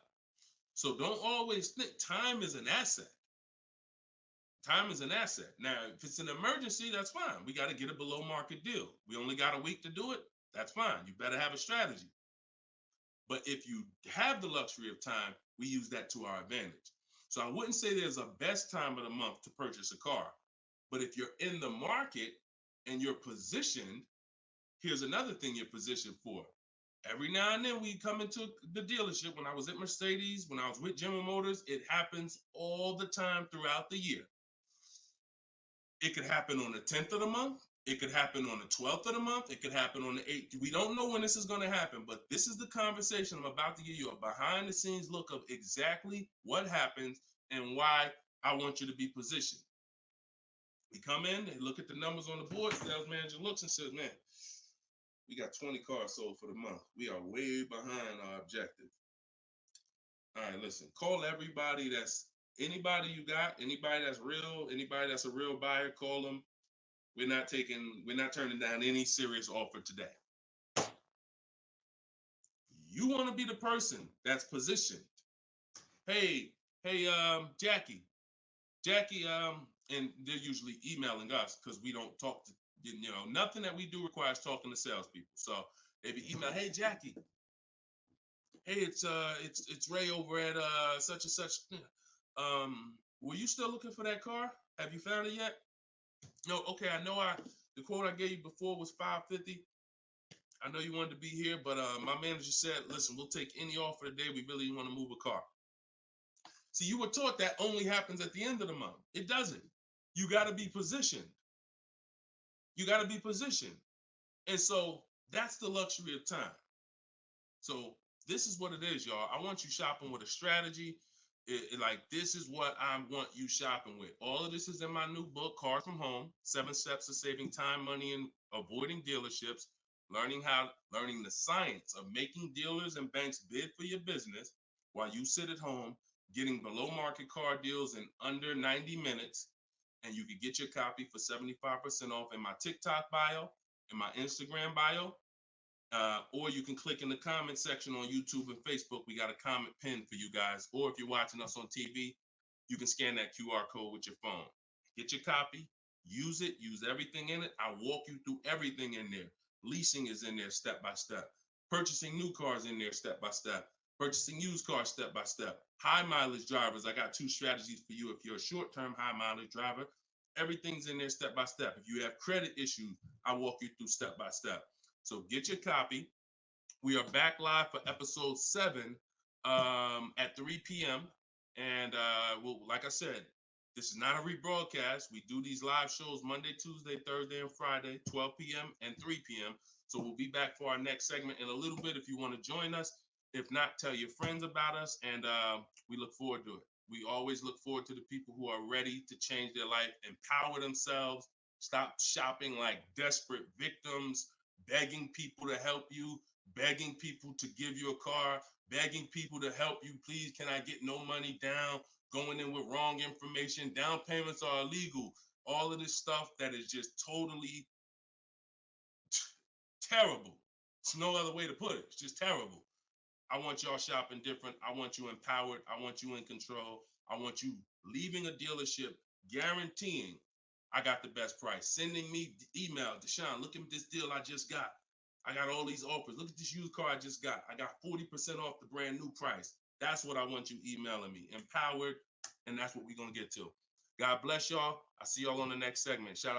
So don't always think time is an asset. Time is an asset. Now, if it's an emergency, that's fine. We got to get a below market deal. We only got a week to do it. That's fine. You better have a strategy. But if you have the luxury of time, we use that to our advantage. So I wouldn't say there's a best time of the month to purchase a car. But if you're in the market and you're positioned, here's another thing you're positioned for. Every now and then we come into the dealership. When I was at Mercedes, when I was with General Motors, it happens all the time throughout the year. It could happen on the 10th of the month. It could happen on the 12th of the month. It could happen on the 8th. We don't know when this is going to happen, but this is the conversation I'm about to give you, a behind the scenes look of exactly what happens and why I want you to be positioned. We come in, they look at the numbers on the board. Sales manager looks and says, man, we got 20 cars sold for the month. We are way behind our objective. All right, listen, call everybody anybody you got, anybody that's real, anybody that's a real buyer, call them. We're not turning down any serious offer today. You want to be the person that's positioned. Hey, Jackie, and they're usually emailing us because we don't talk to, nothing that we do requires talking to salespeople. So if you email, hey, Jackie, hey, it's Ray over at such and such. Were you still looking for that car? Have you found it yet? No, okay, I know the quote I gave you before was $550. I know you wanted to be here, but my manager said, listen, we'll take any offer today. We really want to move a car. See, you were taught that only happens at the end of the month. It doesn't. You got to be positioned. You got to be positioned. And so that's the luxury of time. So this is what it is, y'all. I want you shopping with a strategy. This is what I want you shopping with. All of this is in my new book, Cars from Home, 7 Steps to Saving Time, Money, and Avoiding Dealerships, learning the science of making dealers and banks bid for your business while you sit at home, getting below market car deals in under 90 minutes. And you can get your copy for 75% off in my TikTok bio, in my Instagram bio, or you can click in the comment section on YouTube and Facebook. We got a comment pin for you guys. Or if you're watching us on TV, you can scan that QR code with your phone. Get your copy, use it, use everything in it. I walk you through everything in there. Leasing is in there step by step. Purchasing new cars in there step by step. Purchasing used cars step by step. High mileage drivers, I got 2 strategies for you. If you're a short-term high mileage driver, everything's in there step by step. If you have credit issues, I walk you through step by step. So get your copy. We are back live for episode 7 at 3 p.m. And well, like I said, this is not a rebroadcast. We do these live shows Monday, Tuesday, Thursday, and Friday, 12 p.m. and 3 p.m. So we'll be back for our next segment in a little bit if you want to join us. If not, tell your friends about us, and we look forward to it. We always look forward to the people who are ready to change their life, empower themselves, stop shopping like desperate victims, begging people to help you, begging people to give you a car, begging people to help you. Please, can I get no money down? Going in with wrong information. Down payments are illegal. All of this stuff that is just totally terrible. It's no other way to put it. It's just terrible. I want y'all shopping different. I want you empowered. I want you in control. I want you leaving a dealership guaranteeing I got the best price. Sending me email, Deshone, look at this deal I just got. I got all these offers. Look at this used car I just got. I got 40% off the brand new price. That's what I want you emailing me. Empowered, and that's what we're going to get to. God bless y'all. I'll see y'all on the next segment. Shout out to